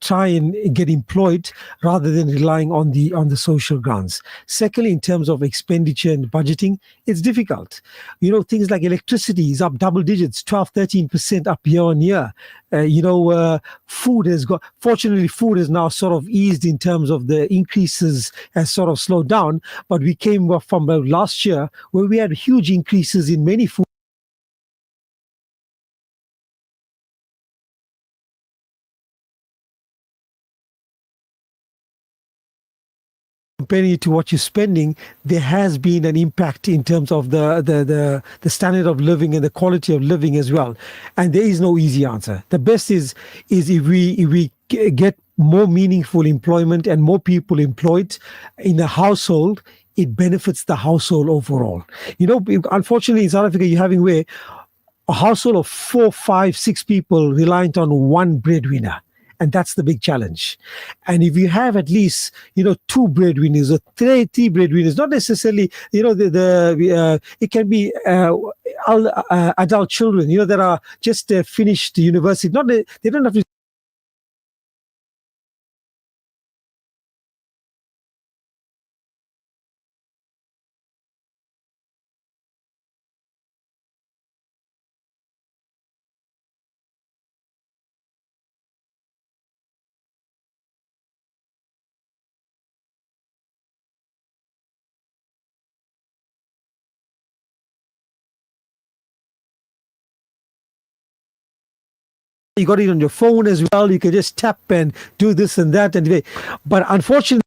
try and get employed rather than relying on the social grants. Secondly, in terms of expenditure and budgeting, it's difficult. Things like electricity is up double digits, 12-13% up year on year. Fortunately, food has now sort of eased in terms of the increases, has sort of slowed down, but we came from last year where we had huge increases in many food. Comparing it to what you're spending, there has been an impact in terms of the standard of living and the quality of living as well. And there is no easy answer. The best is if we get more meaningful employment and more people employed in a household, it benefits the household overall. Unfortunately, in South Africa, you're having where a household of 4, 5, 6 people reliant on one breadwinner. And that's the big challenge. And if you have at least, 2 breadwinners or three breadwinners, not necessarily, it can be adult children, that are just finished university. They don't have to you got it on your phone as well. You can just tap and do this and that. But unfortunately,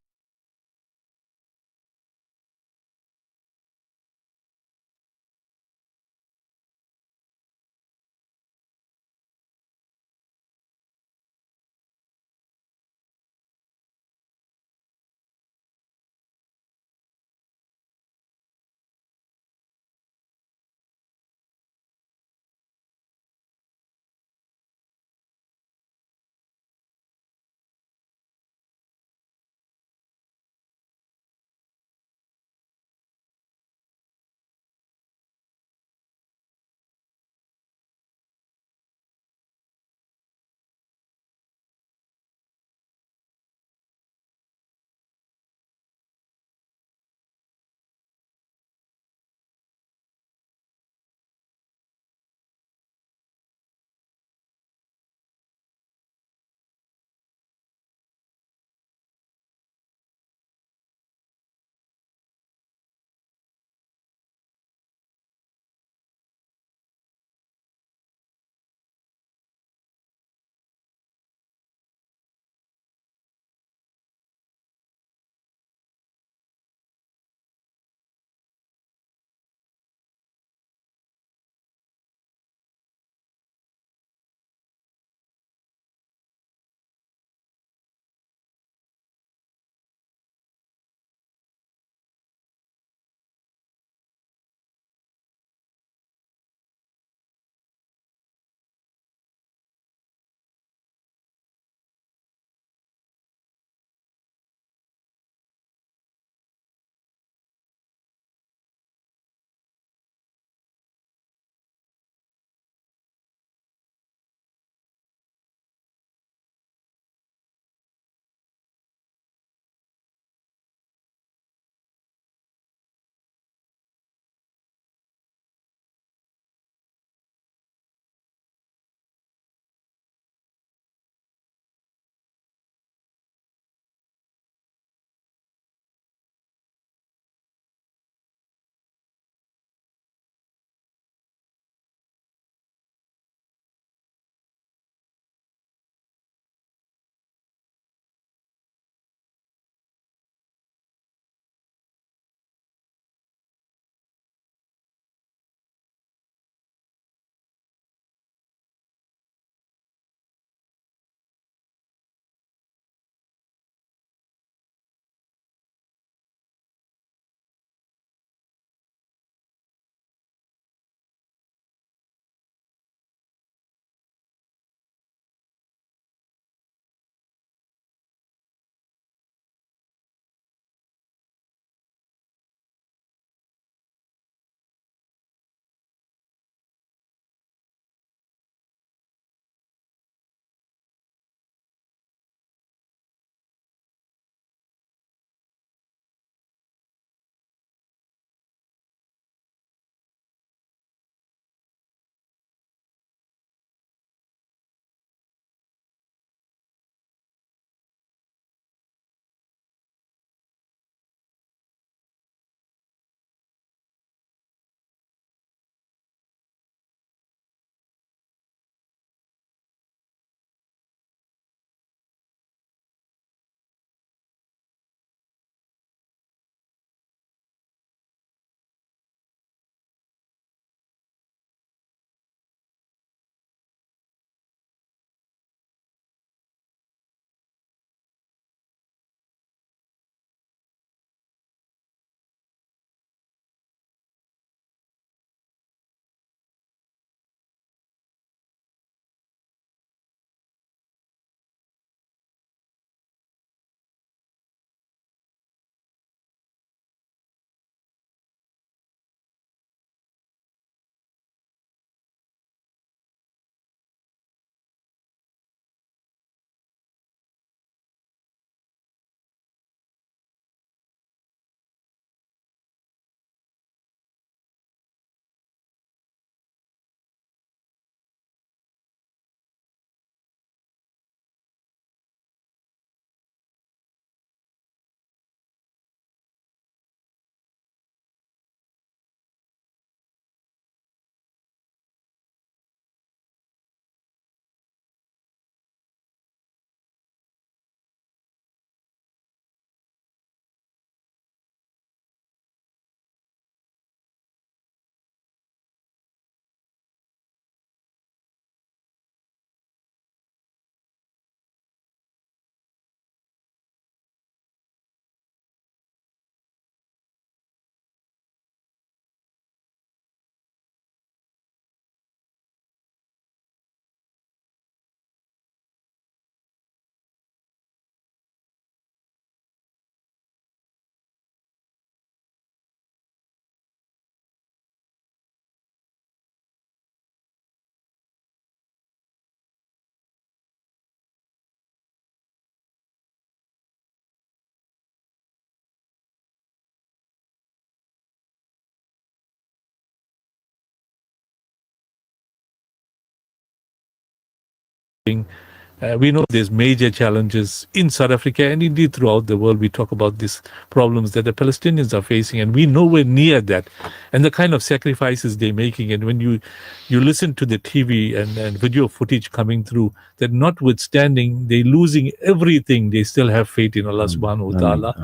We know there's major challenges in South Africa and indeed throughout the world. We talk about these problems that the Palestinians are facing, and we're nowhere near that. And the kind of sacrifices they're making, and when you listen to the TV and video footage coming through, that notwithstanding they're losing everything, they still have faith in Allah subhanahu wa ta'ala.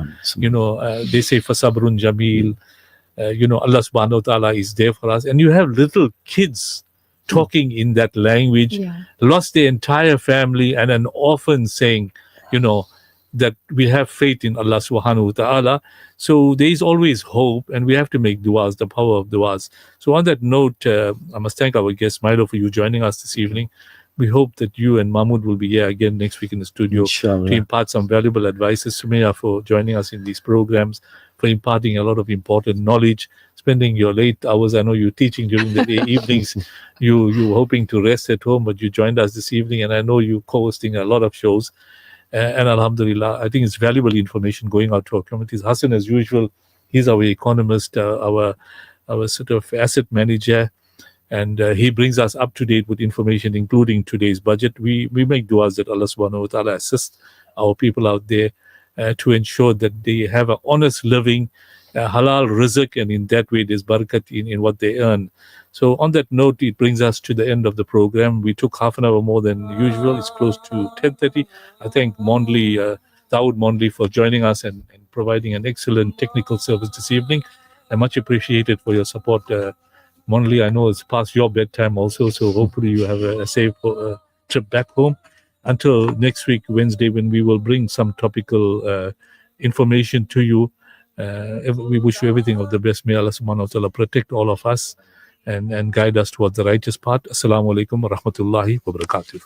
They say, Fasabrun Jamil, Allah subhanahu wa ta'ala is there for us. And you have little kids talking in that language, lost their entire family, and an orphan saying, that we have faith in Allah subhanahu wa ta'ala. So there is always hope, and we have to make du'as, the power of du'as. So on that note, I must thank our guest Milo for you joining us this evening. We hope that you and Mahmoud will be here again next week in the studio Inshallah. to impart some valuable advices. Sumaya for joining us in these programs, for imparting a lot of important knowledge, spending your late hours. I know you're teaching during the day, evenings. You hoping to rest at home, but you joined us this evening, and I know you're co-hosting a lot of shows. And Alhamdulillah, I think it's valuable information going out to our communities. Hassan, as usual, he's our economist, our sort of asset manager, and he brings us up to date with information, including today's budget. We make du'as that Allah subhanahu wa ta'ala assist our people out there to ensure that they have an honest living, halal rizq, and in that way there's barakat in what they earn. So on that note, it brings us to the end of the program. We took half an hour more than usual. It's close to 10:30. I thank Dawood Mondli for joining us and providing an excellent technical service this evening. I much appreciated for your support. Mondli, I know it's past your bedtime also, so hopefully you have a safe trip back home. Until next week, Wednesday, when we will bring some topical information to you. We wish you everything of the best. May Allah subhanahu wa ta'ala protect all of us and guide us towards the righteous path. Assalamu alaikum wa rahmatullahi wa barakatuh.